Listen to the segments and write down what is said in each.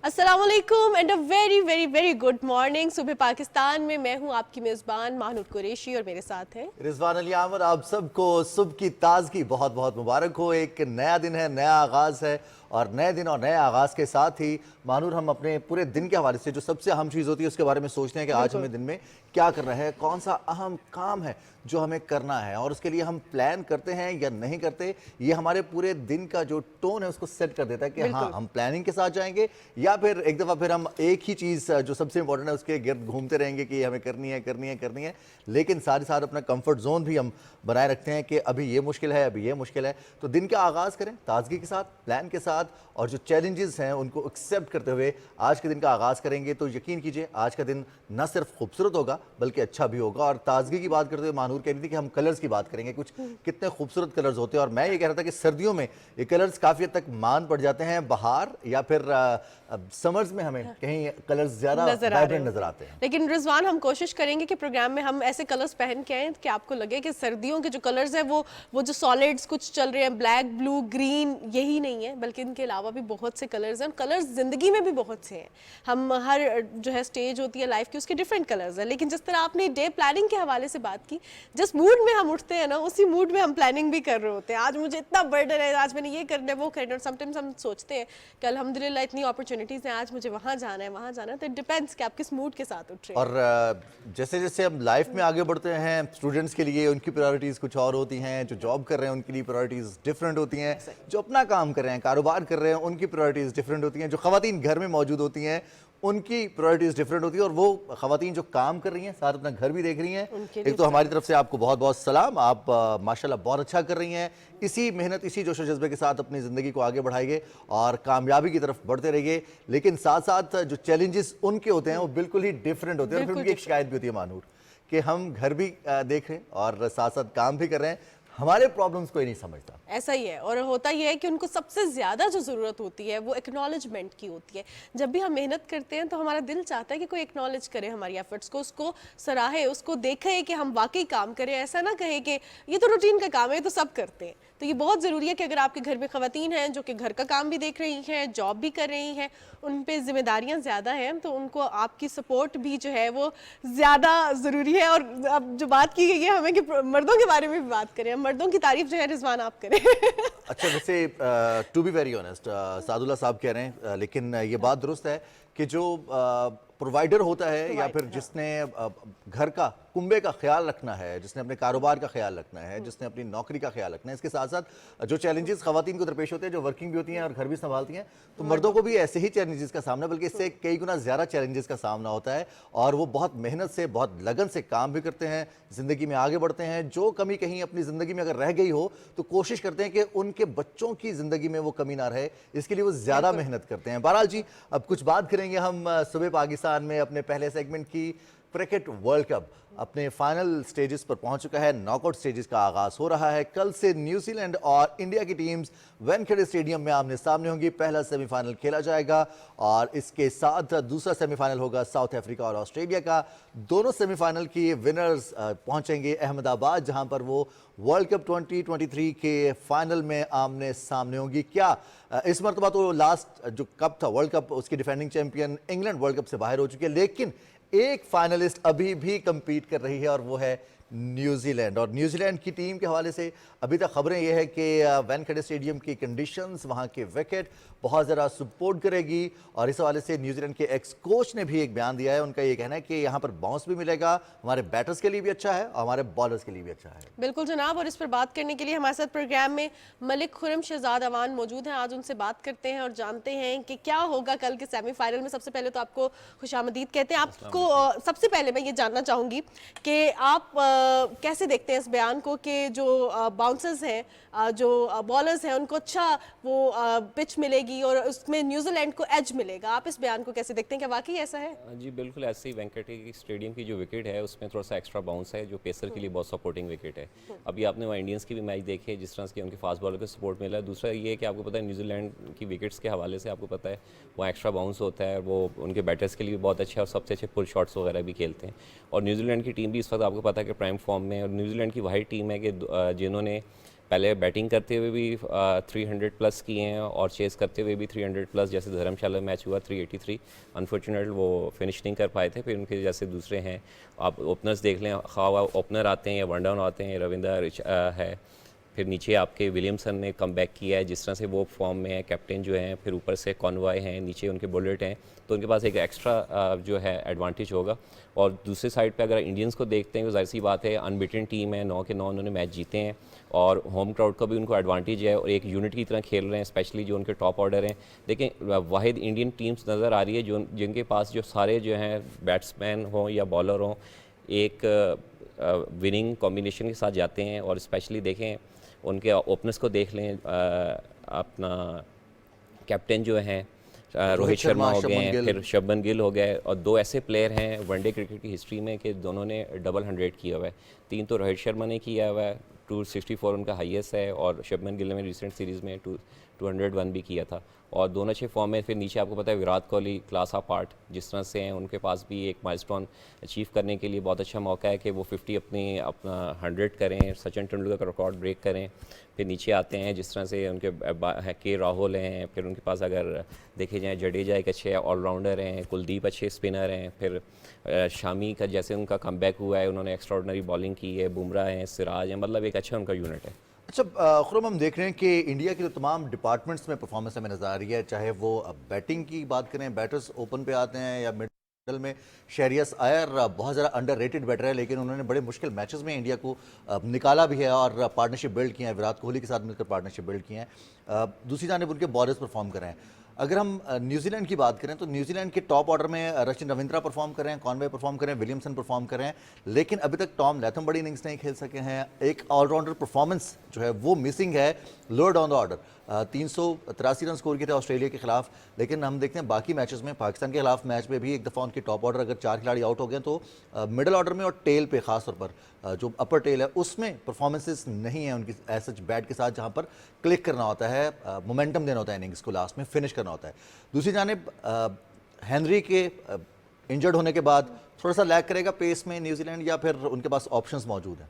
अस्सलामुअलैकुम and a very very very good morning. सुबह पाकिस्तान में मैं हूं आपकी मेज़बान माहनूद कुरैशी और मेरे साथ हैं रिजवान अली आमर। आप सबको सुबह की ताजगी बहुत बहुत मुबारक हो। एक नया दिन है, नया आगाज़ है और नए दिन और नए आगाज़ के साथ ही मानूर हम अपने पूरे दिन के हवाले से जो सबसे अहम चीज़ होती है उसके बारे में सोचते हैं कि आज हमें दिन में क्या करना है, कौन सा अहम काम है जो हमें करना है और उसके लिए हम प्लान करते हैं या नहीं करते। ये हमारे पूरे दिन का जो टोन है उसको सेट कर देता है कि हाँ हम प्लानिंग के साथ जाएंगे या फिर एक दफ़ा फिर हम एक ही चीज़ जो सबसे इंपॉर्टेंट है उसके गिर्द घूमते रहेंगे कि ये हमें करनी है। लेकिन साथ ही साथ अपना कंफर्ट जोन भी हम बनाए रखते हैं कि अभी ये मुश्किल है, अभी ये मुश्किल है। तो दिन का आगाज़ करें ताजगी के साथ, प्लान के साथ और जो चैलेंजेस हैं उनको एक्सेप्ट करते हुए आज के दिन का आगाज़ करेंगे तो यकीन कीजिए आज का दिन न सिर्फ खूबसूरत होगा बल्कि अच्छा भी होगा। और ताजगी की बात करते हुए मानूर कह रही थी कि हम कलर्स की बात करेंगे, कुछ कितने खूबसूरत कलर्स होते हैं और मैं ये कह रहा था कि सर्दियों में ये कलर्स काफ़ी हद तक मान पड़ जाते हैं, बाहर या फिर समर्स में हमें कहीं कलर्स ज़्यादा वाइब्रेंट नजर आते हैं। लेकिन रिजवान हम कोशिश करेंगे कि प्रोग्राम में हम ऐसे कलर्स पहन के आए कि आपको लगे कि सर्दियों के जो कलर्स हैं वो जो सॉलिड्स कुछ चल रहे हैं ब्लैक ब्लू ग्रीन यही नहीं है बल्कि इनके अलावा भी बहुत से कलर्स हैं। कलर्स ज़िंदगी में भी बहुत से हैं। हम हर जो है स्टेज होती है लाइफ की उसके डिफरेंट कलर्स हैं। लेकिन जिस तरह आपने डे प्लानिंग के हवाले से बात की, जिस मूड में हम उठते हैं ना उसी मूड में हम प्लानिंग भी कर रहे होते हैं। आज मुझे इतना बर्डन है, आज मैंने ये करना है वो करना है। और समटाइम्स हम सोचते हैं कि अल्हम्दुलिल्लाह इतनी अपॉर्चुनिटीज़ हैं, आज मुझे वहाँ जाना है वहाँ जाना है। तो इट डिपेंड्स कि आप किस मूड के साथ उठ रहे हैं। और जैसे जैसे हम लाइफ में आगे बढ़ते हैं स्टूडेंट्स के लिए उनकी प्रायोरिटीज़ कुछ और होती हैं, जो जॉब कर रहे हैं उनके लिए प्रायोरिटीज़ डिफरेंट होती हैं, जो अपना काम कर रहे हैं कारोबार कर रहे हैं उनकी प्रायोरिटीज़ डिफरेंट होती हैं, जो ख़वातीन घर में मौजूद होती हैं उनकी प्रायोरिटीज़ डिफरेंट होती है। और वो ख़वातीन जो काम कर रही हैं साथ अपना घर भी देख रही हैं, एक तो हमारी तरफ से आपको बहुत बहुत सलाम। आप माशाल्लाह बहुत अच्छा कर रही हैं। इसी मेहनत इसी जोश जज्बे के साथ अपनी ज़िंदगी को आगे बढ़ाइए और कामयाबी की तरफ बढ़ते रहिए। लेकिन साथ साथ जो चैलेंजेस उनके होते हैं वो बिल्कुल ही डिफरेंट होते हैं। और फिर उनकी एक शिकायत भी होती है मानूर कि हम घर भी देख रहे हैं और साथ साथ काम भी कर रहे हैं, हमारे प्रॉब्लम्स कोई नहीं समझता। ऐसा ही है। और होता यह है कि उनको सबसे ज़्यादा जो ज़रूरत होती है वो एक्नॉलेजमेंट की होती है। जब भी हम मेहनत करते हैं तो हमारा दिल चाहता है कि कोई एक्नॉलेज करे हमारी एफर्ट्स को, उसको सराहे, उसको देखे कि हम वाकई काम करें। ऐसा ना कहे कि ये तो रूटीन का काम है, ये तो सब करते हैं। तो ये बहुत ज़रूरी है कि अगर आपके घर में ख़वातीन हैं जो कि घर का काम भी देख रही हैं, जॉब भी कर रही हैं, उन पे ज़िम्मेदारियाँ ज़्यादा हैं, तो उनको आपकी सपोर्ट भी जो है वो ज़्यादा ज़रूरी है। और अब जो बात की गई है हमें कि मर्दों के बारे में भी बात करें, मर्दों की तारीफ जो है रिजवान आप करें। अच्छा, वैसे to be very honest Sadullah साहब कह रहे हैं लेकिन ये बात दुरुस्त है कि जो प्रोवाइडर होता है या फिर जिसने घर का कुंबे का ख्याल रखना है, जिसने अपने कारोबार का ख्याल रखना है, जिसने अपनी नौकरी का ख्याल रखना है, इसके साथ साथ जो चैलेंजेस ख़वातीन को दरपेश होते हैं जो वर्किंग भी होती हैं और घर भी संभालती हैं, तो मर्दों को भी ऐसे ही चैलेंजेस का सामना बल्कि इससे कई गुना ज़्यादा चैलेंजेस का सामना होता है। और वो बहुत मेहनत से बहुत लगन से काम भी करते हैं, ज़िंदगी में आगे बढ़ते हैं। जो कमी कहीं अपनी ज़िंदगी में अगर रह गई हो तो कोशिश करते हैं कि उनके बच्चों की ज़िंदगी में वो कमी ना रहे, इसके लिए वो ज़्यादा मेहनत करते हैं। बहरहाल जी, अब कुछ बात करेंगे हम सुबह पाकिस्तान में अपने पहले सेगमेंट की। क्रिकेट वर्ल्ड कप अपने फाइनल स्टेजेस पर पहुंच चुका है, नॉकआउट स्टेजेस का आगाज हो रहा है। कल से न्यूजीलैंड और इंडिया की टीम्स वानखेड़े स्टेडियम में आमने सामने होंगी। पहला सेमीफाइनल खेला जाएगा और इसके साथ दूसरा सेमीफाइनल होगा साउथ अफ्रीका और ऑस्ट्रेलिया का। दोनों सेमीफाइनल की विनर्स पहुंचेंगे अहमदाबाद, जहां पर वो वर्ल्ड कप 2023 के फाइनल में आमने सामने होंगी। क्या इस मरतबा तो लास्ट जो कप था वर्ल्ड कप, उसकी defending champion England world cup से बाहर हो चुकी है, लेकिन एक फाइनलिस्ट अभी भी कंपीट कर रही है और वो है न्यूजीलैंड। और न्यूजीलैंड की टीम के हवाले से अभी तक खबरें ये है कि वानखेड़े स्टेडियम की कंडीशंस, वहाँ के विकेट बहुत ज़रा सपोर्ट करेगी। और इस हवाले से न्यूजीलैंड के एक्स कोच ने भी एक बयान दिया है। उनका ये कहना है कि यहाँ पर बाउंस भी मिलेगा, हमारे बैटर्स के लिए भी अच्छा है और हमारे बॉलर्स के लिए भी अच्छा है। बिल्कुल जनाब, और इस पर बात करने के लिए हमारे साथ प्रोग्राम में मलिक खुरम शहजाद अवान मौजूद हैं। आज उनसे बात करते हैं और जानते हैं कि क्या होगा कल के सेमीफाइनल में। सबसे पहले तो आपको खुशामदीद कहते हैं। आपको सबसे पहले मैं ये जानना चाहूँगी कि आप कैसे देखते हैं इस बयान को कि जो बाउंसर्स हैं, जो बॉलर्स हैं, उनको अच्छा वो पिच मिलेगी और उसमें न्यूजीलैंड को एज मिलेगा। आप इस बयान को कैसे देखते हैं, क्या वाकई ऐसा है? जी बिल्कुल ऐसे ही। वेंकटेश्वर स्टेडियम की जो विकेट है उसमें थोड़ा सा एक्स्ट्रा बाउंस है जो पेसर के लिए बहुत सपोर्टिंग विकेट है। अभी आपने वहाँ इंडियंस की भी मैच देखी है जिस तरह से उनके फास्ट बॉलर को सपोर्ट मिला है। दूसरा ये है कि आपको पता है न्यूजीलैंड की विकेट्स के हवाले से आपको पता है वो एक्स्ट्रा बाउंस होता है, वो उनके बैटर्स के लिए भी बहुत अच्छा है और सबसे अच्छे पुल शॉट्स वगैरह भी खेलते हैं। और न्यूजीलैंड की टीम भी इस वक्त आपको पता है कि प्राइम फॉर्म में, और न्यूजीलैंड की वही टीम है कि जिन्होंने पहले बैटिंग करते हुए भी 300 प्लस किए हैं और चेस करते हुए भी 300 प्लस, जैसे धर्मशाला मैच हुआ 383, अनफॉर्चुनेट वो फिनिश नहीं कर पाए थे। फिर उनके जैसे दूसरे हैं, आप ओपनर्स देख लें, खावा ओपनर आते हैं या वन डाउन आते हैं, रविंद्र है, फिर नीचे आपके विलियमसन ने कम बैक किया है, जिस तरह से वो फॉर्म में है, कैप्टन जो हैं, फिर ऊपर से कॉनवॉय हैं, नीचे उनके बुलेट हैं, तो उनके पास एक एक्स्ट्रा जो है एडवांटेज होगा। और दूसरे साइड पे अगर इंडियंस को देखते हैं तो जाहिर सी बात है अनबिटन टीम है, 9 के 9 उन्होंने मैच जीते हैं और होम क्राउड का भी उनको एडवांटेज है और एक यूनिट की तरह खेल रहे हैं, स्पेशली जो उनके टॉप ऑर्डर हैं। देखें वाहिद इंडियन टीम्स नज़र आ रही है जो जिनके पास जो सारे जो हैं बैट्समैन हों या बॉलर हों एक विनिंग कॉम्बिनेशन के साथ जाते हैं। और स्पेशली देखें उनके ओपनर्स को देख लें, अपना कैप्टन जो हैं रोहित शर्मा हो गए हैं, फिर शुभमन गिल हो गए, और 2 ऐसे प्लेयर हैं वनडे क्रिकेट की हिस्ट्री में कि दोनों ने डबल 100 किया हुआ है। 3 तो रोहित शर्मा ने किया हुआ है, 264 उनका हाईएस्ट है, और शुभमन गिल ने रिसेंट सीरीज़ में 201 भी किया था, और दोनों अच्छे फॉर्म में। फिर नीचे आपको पता है Virat Kohli class of part जिस तरह से हैं, उनके पास भी एक माइलस्टोन अचीव करने के लिए बहुत अच्छा मौका है कि वो 50 अपना 100 करें, सचिन तेंदुलकर का रिकॉर्ड ब्रेक करें। फिर नीचे आते हैं जिस तरह से उनके के राहुल हैं, फिर उनके पास अगर देखे जाए जडेजा एक अच्छे ऑलराउंडर हैं, कुलदीप अच्छे स्पिनर हैं, फिर शामी का जैसे उनका कमबैक हुआ है, उन्होंने एक्स्ट्राऑर्डिनरी बॉलिंग की है, बुमराह हैं, सिराज हैं, मतलब एक अच्छा उनका यूनिट है। अच्छा खुरम, हम देख रहे हैं कि इंडिया के जो तमाम डिपार्टमेंट्स में परफॉर्मेंस हमें नजर आ रही है, चाहे वो बैटिंग की बात करें, बैटर्स ओपन पे आते हैं, या मिडल में शहरियास आयर बहुत ज़्यादा अंडररेटेड बैटर है, लेकिन उन्होंने बड़े मुश्किल मैचेस में इंडिया को निकाला भी है और पार्टनरशिप बिल्ड किए हैं, विराट कोहली के साथ मिलकर पार्टनरशिप बिल्ड किए हैं। दूसरी जानिब उनके बॉलर्स परफॉर्म कर रहे हैं। अगर हम न्यूजीलैंड की बात करें तो न्यूजीलैंड के टॉप ऑर्डर में रचिन रविंद्रा परफॉर्म कर रहे हैं, कॉनवे परफॉर्म कर रहे हैं, विलियमसन परफॉर्म कर रहे हैं, लेकिन अभी तक टॉम लैथम बड़ी इनिंग्स नहीं खेल सके हैं। एक ऑलराउंडर परफॉर्मेंस जो है वो मिसिंग है lower down the order. 383 run score किए थे ऑस्ट्रेलिया के खिलाफ, लेकिन हम देखते हैं बाकी मैचेस में पाकिस्तान के खिलाफ मैच में भी एक दफ़ा उनके टॉप ऑर्डर अगर 4 खिलाड़ी आउट हो गए तो मिडल ऑर्डर में और टेल पे खासतौर पर जो अपर टेल है उसमें परफॉर्मेंसेस नहीं है उनकी सच बैट के साथ, जहाँ पर क्लिक करना होता है, मोमेंटम देना होता है इनिंग्स को, लास्ट में फिनिश करना होता है। दूसरी जानिब हेनरी के इंजर्ड होने के बाद थोड़ा सा लैग करेगा पेस में न्यूजीलैंड, या फिर उनके पास ऑप्शंस मौजूद हैं?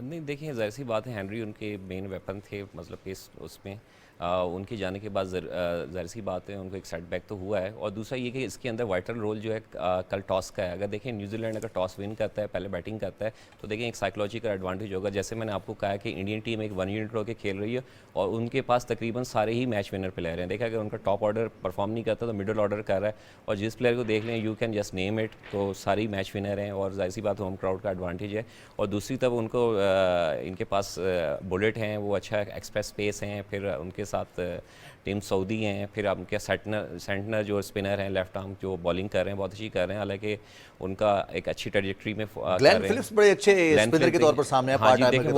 नहीं देखिए, ज़ाहिर सी बात है हेनरी उनके मेन वेपन थे, मतलब पेस उसमें उनके जाने के बाद ज़ाहिर सी बात है उनको एक सेटबैक तो हुआ है। और दूसरा ये कि इसके अंदर वाइटल रोल जो है कल टॉस का है। अगर देखें न्यूजीलैंड अगर टॉस विन करता है, पहले बैटिंग करता है, तो देखें एक साइकोलॉजिकल एडवांटेज होगा। जैसे मैंने आपको कहा कि इंडियन टीम एक 1 यूनिट होकर खेल रही है और उनके पास तकरीबन सारे ही मैच विनर प्लेयर हैं। देखा अगर उनका टॉप ऑर्डर परफॉर्म नहीं करता तो मिडल ऑर्डर कर रहा है, और जिस प्लेयर को देख लें you can just name it, तो सारी मैच विनर हैं, और जाहिर सी बात होम क्राउड का एडवांटेज है। और दूसरी तरफ उनको इनके पास बुलेट हैं, वो अच्छा एक्सप्रेस पेस हैं, फिर उनके साथ टीम सऊदी हैं, फिर उनके सेंटनर जो स्पिनर हैं लेफ्ट आर्म जो बॉलिंग कर रहे हैं बहुत अच्छी कर रहे हैं, हालांकि उनका एक अच्छी ट्रैजेक्टरी में ग्लेन फिलिप्स बड़े अच्छे स्पिनर के तौर पर सामने है,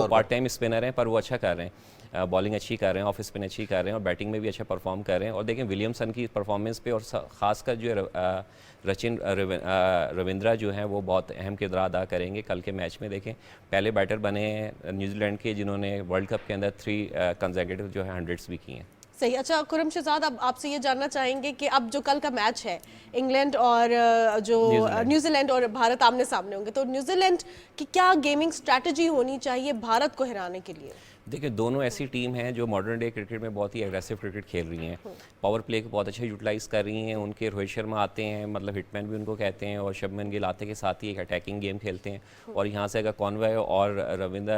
पार्ट टाइम स्पिनर हैं, पर वो अच्छा कर रहे हैं, बॉलिंग अच्छी कर रहे हैं, ऑफ स्पिन अच्छी कर रहे हैं, और बैटिंग में भी अच्छा परफॉर्म कर रहे हैं। और देखें विलियमसन की परफॉर्मेंस पे और ख़ासकर जो रचिन रविंद्रा जो हैं वो बहुत अहम किरदार अदा करेंगे कल के मैच में। देखें पहले बैटर बने हैं न्यूजीलैंड के जिन्होंने वर्ल्ड कप के अंदर 3 कंसेक्यूटिव जो है 100s भी किए हैं। सही। अच्छा खुरम शहजाद, अब आपसे ये जानना चाहेंगे कि अब जो कल का मैच है इंग्लैंड और जो न्यूजीलैंड और भारत आमने सामने होंगे, तो न्यूजीलैंड की क्या गेमिंग स्ट्रैटेजी होनी चाहिए भारत को हराने के लिए? देखिए दोनों ऐसी टीम हैं जो मॉडर्न डे क्रिकेट में बहुत ही एग्रेसिव क्रिकेट खेल रही हैं, पावर प्ले को बहुत अच्छा यूटिलाइज़ कर रही हैं। उनके रोहित शर्मा आते हैं, मतलब हिटमैन भी उनको कहते हैं, और शुभमन गिल आते के साथ ही एक अटैकिंग गेम खेलते हैं। और यहाँ से अगर कॉनवे और रविंद्र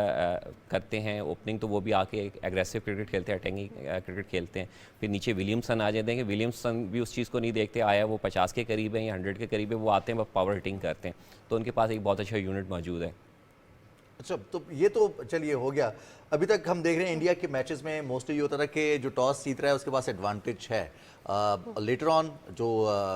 करते हैं ओपनिंग, तो वो भी आके एक एग्रेसिव क्रिकेट खेलते हैं, अटैकिंग क्रिकेट खेलते हैं। फिर नीचे विलियमसन आ जाते हैं कि विलियमसन भी उस चीज़ को नहीं देखते, आया वो 50 के करीब है या 100 के करीब है, वो आते हैं बस पावर हिटिंग करते हैं, तो उनके पास एक बहुत अच्छा यूनिट मौजूद है। अच्छा, तो ये तो चलिए हो गया। अभी तक हम देख रहे हैं इंडिया के मैचेस में मोस्टली ये होता था कि जो टॉस जीत रहा है उसके पास एडवांटेज है। लेटर ऑन जो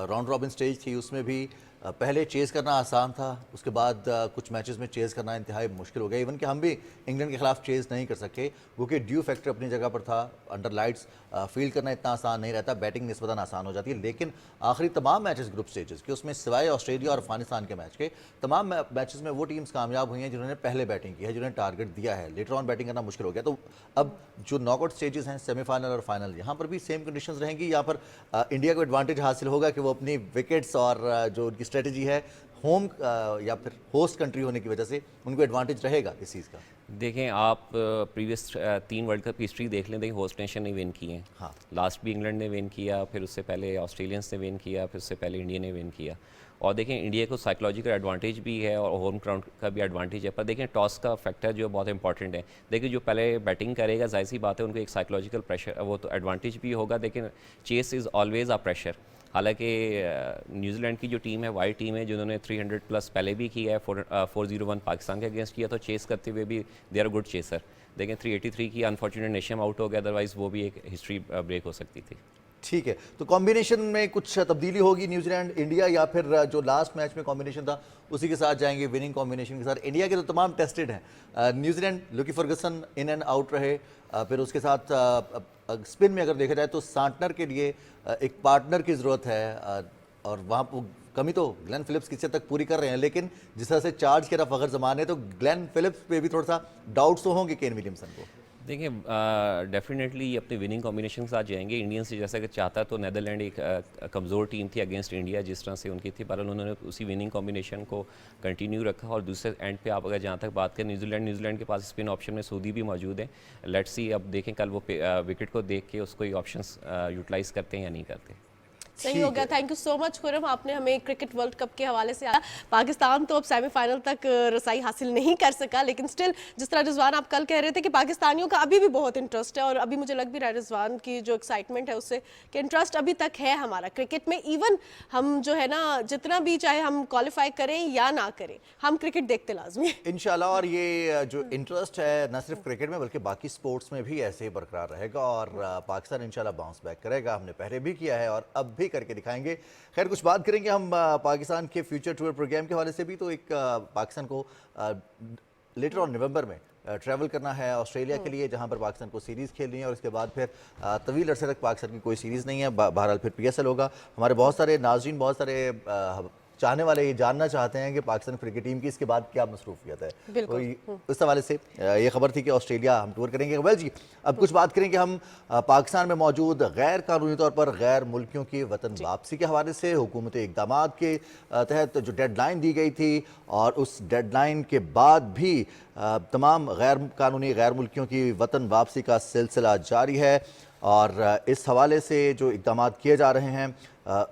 राउंड रॉबिन स्टेज थी उसमें भी पहले चेज़ करना आसान था, उसके बाद कुछ मैचेस में चेज़ करना इंतहाई मुश्किल हो गया। इवन कि हम भी इंग्लैंड के खिलाफ चेज़ नहीं कर सके, क्योंकि ड्यू फैक्टर अपनी जगह पर था। अंडर लाइट्स फील्ड करना इतना आसान नहीं रहता, बैटिंग निस्बतन आसान हो जाती है। लेकिन आखिरी तमाम मैचेस ग्रुप स्टेजेस के, उसमें सिवाय ऑस्ट्रेलिया और अफगानिस्तान के मैच के, तमाम मैचेस में वो टीम्स कामयाब हुई हैं जिन्होंने पहले बैटिंग की है, जिन्होंने टारगेट दिया है। लेटर ऑन बैटिंग करना मुश्किल हो गया। तो अब जो नॉकआउट स्टेजेस हैं, सेमीफाइनल और फाइनल, यहाँ पर भी सेम कंडीशंस रहेंगी, या पर इंडिया को एडवांटेज हासिल होगा कि वो अपनी विकेट्स और जो उनकी स्ट्रेटजी है होम या फिर होस्ट कंट्री होने की वजह से उनको एडवांटेज रहेगा इस चीज़ का? देखें आप प्रीवियस 3 वर्ल्ड कप की हिस्ट्री देख लें, देखिए होस्ट नेशन ने विन किए हैं। हाँ। लास्ट भी इंग्लैंड ने विन किया, फिर उससे पहले ऑस्ट्रेलियंस ने विन किया, फिर उससे पहले इंडिया ने विन किया। और देखें इंडिया को साइकोलॉजिकल एडवांटेज भी है और होम ग्राउंड का भी एडवांटेज है, पर देखें टॉस का फैक्टर जो बहुत इंपॉर्टेंट है। देखिए जो पहले बैटिंग करेगा, जाहिर सी बात है उनको एक साइकोलॉजिकल प्रेशर, वो तो एडवांटेज भी होगा, लेकिन chase is always a pressure. हालांकि न्यूजीलैंड की जो टीम है, वाइट टीम है, जिन्होंने 300 प्लस पहले भी किया है, 401 पाकिस्तान के अगेंस्ट किया, तो चेस करते हुए भी दे आर गुड चेसर। देखें 383 की अनफॉर्चुनेट नेशम आउट हो गया, अदरवाइज वो भी एक हिस्ट्री ब्रेक हो सकती थी। ठीक है, तो कॉम्बिनेशन में कुछ तब्दीली होगी न्यूजीलैंड इंडिया, या फिर जो लास्ट मैच में कॉम्बिनेशन था उसी के साथ जाएंगे, विनिंग कॉम्बिनेशन के साथ? इंडिया के तो तमाम टेस्टेड हैं, न्यूजीलैंड लुकी फर्गसन इन एंड आउट रहे, फिर उसके साथ स्पिन में अगर देखा जाए तो सांटनर के लिए एक पार्टनर की ज़रूरत है, और वहाँ पर कमी तो ग्लेन फिलिप्स किसी हद तक पूरी कर रहे हैं, लेकिन जिस तरह से चार्ज की तरफ अगर जमाने तो ग्लेन फिलिप्स पे भी थोड़ा सा डाउट्स तो होंगे केन विलियमसन को। देखिए डेफिनेटली अपने विनिंग कॉम्बिनेशन के साथ जाएंगे। इंडियन से जैसा कि चाहता तो नेदरलैंड एक कमज़ोर टीम थी अगेंस्ट इंडिया जिस तरह से उनकी थी, पर उन्होंने उसी विनिंग कॉम्बिनेशन को कंटिन्यू रखा। और दूसरे एंड पे आप अगर जहाँ तक बात करें न्यूजीलैंड के पास स्पिन ऑप्शन में सूदी भी मौजूद है। लेट्स सी, अब देखें कल वो विकेट को देख के उसको ये ऑप्शंस यूटिलाइज़ करते हैं या नहीं करते। सही हो गया। Thank you so much Khurram, आपने हमें क्रिकेट वर्ल्ड कप के हवाले से आया। पाकिस्तान तो अब सेमीफाइनल तक रसाई हासिल नहीं कर सका, लेकिन स्टिल जिस तरह रिजवान आप कल कह रहे थे कि पाकिस्तानियों का अभी भी बहुत इंटरेस्ट है, और अभी मुझे लग भी रहा है रिजवान की जो एक्साइटमेंट है उससे कि इंटरेस्ट अभी तक है हमारा क्रिकेट में। इवन हम जो है ना, जितना भी चाहे हम क्वालिफाई करें या ना करें, हम क्रिकेट देखते लाजमी है इंशाल्लाह। और ये जो इंटरेस्ट है न सिर्फ क्रिकेट में बल्कि बाकी स्पोर्ट्स में भी ऐसे ही बरकरार रहेगा, और पाकिस्तान इंशाल्लाह बाउंस बैक करेगा। हमने पहले भी किया है और अब भी करके दिखाएंगे। खैर, कुछ बात करेंगे हम पाकिस्तान के फ्यूचर टूर प्रोग्राम के हवाले से भी। तो एक पाकिस्तान को लेटर ऑन नवंबर में ट्रैवल करना है ऑस्ट्रेलिया के लिए, जहां पर पाकिस्तान को सीरीज़ खेलनी है, और उसके बाद फिर तवील अरसे तक पाकिस्तान की कोई सीरीज़ नहीं है। बहरहाल फिर PSL होगा। हमारे बहुत सारे नाज़रीन, बहुत सारे चाहने वाले ये जानना चाहते हैं कि पाकिस्तान क्रिकेट टीम की इसके बाद क्या मसरूफियत है। तो इस हवाले से ये खबर थी कि ऑस्ट्रेलिया हम टूर करेंगे। वेल जी, अब कुछ बात करेंगे हम पाकिस्तान में मौजूद गैर कानूनी तौर पर गैर मुल्कियों की वतन वापसी के हवाले से। हुकूमती इक़दाम के तहत जो डेडलाइन दी गई थी, और उस डेडलाइन के बाद भी तमाम गैर कानूनी गैर मुल्कियों की वतन वापसी का सिलसिला जारी है। और इस हवाले से जो इक़दाम किए जा रहे हैं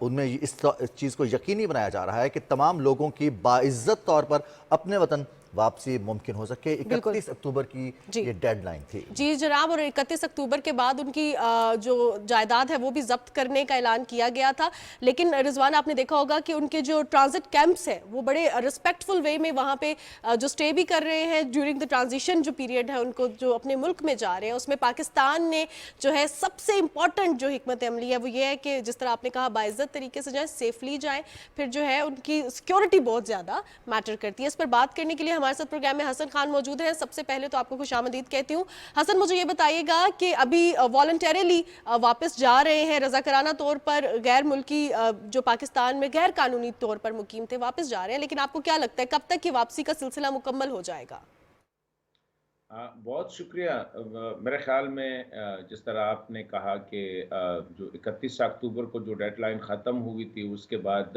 उनमें इस चीज़ को यकीनी बनाया जा रहा है कि तमाम लोगों की बाइज्जत तौर पर अपने वतन वापसी मुमकिन हो सके। 31 अक्टूबर की ये डेडलाइन थी। जी जनाब, और 31 अक्टूबर के बाद उनकी जो जायदाद है वो भी जब्त करने का ऐलान किया गया था। लेकिन रिजवान, आपने देखा होगा कि उनके जो ट्रांजिट कैंप्स हैं वो बड़े रिस्पेक्टफुल वे में वहाँ पे जो स्टे भी कर रहे हैं ड्यूरिंग द ट्रांजिशन जो पीरियड है, उनको जो अपने मुल्क में जा रहे हैं, उसमें पाकिस्तान ने जो है सबसे इम्पॉर्टेंट जो हिकमत अमली है वो ये है कि जिस तरह आपने कहा बाइज्जत तरीके से जाए, सेफली जाए, फिर जो है उनकी सिक्योरिटी बहुत ज़्यादा मैटर करती है। इस पर बात करने के लिए हमारे साथ प्रोग्राम में हसन खान मौजूद हैं। सबसे पहले तो आपको खुशामदीद कहती हूँ। हसन, मुझे ये बताइएगा कि अभी वॉलंटरीली वापस जा रहे हैं, रजाकाराना तौर पर गैर मुल्की जो पाकिस्तान में गैर कानूनी तौर पर मुकीम थे वापस जा रहे हैं, लेकिन आपको क्या लगता है कब तक की वापसी का सिलसिला मुकम्मल हो जाएगा? बहुत शुक्रिया। मेरे ख्याल में जिस तरह आपने कहा कि जो 31 अक्टूबर को जो डेडलाइन ख़त्म हुई थी, उसके बाद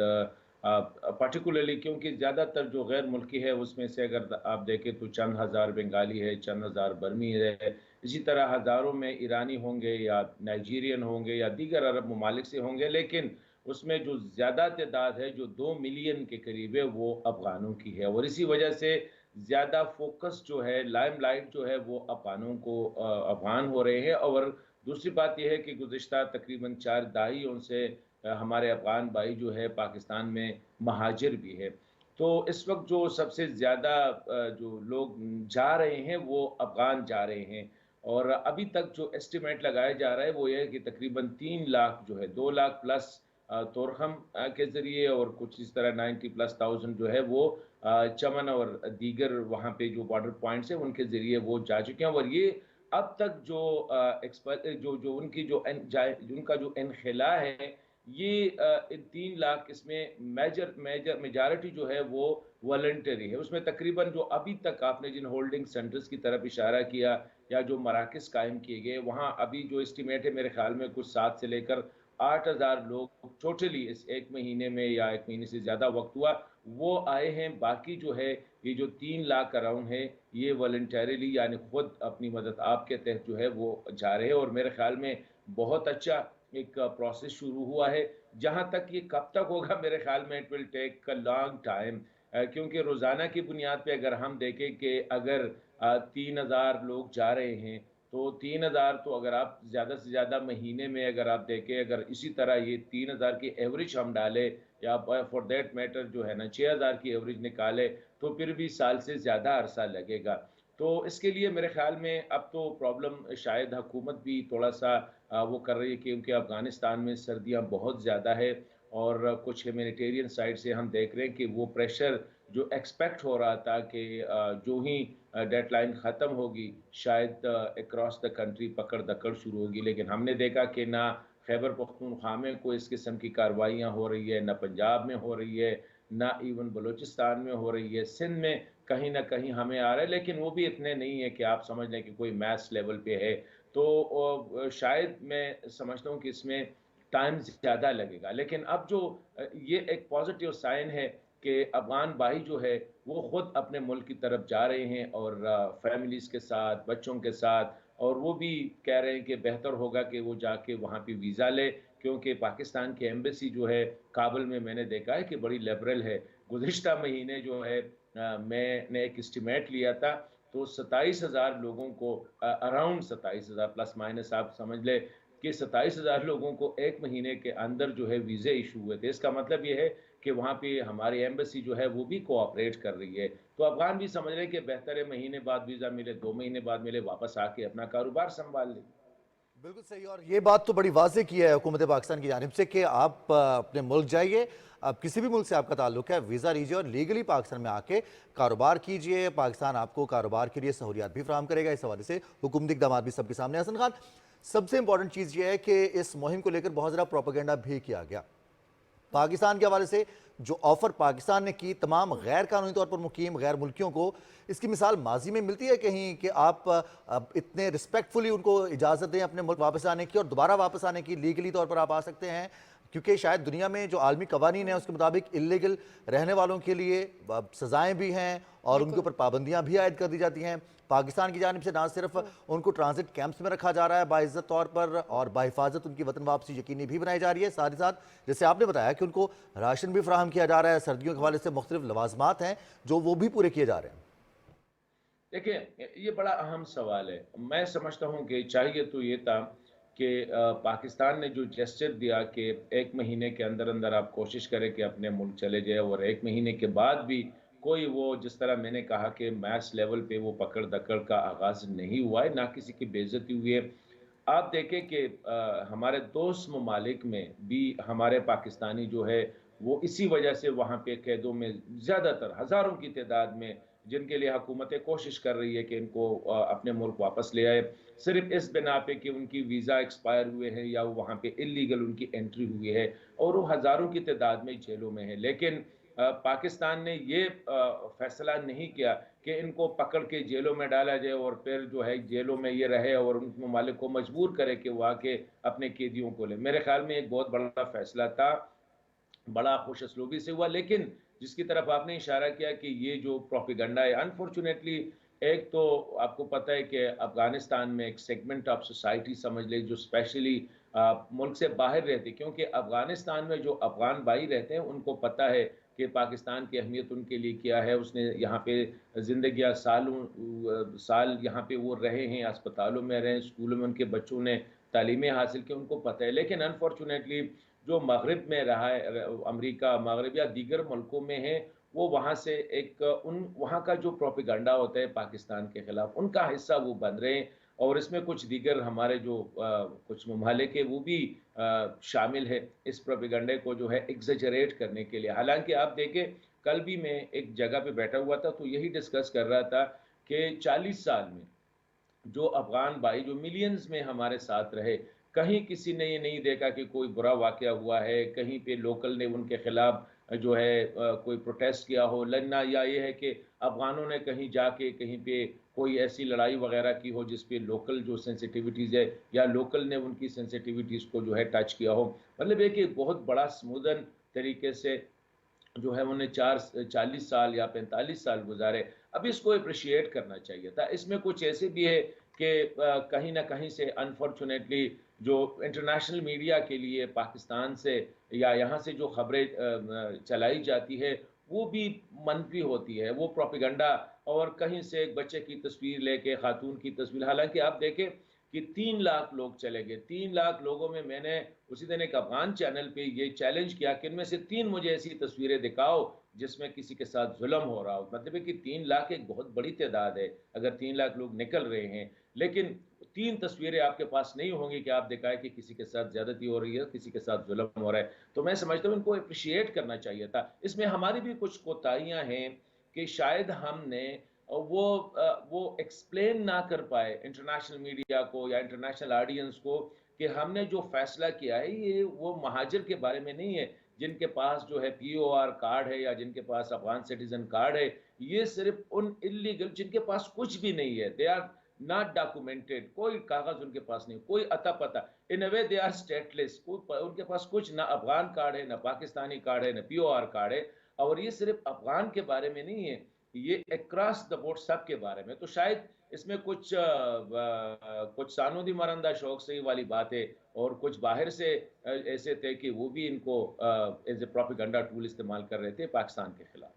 पर्टिकुलरली क्योंकि ज़्यादातर जो गैर मुल्की है उसमें से अगर आप देखें तो चंद हज़ार बंगाली है, चंद हज़ार बर्मी है, इसी तरह हज़ारों में ईरानी होंगे या नाइजीरियन होंगे या दीगर अरब ममालिक से होंगे, लेकिन उसमें जो ज़्यादा तादाद है जो 2 मिलियन के करीब है वो अफ़गानों की है। और इसी वजह से ज़्यादा फोकस जो है, लाइमलाइट जो है वो अफ़गानों को अफ़गान हो रहे हैं। और दूसरी बात यह है कि गुज़िश्ता तकरीबन 4 दहाइयों से हमारे अफ़गान भाई जो है पाकिस्तान में महाजिर भी है। तो इस वक्त जो सबसे ज़्यादा जो लोग जा रहे हैं वो अफ़गान जा रहे हैं। और अभी तक जो एस्टिमेट लगाया जा रहा है वो ये है कि तकरीबन 3 लाख जो है, 2 लाख प्लस तोरखम के ज़रिए और कुछ इस तरह 90,000+ जो है वो चमन और दीगर वहाँ पे जो बॉर्डर पॉइंट्स हैं उनके ज़रिए वो जा चुके हैं। और ये अब तक जो जो उनकी जो उनका जो इनखला है, ये 3 लाख इसमें मेजॉरिटी जो है वो वॉलंटरी है। उसमें तकरीबन जो अभी तक आपने जिन होल्डिंग सेंटर्स की तरफ इशारा किया या जो मराकज़ कायम किए गए, वहाँ अभी जो एस्टिमेट है मेरे ख्याल में कुछ 7 से लेकर 8,000 लोग टोटली इस 1 महीने में या 1 महीने से ज़्यादा वक्त हुआ वो आए हैं। बाकी जो है ये जो 3 लाख अराउंड है, ये वॉलंटरीली यानी खुद अपनी मदद आपके तहत जो है वो जा रहे हैं, और मेरे ख्याल में बहुत अच्छा एक प्रोसेस शुरू हुआ है। जहाँ तक ये कब तक होगा, मेरे ख्याल में it will take a long time, क्योंकि रोज़ाना की बुनियाद पे अगर हम देखें कि अगर 3000 लोग जा रहे हैं, तो 3000 तो अगर आप ज़्यादा से ज़्यादा महीने में अगर आप देखें, अगर इसी तरह ये 3000 की एवरेज हम डालें, या फॉर दैट मैटर जो है ना 6000 की एवरेज निकाले, तो फिर भी साल से ज़्यादा अरसा लगेगा। तो इसके लिए मेरे ख्याल में अब तो प्रॉब्लम शायद हुकूमत भी थोड़ा-सा वो कर रही है, क्योंकि अफ़गानिस्तान में सर्दियाँ बहुत ज़्यादा है, और कुछ ह्यूमैनिटेरियन साइड से हम देख रहे हैं कि वो प्रेशर जो एक्सपेक्ट हो रहा था कि जो ही डेडलाइन ख़त्म होगी, शायद अक्रॉस द कंट्री पकड़-दकड़ शुरू होगी। लेकिन हमने देखा कि ना खैबर पख्तूनख्वा में कोई इस किस्म की कार्रवाइयाँ हो रही है, ना पंजाब में हो रही है, ना इवन बलूचिस्तान में हो रही है। सिंध में कहीं न कहीं हमें आ रहा है, लेकिन वो भी इतने नहीं है कि आप समझ लें कि कोई मैस लेवल पे है। तो शायद मैं समझता हूँ कि इसमें टाइम ज़्यादा लगेगा। लेकिन अब जो ये एक पॉज़िटिव साइन है कि अफ़गान भाई जो है, वो खुद अपने मुल्क की तरफ जा रहे हैं, और फैमिलीज़ के साथ, बच्चों के साथ, और वो भी कह रहे हैं कि बेहतर होगा कि वो जाके वहाँ पे वीज़ा ले, क्योंकि पाकिस्तान की एम्बेसी जो है काबुल में, मैंने देखा है कि बड़ी लिबरल है। गुज़िश्ता महीने जो है मैंने एक एस्टीमेट लिया था, तो 27,000 लोगों को अराउंड 27,000 प्लस माइनस आप समझ लें कि 27,000 लोगों को 1 महीने के अंदर जो है वीज़े इश्यू हुए थे। इसका मतलब ये है कि वहाँ पे हमारी एम्बेसी जो है वो भी कोऑपरेट कर रही है। तो अफ़गान भी समझ रहे हैं कि बेहतर है महीने बाद वीज़ा मिले, 2 महीने बाद मिले, वापस आके अपना कारोबार सँभाल लें। बिल्कुल सही। और ये बात तो बड़ी वाज़ेह की है हुकूमत पाकिस्तान की जानिब से कि आप अपने मुल्क जाइए, अब किसी भी मुल्क से आपका ताल्लुक है, वीज़ा लीजिए और लीगली पाकिस्तान में आके कारोबार कीजिए। पाकिस्तान आपको कारोबार के लिए सहूलियात भी फराहम करेगा। इस हवाले से हुकूमती इक़दामात भी सबके सामने। हसन खान, सबसे इंपॉर्टेंट चीज़ ये है कि इस मुहिम को लेकर बहुत ज़्यादा प्रोपेगेंडा भी किया गया पाकिस्तान के हवाले से। जो ऑफर पाकिस्तान ने की तमाम गैर कानूनी तौर पर मुकीम गैर मुल्कियों को, इसकी मिसाल माजी में मिलती है कहीं कि आप अब इतने रिस्पेक्टफुली उनको इजाज़त दें अपने मुल्क वापस आने की और दोबारा वापस आने की, लीगली तौर पर आप आ सकते हैं, क्योंकि शायद दुनिया में जो आलमी कवानीन है उसके मुताबिक इल्लीगल रहने वालों के लिए सज़ाएँ भी हैं और उनके ऊपर पाबंदियाँ भी आयद कर दी जाती हैं। पाकिस्तान की जानिब से ना सिर्फ उनको ट्रांजिट कैंप्स में रखा जा रहा है बाइज़्ज़त तौर पर, और बाहिफाजत उनकी वतन वापसी यकीनी भी बनाई जा रही है, साथ ही साथ जैसे आपने बताया कि उनको राशन भी फराहम किया जा रहा है। सर्दियों के हवाले से मुख्तलिफ लवाजमात हैं जो वो भी पूरे किए जा रहे हैं। देखिए, ये बड़ा अहम सवाल है। मैं समझता हूँ कि चाहिए तो ये था कि पाकिस्तान ने जो जेस्चर दिया कि 1 महीने के अंदर-अंदर आप कोशिश करें कि अपने मुल्क चले जाएँ, और 1 महीने के बाद भी कोई वो जिस तरह मैंने कहा कि मैस लेवल पे वो पकड़-दकड़ का आगाज़ नहीं हुआ है, ना किसी की बेइज़्ज़ती हुई है। आप देखें कि हमारे दोस्त ममालिक में भी हमारे पाकिस्तानी जो है, वो इसी वजह से वहाँ पे कैदों में ज़्यादातर हज़ारों की तादाद में, जिनके लिए हुकूमतें कोशिश कर रही है कि इनको अपने मुल्क वापस ले आए, सिर्फ़ इस बिना पे कि उनकी वीज़ा एक्सपायर हुए हैं या वो वहाँ पे इल्लीगल उनकी एंट्री हुई है, और वो हज़ारों की तादाद में जेलों में हैं। लेकिन पाकिस्तान ने ये फ़ैसला नहीं किया कि इनको पकड़ के जेलों में डाला जाए, और फिर जो है जेलों में ये रहे, और उन ममालिक को मजबूर करे कि वो आके अपने कैदियों को ले। मेरे ख़्याल में एक बहुत बड़ा फ़ैसला था, बड़ा खुशअस्लूबी से हुआ। लेकिन जिसकी तरफ आपने इशारा किया कि ये जो प्रोपेगेंडा है, अनफॉर्चुनेटली एक तो आपको पता है कि अफ़गानिस्तान में एक सेगमेंट ऑफ सोसाइटी समझ लें जो स्पेशली मुल्क से बाहर रहती है, क्योंकि अफ़गानिस्तान में जो अफ़गान भाई रहते हैं उनको पता है कि पाकिस्तान की अहमियत उनके लिए क्या है। उसने यहाँ पे ज़िंदगियाँ साल यहाँ पे वो रहे हैं, अस्पतालों में रहे, स्कूलों में उनके बच्चों ने तालीमें हासिल की, उनको पता है। लेकिन अनफॉर्चुनेटली जो मगरिब में रहा है, अमेरिका, मगरिब या दीगर मुल्कों में है, वो वहाँ से एक उन वहाँ का जो प्रोपेगेंडा होता है पाकिस्तान के खिलाफ, उनका हिस्सा वो बन रहे हैं, और इसमें कुछ दीगर हमारे जो कुछ ममालिक है वो भी शामिल है इस प्रोपेगेंडे को जो है एग्ज़ैजरेट करने के लिए। हालाँकि आप देखें, कल भी मैं एक जगह पे बैठा हुआ था तो यही डिस्कस कर रहा था कि 40 साल में जो अफ़गान भाई जो मिलियंस में हमारे साथ रहे, कहीं किसी ने ये नहीं देखा कि कोई बुरा वाक़या हुआ है, कहीं पे लोकल ने उनके खिलाफ जो है कोई प्रोटेस्ट किया हो, लड़ना, या ये है कि अफ़गानों ने कहीं जाके कहीं पे कोई ऐसी लड़ाई वग़ैरह की हो जिस पे लोकल जो सेंसिटिविटीज़ है, या लोकल ने उनकी सेंसिटिविटीज़ को जो है टच किया हो। मतलब एक बहुत बड़ा स्मूदन तरीके से जो है उन्हें 40 साल या 45 साल गुजारे। अब इसको अप्रिशिएट करना चाहिए था। इसमें कुछ ऐसे भी है कि कहीं ना कहीं से अनफॉर्चुनेटली जो इंटरनेशनल मीडिया के लिए पाकिस्तान से या यहाँ से जो खबरें चलाई जाती है वो भी मनफी होती है, वो प्रोपेगेंडा। और कहीं से एक बच्चे की तस्वीर लेके, खातून की तस्वीर, हालांकि आप देखें कि 3 लाख लोग चले गए। 3 लाख लोगों में मैंने उसी दिन एक अफगान चैनल पे ये चैलेंज किया कि इनमें से 3 मुझे ऐसी तस्वीरें दिखाओ जिसमें किसी के साथ जुल्म हो रहा हो। मतलब है कि 3 लाख एक बहुत बड़ी तादाद है अगर 3 लाख लोग निकल रहे हैं, लेकिन 3 तस्वीरें आपके पास नहीं होंगी कि आप दिखाएं कि किसी के साथ ज्यादती हो रही है, किसी के साथ जुल्म हो रहा है। तो मैं समझता हूँ इनको अप्रिशिएट करना चाहिए था। इसमें हमारी भी कुछ कोताहियां हैं कि शायद हमने वो एक्सप्लेन ना कर पाए इंटरनेशनल मीडिया को या इंटरनेशनल ऑडियंस को कि हमने जो फैसला किया है ये वो महाजिर के बारे में नहीं है जिनके पास जो है पीओआर कार्ड है या जिनके पास अफगान सिटीजन कार्ड है। ये सिर्फ उन इलीगल जिनके पास कुछ भी नहीं है, दे आर नॉट डॉक्यूमेंटेड, कोई कागज उनके पास नहीं, कोई अता पता, इन अ वे दे आर स्टेटलेस, उनके पास कुछ ना अफगान कार्ड है, ना पाकिस्तानी कार्ड है, ना पीओआर कार्ड है। और ये सिर्फ अफगान के बारे में नहीं है, ये अक्रॉस द बोर्ड सब के बारे में। तो शायद इसमें कुछ सानूदी मरंदा शौक से वाली बातें और कुछ बाहर से ऐसे थे कि वो भी इनको एज ए प्रोपेगेंडा टूल इस्तेमाल कर रहे थे पाकिस्तान के खिलाफ।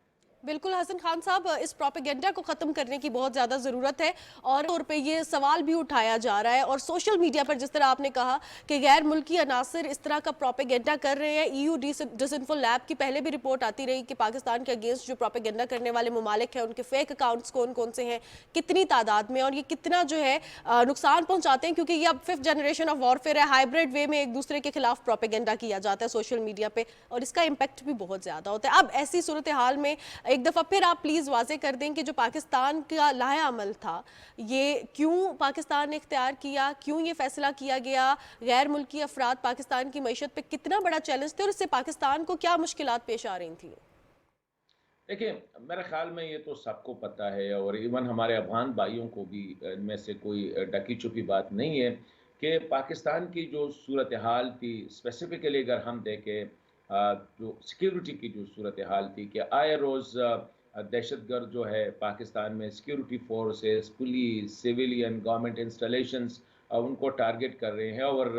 बिल्कुल हसन खान साहब, इस प्रोपेगेंडा को ख़त्म करने की बहुत ज़्यादा ज़रूरत है और तौर पे ये सवाल भी उठाया जा रहा है। और सोशल मीडिया पर जिस तरह आपने कहा कि गैर मुल्की अनासर इस तरह का प्रोपेगेंडा कर रहे हैं, EU डिसइंफो लैब की पहले भी रिपोर्ट आती रही कि पाकिस्तान के अगेंस्ट जो प्रोपेगेंडा करने वाले ममालिक हैं उनके फेक अकाउंट्स कौन कौन से हैं, कितनी तादाद में, और ये कितना जो है नुकसान पहुँचाते हैं, क्योंकि ये अब 5th जनरेशन ऑफ वॉरफेयर है। हाइब्रिड वे में एक दूसरे के खिलाफ प्रोपेगेंडा किया जाता है सोशल मीडिया पर और इसका इम्पैक्ट भी बहुत ज़्यादा होता है। अब ऐसी सूरत हाल में एक दफ़ा फिर आप प्लीज वाजे कर दें कि जो पाकिस्तान का लाया अमल था ये क्यों पाकिस्तान ने इख्तियार किया, क्यों ये फैसला किया गया, गैर मुल्की अफराद पाकिस्तान की मईशत पे कितना बड़ा चैलेंज थे और इससे पाकिस्तान को क्या मुश्किलात पेश आ रही थी? देखिए, मेरे ख्याल में ये तो सबको पता है और इवन हमारे अफगान भाइयों को भी इनमें से कोई ढकी छुपी बात नहीं है कि पाकिस्तान की जो सूरत हाल थी, स्पेसिफिकली अगर हम देखें जो सिक्योरिटी की जो सूरत हाल थी कि आए रोज़ दहशतगर्द जो है पाकिस्तान में security forces, police, civilian, government installations उनको टारगेट कर रहे हैं और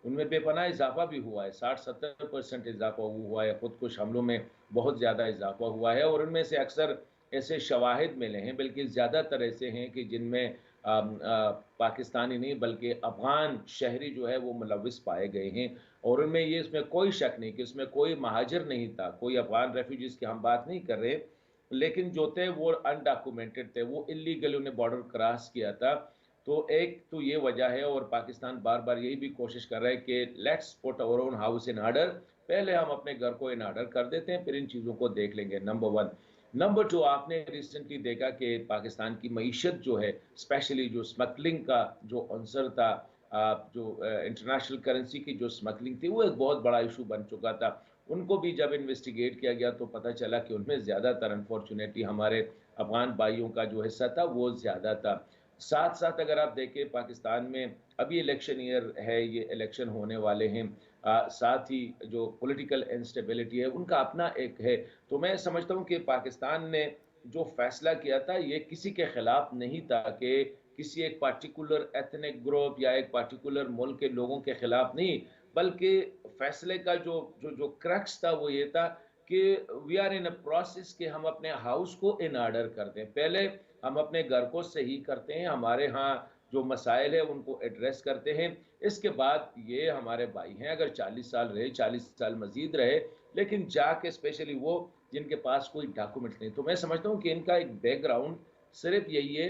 उनमें बेपनाह इजाफा भी हुआ है। 60-70% इजाफा हुआ है, खुदकुश हमलों में बहुत ज़्यादा इजाफा हुआ है और उनमें से अक्सर ऐसे शवाहिद मिले हैं, बल्कि ज़्यादातर ऐसे हैं कि जिनमें पाकिस्तानी नहीं बल्कि अफगान शहरी जो है वो मुलविस पाए गए हैं। और उनमें ये इसमें कोई शक नहीं कि उसमें कोई महाजिर नहीं था, कोई अफगान रेफ्यूजीज़ की हम बात नहीं कर रहे, लेकिन जो थे वो अनडॉक्यूमेंटेड थे, वो इलीगल उन्हें बॉर्डर क्रॉस किया था। तो एक तो ये वजह है और पाकिस्तान बार बार यही भी कोशिश कर रहा है कि let's put our own house in order, पहले हम अपने घर को इन ऑर्डर कर देते हैं, फिर इन चीज़ों को देख लेंगे। नंबर 1। नंबर 2, आपने रिसेंटली देखा कि पाकिस्तान की मईशत जो है, स्पेशली जो स्मगलिंग का जो अंसर था, जो इंटरनेशनल करेंसी की जो स्मगलिंग थी, वो एक बहुत बड़ा इशू बन चुका था। उनको भी जब इन्वेस्टिगेट किया गया तो पता चला कि उनमें ज़्यादातर अनफॉर्चुनेटली हमारे अफगान भाइयों का जो हिस्सा था वो ज़्यादा था। साथ साथ अगर आप देखें पाकिस्तान में अभी इलेक्शन ईयर है, ये इलेक्शन होने वाले हैं, साथ ही जो पॉलिटिकल इंस्टेबिलिटी है उनका अपना एक है। तो मैं समझता हूँ कि पाकिस्तान ने जो फैसला किया था ये किसी के खिलाफ नहीं था कि किसी एक पार्टिकुलर एथनिक ग्रुप या एक पार्टिकुलर मुल्क के लोगों के खिलाफ नहीं, बल्कि फैसले का जो जो जो क्रक्स था वो ये था कि we are in a process कि हम अपने हाउस को इन ऑर्डर कर दें, पहले हम अपने घर को सही करते हैं, हमारे यहाँ जो मसाइल है उनको एड्रेस करते हैं, इसके बाद ये हमारे भाई हैं, अगर 40 साल रहे, 40 साल मजीद रहे, लेकिन जाके स्पेशली वो जिनके पास कोई डॉक्यूमेंट नहीं। तो मैं समझता हूँ कि इनका एक बैकग्राउंड सिर्फ यही है,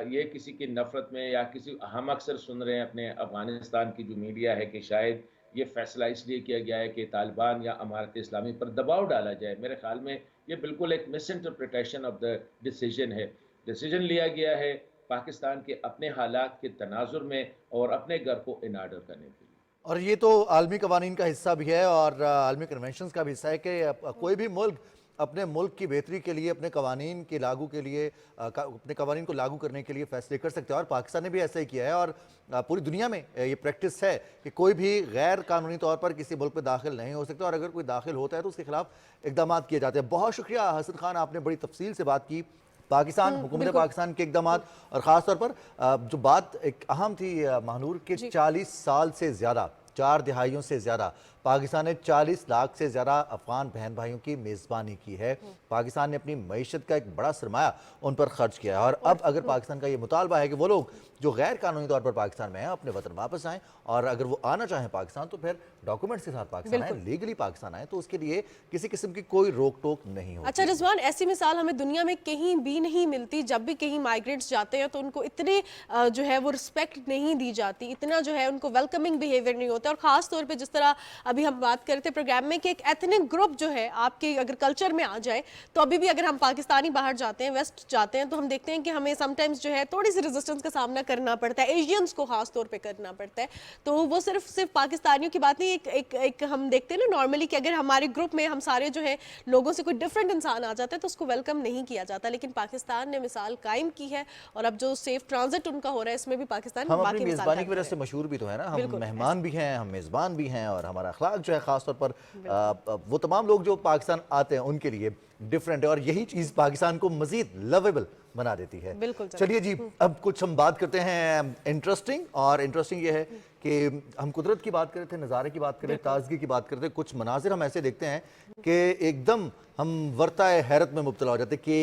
ये किसी की नफरत में या किसी, हम अक्सर सुन रहे हैं अपने अफगानिस्तान की जो मीडिया है कि शायद ये फैसला इसलिए किया गया है कि तालिबान या अमारत इस्लामी पर दबाव डाला जाए। मेरे ख्याल में ये बिल्कुल एक miss interpretation of the decision है। डिसीजन लिया गया है पाकिस्तान के अपने हालात के तनाजुर में और अपने घर को इन ऑर्डर करने के लिए। और ये तो आलमी कवानीन का हिस्सा भी है और आलमी कन्वेंशंस का भी हिस्सा है कि कोई भी मुल्क अपने मुल्क की बेहतरी के लिए, अपने कवानीन के लागू के लिए, अपने कवानीन को लागू करने के लिए फैसले कर सकते हैं। और पाकिस्तान ने भी ऐसा ही किया है और पूरी दुनिया में ये प्रैक्टिस है कि कोई भी गैर कानूनी तौर पर किसी मुल्क में दाखिल नहीं हो सकता और अगर कोई दाखिल होता है तो उसके खिलाफ इकदाम किए जाते हैं। बहुत शुक्रिया हसन खान, आपने बड़ी तफसील से बात की पाकिस्तान, हुकूमत पाकिस्तान के इकदाम और ख़ास तौर पर जो बात एक अहम थी महानूर के 40 साल से ज़्यादा, 4 दिहाइयों से ज़्यादा पाकिस्तान ने 40 लाख से ज़्यादा अफगान बहन भाइयों की मेज़बानी की है। पाकिस्तान ने अपनी मईशत का एक बड़ा सरमाया उन पर खर्च किया है और अब अगर पाकिस्तान का ये मुतालबा है कि वो लोग जो गैर कानूनी तौर पर पाकिस्तान में हैं अपने वतन वापस आएँ और अगर वो आना चाहें पाकिस्तान तो फिर डॉक्यूमेंट्स के साथ पाकिस्तान आए, लीगली पाकिस्तान आए, तो उसके लिए किसी किस्म की कोई रोक टोक नहीं होगी। अच्छा रिजवान, ऐसी मिसाल हमें दुनिया में कहीं भी नहीं मिलती। जब भी कहीं माइग्रेट्स जाते हैं तो उनको इतने जो है वो रिस्पेक्ट नहीं दी जाती, इतना जो है उनको वेलकमिंग बिहेवियर नहीं होता। और ख़ास तौर पे जिस तरह अभी हम बात कर रहे थे प्रोग्राम में कि एक एथनिक ग्रुप जो है आपके अगर कल्चर में आ जाए, तो अभी भी अगर हम पाकिस्तानी बाहर जाते हैं, वेस्ट जाते हैं, तो हम देखते हैं कि हमें समटाइम्स जो है थोड़ी सी रेजिस्टेंस का सामना करना पड़ता है, एशियंस को खास तौर पे करना पड़ता है। तो वो सिर्फ पाकिस्तानियों की बात नहीं, एक हम देखते हैं ना नॉर्मली कि अगर हमारे ग्रुप में हम सारे जो है लोगों से कोई डिफरेंट इंसान आ जाता है तो उसको वेलकम नहीं किया जाता। लेकिन पाकिस्तान ने मिसाल कायम की है और अब जो सेफ ट्रांजिट उनका हो रहा है इसमें भी पाकिस्तान हम अपनी मेज़बानी की वजह से मशहूर भी तो है ना, हम मेहमान भी हैं, हम मेज़बान भी हैं और हमारा अखलाक जो है ख़ास तौर पर वो तमाम लोग जो पाकिस्तान आते हैं उनके लिए डिफरेंट है और यही चीज़ पाकिस्तान को मज़ीद लवेबल बना देती है। चलिए जी, अब कुछ हम बात करते हैं इंटरेस्टिंग, और इंटरेस्टिंग ये है कि हम कुदरत की बात कर रहे थे, नज़ारे की बात कर रहे थे, ताजगी की बात करते थे। कुछ मनाजिर हम ऐसे देखते हैं कि एकदम हम वर्ताए हैरत में मुब्तला हो जाते कि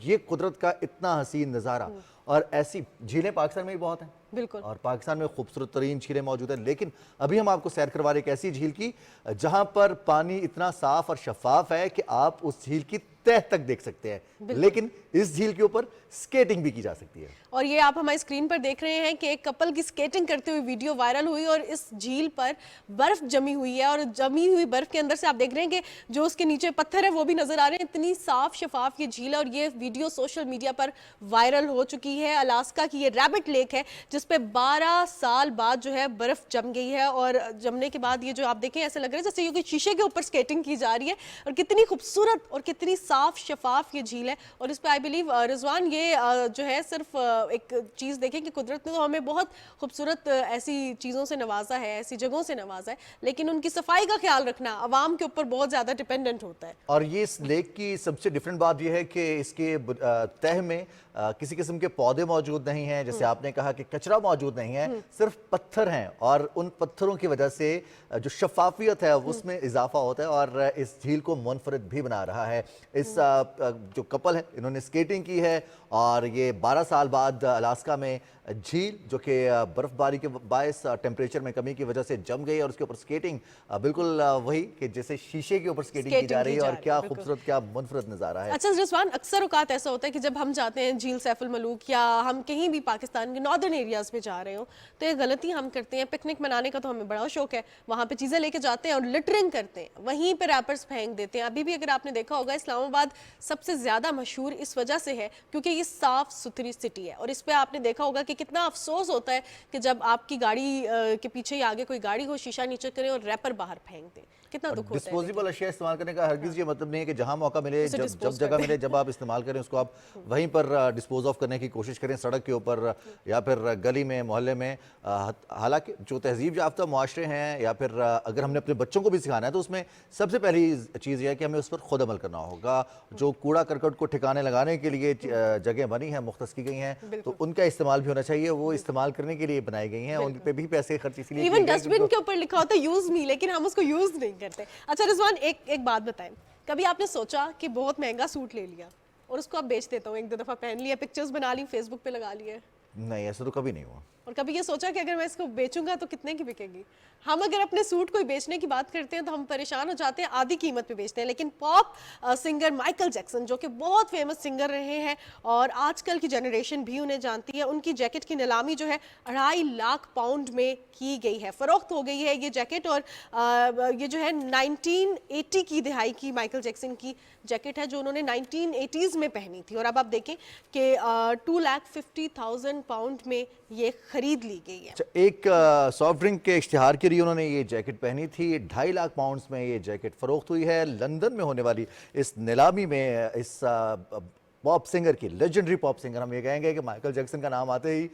ये कुदरत का इतना हसीन नज़ारा। और ऐसी झीलें पाकिस्तान में भी बहुत हैं, बिल्कुल, और पाकिस्तान में खूबसूरत तरीन झीलें मौजूद हैं। लेकिन अभी हम आपको सैर करवा रहे एक ऐसी झील की जहां पर पानी इतना साफ और शफाफ है कि आप उस झील की तह तक देख सकते हैं, लेकिन इस झील के ऊपर स्केटिंग भी की जा सकती है। और ये आप हमारी स्क्रीन पर देख रहे हैं कि एक कपल की स्केटिंग करते हुए वीडियो वायरल हुई और इस झील पर बर्फ जमी हुई है और जमी हुई बर्फ के अंदर से आप देख रहे हैं कि जो उसके नीचे पत्थर है वो भी नजर आ रहे हैं। इतनी साफ शफाफ ये झील है और ये वीडियो सोशल मीडिया पर वायरल हो चुकी है। अलास्का की ये रैबिट लेक है जिसपे 12 साल बाद जो है बर्फ जम गई है और जमने के बाद ये जो आप देखें ऐसे लग रहा है जैसे ये शीशे के ऊपर स्केटिंग की जा रही है। और कितनी खूबसूरत और कितनी साफ शफाफ ये झील है। और इस पे आई बिलीव रिजवान ये जो है सिर्फ एक चीज़ देखें कि कुदरत ने तो हमें बहुत खूबसूरत ऐसी चीज़ों से नवाजा है, ऐसी जगहों से नवाजा है, लेकिन उनकी सफाई का ख्याल रखना आवाम के ऊपर बहुत ज़्यादा डिपेंडेंट होता है। और ये इस लेक की सबसे डिफरेंट बात यह है कि इसके तह में किसी किस्म के पौधे मौजूद नहीं हैं, जैसे आपने कहा कि कचरा मौजूद नहीं है, सिर्फ पत्थर हैं और उन पत्थरों की वजह से जो शफाफियत है उसमें इजाफा होता है और इस झील को मुनफरिद भी बना रहा है। इस जो कपल है इन्होंने स्केटिंग की है और ये 12 साल बाद अलास्का में झील जो कि बर्फबारी के बायस टेम्परेचर में कमी की वजह से जम गई और उसके ऊपर स्केटिंग बिल्कुल वही कि जैसे शीशे के ऊपर स्केटिंग की जा रही है और क्या खूबसूरत क्या मुनफरद नज़ारा है। अच्छा रिजवान, अक्सर औकात ऐसा होता है कि जब हम जाते हैं झील सैफुल मलूक या हम कहीं भी पाकिस्तान के नॉर्दर्न एरियाज में जा रहे हो तो ये गलती हम करते हैं। पिकनिक मनाने का तो हमें बड़ा शौक है, वहाँ पे चीज़ें लेके जाते हैं और लिटरिंग करते हैं, वहीं पे रैपर्स फेंक देते हैं। अभी भी अगर आपने देखा होगा इस्लामाबाद सबसे ज़्यादा मशहूर इस वजह से है क्योंकि ये साफ़ सुथरी सिटी है। और इस पर आपने देखा होगा कि कितना अफसोस होता है कि जब आपकी गाड़ी के पीछे या आगे कोई गाड़ी हो, शीशा नीचे करें और रैपर बाहर फेंक दें, कितना दुख होता है। डिस्पोजेबल अशिया इस्तेमाल करने का हरगिज़ ये मतलब नहीं है कि जहां मौका मिले, जब जगह मिले, जब आप इस्तेमाल करें उसको आप वहीं पर डिस्पोज ऑफ करने की कोशिश करें, सड़क के ऊपर या फिर गली में, मोहल्ले में। हालांकि जो तहजीब याफ्ता मुआशरे हैं या फिर अगर हमने अपने बच्चों को भी सिखाना है तो उसमें सबसे पहली चीज़ यह है कि हमें उस पर खुद अमल करना होगा। जो कूड़ा करकट को ठिकाने लगाने के लिए जगह बनी है, मुख्तस की गई हैं, तो उनका इस्तेमाल भी होना चाहिए। वो इस्तेमाल करने के लिए बनाई गई हैं, उन पर भी पैसे खर्च इसलिए इवन डस्टबिन के ऊपर लिखा होता है यूज मी, लेकिन हम उसको यूज नहीं करते। अच्छा रिजवान, एक बात बताएं, कभी आपने सोचा कि बहुत महंगा सूट ले लिया और उसको आप बेच देता हूँ, एक दो दफ़ा पहन लिया, पिक्चर्स बना ली, फेसबुक पे लगा लिए? नहीं, ऐसा तो कभी नहीं हुआ। और कभी ये सोचा कि अगर मैं इसको बेचूंगा तो कितने की बिकेगी? हम अगर अपने सूट कोई बेचने की बात करते हैं तो हम परेशान हो जाते हैं, आधी कीमत पे बेचते हैं। लेकिन पॉप सिंगर माइकल जैक्सन जो कि बहुत फेमस सिंगर रहे हैं और आजकल की जनरेशन भी उन्हें जानती है, उनकी जैकेट की नीलामी जो है 2.5 लाख पाउंड में की गई है, फ़रोख्त हो गई है ये जैकेट। और ये जो है 1980 की दिहाई की माइकल जैक्सन की जैकेट है जो उन्होंने 1980s में पहनी थी। और अब आप देखें कि 2,50,000 पाउंड में ये खरीद ली गई है। अच्छा, एक सॉफ्ट ड्रिंक के इश्तिहार के लिए उन्होंने ये जैकेट पहनी थी। 2.5 लाख पाउंड्स में ये जैकेट फरोख्त हुई है। लंदन में होने वाली इस नीलामी में इस पॉप सिंगर की, लेजेंडरी पॉप सिंगर हम ये कहेंगे कि माइकल जैक्सन का नाम आते ही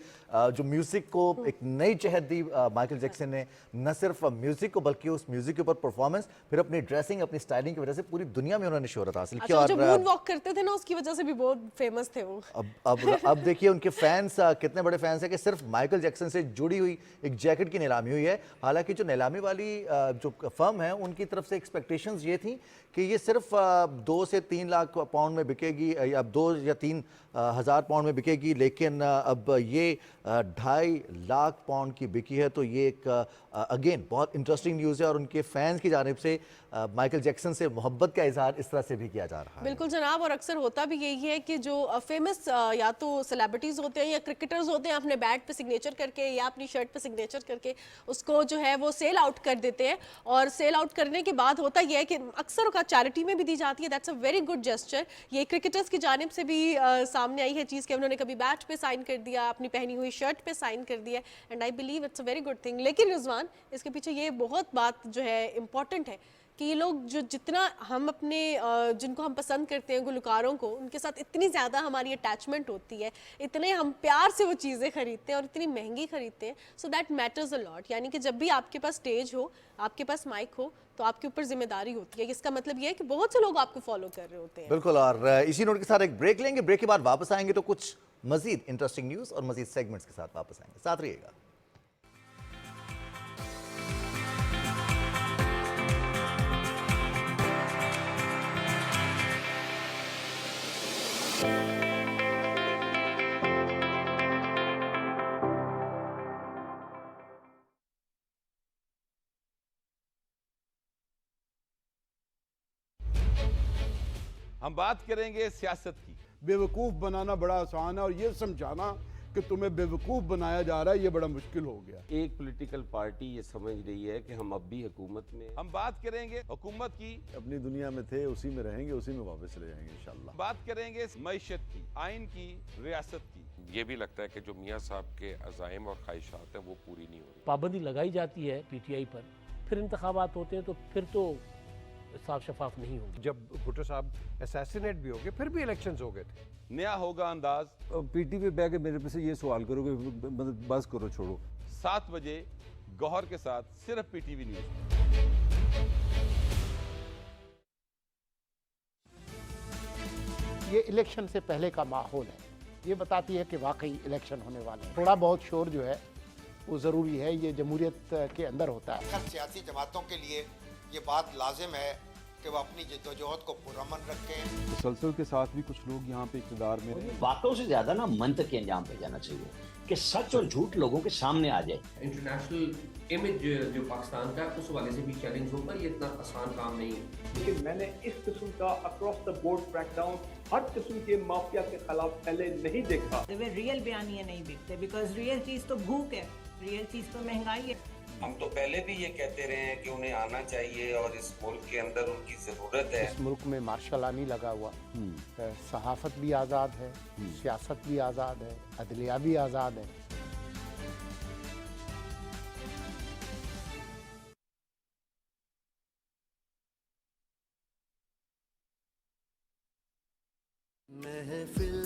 जो म्यूज़िक को एक नई चहर दी माइकल जैक्सन ने, न सिर्फ म्यूज़िक को बल्कि उस म्यूज़िक के ऊपर परफॉर्मेंस, फिर अपनी ड्रेसिंग, अपनी स्टाइलिंग की वजह से पूरी दुनिया में उन्होंने शोहरत हासिल की। अच्छा, और जो मून वॉक करते थे ना, उसकी वजह से भी बहुत फेमस थे वो। अब देखिए उनके फैंस कितने बड़े फैंस हैं कि सिर्फ माइकल जैक्सन से जुड़ी हुई एक जैकेट की नीलामी हुई है। हालांकि जो नीलामी वाली जो फर्म है उनकी तरफ से एक्सपेक्टेशंस ये थी कि ये सिर्फ 2 से 3 लाख पाउंड में बिकेगी, या 2 या 3 हज़ार पाउंड में बिकेगी, लेकिन अब ये 2.5 लाख पाउंड की बिकी है। तो ये एक अगेन बहुत इंटरेस्टिंग न्यूज़ है और उनके फैंस की जानिब से माइकल जैक्सन से मोहब्बत का इजहार इस तरह से भी किया जा रहा है। बिल्कुल जनाब, और अक्सर होता भी यही है कि जो फेमस या तो सेलिब्रिटीज़ होते हैं या क्रिकेटर्स होते हैं, अपने बैट पे सिग्नेचर करके या अपनी शर्ट पे सिग्नेचर करके उसको जो है वो सेल आउट कर देते हैं। और सेल आउट करने के बाद होता यह है कि अक्सर का चैरिटी में भी दी जाती है। That's a very good gesture. ये क्रिकेटर्स की जानिब से भी सामने आई है चीज़ कि उन्होंने कभी बैट पे साइन कर दिया, अपनी पहनी हुई शर्ट पे साइन कर दिया, and I believe it's a very good thing. लेकिन रिजवान, इसके पीछे ये बहुत बात जो है इम्पॉर्टेंट है कि ये लोग जो जितना हम अपने जिनको हम पसंद करते हैं, गुलकारों को, उनके साथ इतनी ज़्यादा हमारी अटैचमेंट होती है, इतने हम प्यार से वो चीज़ें खरीदते हैं और इतनी महंगी खरीदते हैं, so that matters a lot. यानी कि जब भी आपके पास स्टेज हो, आपके पास माइक हो, तो आपके ऊपर जिम्मेदारी होती है। इसका मतलब ये है कि बहुत से लोग आपको फॉलो कर रहे होते हैं। बिल्कुल, और इसी नोट के साथ एक ब्रेक लेंगे। ब्रेक के बाद वापस आएंगे तो कुछ मजीद इंटरेस्टिंग न्यूज़ और मजीद सेगमेंट्स के साथ वापस आएंगे। साथ रहिएगा। हम बात करेंगे सियासत की। बेवकूफ़ बनाना बड़ा आसान है और ये समझाना कि तुम्हें बेवकूफ़ बनाया जा रहा है ये बड़ा मुश्किल हो गया। एक पॉलिटिकल पार्टी ये समझ रही है कि हम अब भी हुकूमत में। हम बात करेंगे हुकूमत की। अपनी दुनिया में थे, उसी में रहेंगे, उसी में वापस चले जाएंगे इंशाल्लाह। बात करेंगे मईशत की, आइन की, रियासत की। ये भी लगता है कि जो मियाँ साहब के अज़ाइम और ख्वाहिशात हैं वो पूरी नहीं हो रही। पाबंदी लगाई जाती है पीटीआई पर, फिर इंतखाबात होते हैं तो फिर तो साफ शफाफ नहीं होंगे। जब भुट्टो साहब असैसिनेट भी हो गए, फिर भी इलेक्शंस हो गए थे। नया होगा अंदाज। पीटी पे बैठ के मेरे पे से ये सवाल करोगे, मतलब बस करो, छोड़ो। 7 बजे गौहर के साथ, सिर्फ पीटीवी न्यूज़। ये इलेक्शन से पहले का माहौल है, ये बताती है कि वाकई इलेक्शन होने वाले हैं। थोड़ा बहुत शोर जो है वो ज़रूरी है, ये जमहूरियत के अंदर होता है। सियासी जमातों के लिए ये बात लाजिम है कि वो अपनी जद्दोजहद को पुरअमन रखें। तसलसल के साथ भी कुछ लोग यहाँ पे इक़्तिदार में रहे। बातों से ज्यादा ना मंतक के अंजाम पे जाना चाहिए कि सच और झूठ लोगों के सामने आ जाए। इंटरनेशनल इमेज जो पाकिस्तान का उस वाले से भी चैलेंज होगा, ये इतना आसान काम नहीं है। लेकिन मैंने इस किस्म का अक्रॉस द बोर्ड क्रैकडाउन हर किस्म के माफिया के खिलाफ पहले नहीं देखा। रियल बयानिए नहीं बिकते, बिकॉज रियल चीज तो भूख है, रियल चीज तो महंगाई है। हम तो पहले भी ये कहते रहे हैं कि उन्हें आना चाहिए और इस मुल्क के अंदर उनकी ज़रूरत है। इस मुल्क में मार्शल आनी लगा हुआ, सहाफत भी आज़ाद है, सियासत भी आज़ाद है, अदलिया भी आज़ाद है। महफिल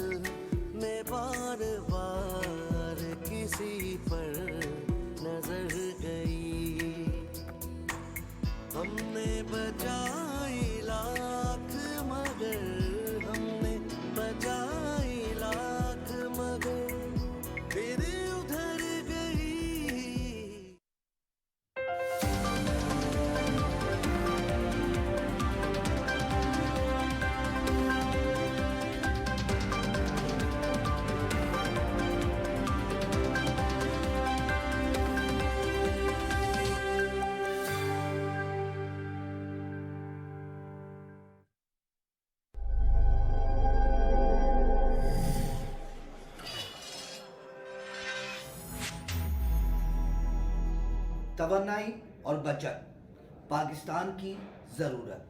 में बार बार किसी पर नजर गई, हमने बचाई लाख मगर, हमने बचाई लाख मगर फिर उधर गई। तवन्नाई और बचत पाकिस्तान की ज़रूरत।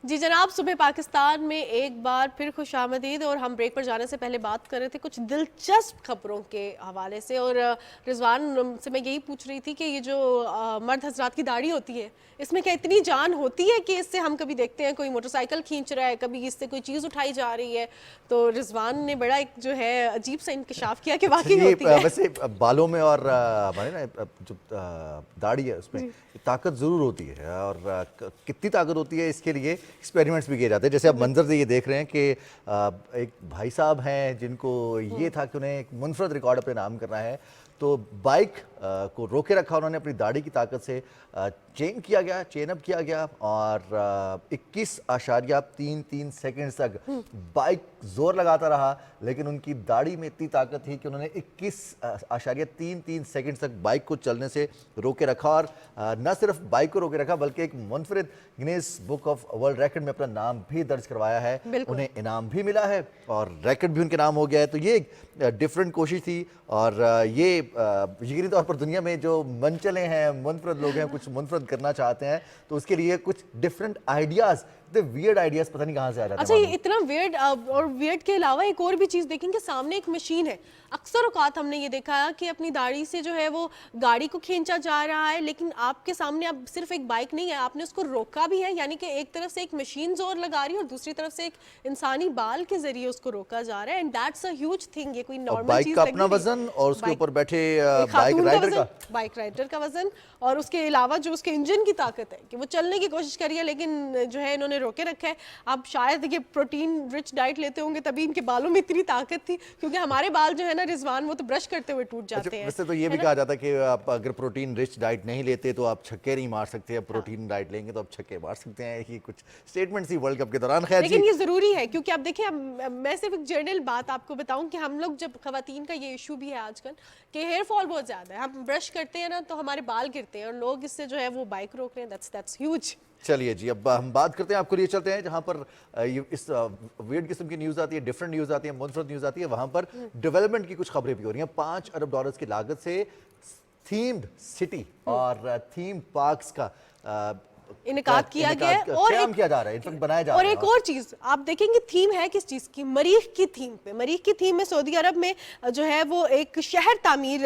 जी जनाब, सुबह पाकिस्तान में एक बार फिर खुशामदीद। और हम ब्रेक पर जाने से पहले बात कर रहे थे कुछ दिलचस्प खबरों के हवाले से। और रिजवान से मैं यही पूछ रही थी कि ये जो मर्द हजरात की दाढ़ी होती है, इसमें क्या इतनी जान होती है कि इससे हम कभी देखते हैं कोई मोटरसाइकिल खींच रहा है, कभी इससे कोई चीज़ उठाई जा रही है। तो रिजवान ने बड़ा एक जो है अजीब सा इंकशाफ किया कि वाकई होती है। वैसे बालों में और हमारे ना जो दाढ़ी है उसमें ताकत ज़रूर होती है, और कितनी ताकत होती है इसके लिए एक्सपेरिमेंट्स भी किए जाते हैं। जैसे आप मंजर से ये देख रहे हैं कि एक भाई साहब हैं जिनको ये था कि उन्हें एक मुनफरद रिकॉर्ड अपने नाम करना है, तो बाइक को रोके रखा उन्होंने अपनी दाढ़ी की ताकत से, चेन अप किया गया और 21.33 सेकंड तक बाइक जोर लगाता रहा। लेकिन उनकी दाढ़ी में इतनी ताकत थी कि उन्होंने 21.33 सेकंड तक बाइक को चलने से रोके रखा। और न सिर्फ बाइक को रोके रखा बल्कि एक मुनफरिद Guinness book of world record में अपना नाम भी दर्ज करवाया है। उन्हें इनाम भी मिला है और रिकॉर्ड भी उनके नाम हो गया है। तो ये एक डिफरेंट कोशिश थी। और ये यकीनी तौर पर दुनिया में जो मनचले हैं, मुनफरद लोग हैं, कुछ मुनफरद करना चाहते हैं, तो उसके लिए कुछ डिफरेंट आइडियाज़, वियर्ड आइडियाज पता नहीं कहाँ से आ जाते हैं। अच्छा, ये इतना वियर्ड, और वियर्ड के अलावा एक और भी चीज़ देखेंगे, सामने एक मशीन है। अक्सर औकात हमने ये देखा है कि अपनी दाढ़ी से जो है वो गाड़ी को खींचा जा रहा है, लेकिन आपके सामने अब सिर्फ एक बाइक नहीं है, आपने उसको रोका भी है। यानी कि एक तरफ से एक मशीन जोर लगा रही है और दूसरी तरफ से एक इंसानी बाल के जरिए उसको रोका जा रहा है। And that's a huge thing. ये कोई नॉर्मल बाइक चीज का अपना वजन और उसके ऊपर बैठे बाइक राइडर का वजन, और उसके अलावा जो उसके इंजन की ताकत है कि वो चलने की कोशिश करी है, लेकिन जो है इन्होंने रोके रखा है। आप शायद ये प्रोटीन रिच डाइट लेते होंगे तभी इनके बालों में इतनी ताकत थी, क्योंकि हमारे बाल जो है ना रिजवान, वो तो ब्रश करते हुए टूट जाते हैं। वैसे तो ये भी कहा जाता है कि आप अगर प्रोटीन रिच डाइट नहीं लेते तो आप छक्के नहीं मार सकते, प्रोटीन डाइट लेंगे तो आप छक्के मार सकते हैं। ये कुछ स्टेटमेंट्स ही वर्ल्ड कप के दौरान। खैर, लेकिन ये जरूरी है, क्योंकि आप देखिए, मैं सिर्फ एक जनरल बात आपको बताऊं कि हम लोग जब खवातीन का ये इशू भी है आजकल कि हेयर फॉल बहुत ज्यादा है, हम ब्रश करते हैं ना तो हमारे बाल गिरते हैं, और लोग इससे जो है वो बाइक रोक रहे हैं। That's huge. चलिए जी, अब हम बात करते हैं, आपको लिए चलते हैं जहां पर इस वियर्ड किस्म की न्यूज़ आती है, डिफरेंट न्यूज़ आती है, मुनफरद न्यूज़ आती है। वहां पर डेवलपमेंट की कुछ खबरें भी हो रही हैं। $5 अरब की लागत से थीम्ड सिटी और थीम पार्क्स का इनकाद किया गया है और किया जा रहा है, इनफैक्ट बनाया जा रहा है। और एक और चीज आप देखेंगे, थीम है किस चीज की? मरीख की थीम पे। मरीख की थीम में सऊदी अरब में जो है वो एक शहर तामीर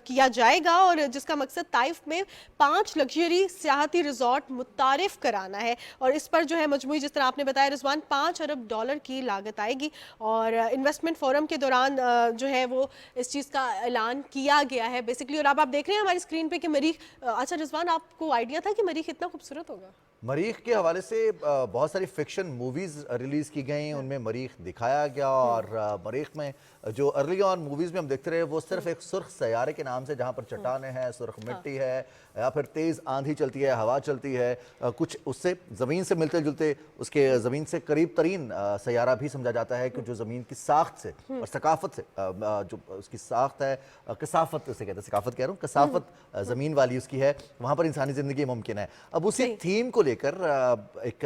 किया जाएगा, और जिसका मकसद ताइफ में 5 लग्जरी सियाहती रिजॉर्ट मुतारिफ कराना है। और इस पर जो है मजमूई, जिस तरह आपने बताया रिजवान, $5 अरब की लागत आएगी। और इन्वेस्टमेंट फोरम के दौरान जो है वो इस चीज़ का ऐलान किया गया है बेसिकली। और अब आप देख रहे हैं हमारी स्क्रीन पे कि मरीख, अच्छा रिजवान, आपको आइडिया था कि मरीख इतना खूबसूरत होगा? मरीख के हवाले से बहुत सारी फिक्शन मूवीज़ रिलीज़ की गई, उनमें मरीख दिखाया गया। और मरीख में जो अर्ली ऑन मूवीज़ में हम देखते रहे, वो सिर्फ एक सुर्ख सैयारे के नाम से, जहाँ पर चट्टानें हैं, सुर्ख मिट्टी है, या फिर तेज़ आंधी चलती है, हवा चलती है, कुछ उससे ज़मीन से मिलते जुलते, उसके ज़मीन से करीब तरीन सैयारा भी समझा जाता है कि जो ज़मीन की साख्त से और सकाफत से, जो उसकी साख्त है, कसाफत उसे कहते हैं, सकाफत कह रहा हूँ, कसाफत ज़मीन वाली उसकी है, वहाँ पर इंसानी ज़िंदगी मुमकिन है। अब उसी थीम को लेकर एक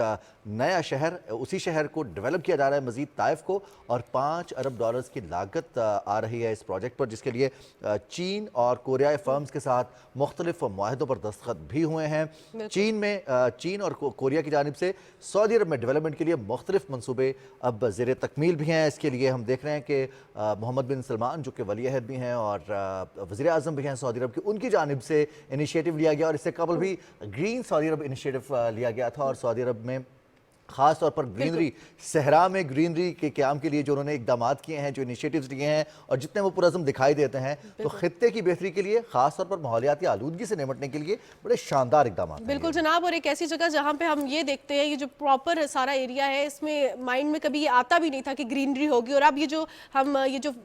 नया शहर, उसी शहर को डेवलप किया जा रहा है मजीद ताइफ को, और $5 अरब की लागत आ रही है इस प्रोजेक्ट पर, जिसके लिए चीन और कोरियाई फर्म्स के साथ मुख्तलिफ माहदों पर दस्तखत भी हुए हैं। चीन और कोरिया की जानिब से सऊदी अरब में डेवलपमेंट के लिए मुख्तलिफ मनसूबे अब ज़ेर तकमील भी हैं। इसके लिए हम देख रहे हैं कि मोहम्मद बिन सलमान, जो कि वली अहद भी हैं और वज़ीर आज़म भी हैं सऊदी अरब के, उनकी जानिब से इनिशिएटिव लिया गया। और इससे कबल भी ग्रीन सऊदी अरब इनिशिएटिव लिया गया था, और सऊदी अरब में ख़ास तौर पर ग्रीनरी, सहरा में ग्रीनरी के क़याम के लिए जो उन्होंने इक़दाम किए हैं, जो इनिशिएटिव्स लिए हैं, और जितने वो पुरअज़म दिखाई देते हैं, तो खित्ते की बेहतरी के लिए, ख़ास तौर पर माहौलियाती आलूदगी से निपटने के लिए बड़े शानदार इक़दाम हैं। बिल्कुल जनाब, और एक ऐसी जगह जहाँ पे हम ये देखते हैं, ये जो प्रॉपर सारा एरिया है, इसमें माइंड में कभी ये आता भी नहीं था कि ग्रीनरी होगी। और अब ये जो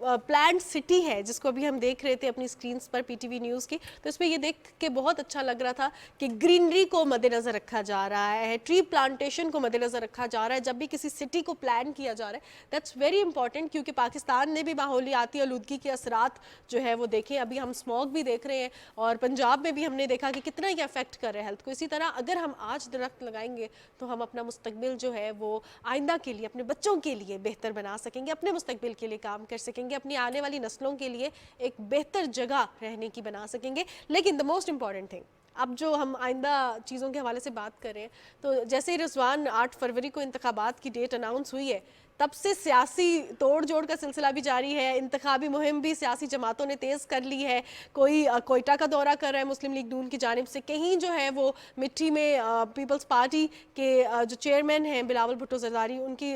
प्लान्ड सिटी है, जिसको अभी हम देख रहे थे अपनी स्क्रीन पर PTV न्यूज़ की, तो इसमें ये देख के बहुत अच्छा लग रहा था कि ग्रीनरी को मद्देनज़र रखा जा रहा है, ट्री प्लांटेशन को मद्देनज़र रखा जा रहा है जब भी किसी सिटी को प्लान किया जा रहा है। दैट्स वेरी इंपॉर्टेंट, क्योंकि पाकिस्तान ने भी माहौलियाती आलूदगी के असरात जो है वो देखे। अभी हम स्मॉग भी देख रहे हैं, और पंजाब में भी हमने देखा कि कितना ये अफेक्ट कर रहा है हेल्थ को। इसी तरह अगर हम आज दरख्त लगाएंगे तो हम अपना मुस्तकबिल जो है वो आइंदा के लिए, अपने बच्चों के लिए बेहतर बना सकेंगे, अपने मुस्तकबिल के लिए काम कर सकेंगे, अपनी आने वाली नस्लों के लिए एक बेहतर जगह रहने की बना सकेंगे। लेकिन द मोस्ट इंपॉर्टेंट थिंग, अब जो हम आइंदा चीज़ों के हवाले से बात करें तो जैसे ही रिजवान 8 फरवरी को इंतखाबात की डेट अनाउंस हुई है तब से सियासी तोड़ जोड़ का सिलसिला भी जारी है, इंतखाबी मुहिम भी सियासी जमातों ने तेज़ कर ली है। कोई कोयटा का दौरा कर रहा है मुस्लिम लीग नून की जानिब से, कहीं जो है वो मिट्टी में पीपल्स पार्टी के जो चेयरमैन हैं बिलावल भुट्टो जरदारी, उनकी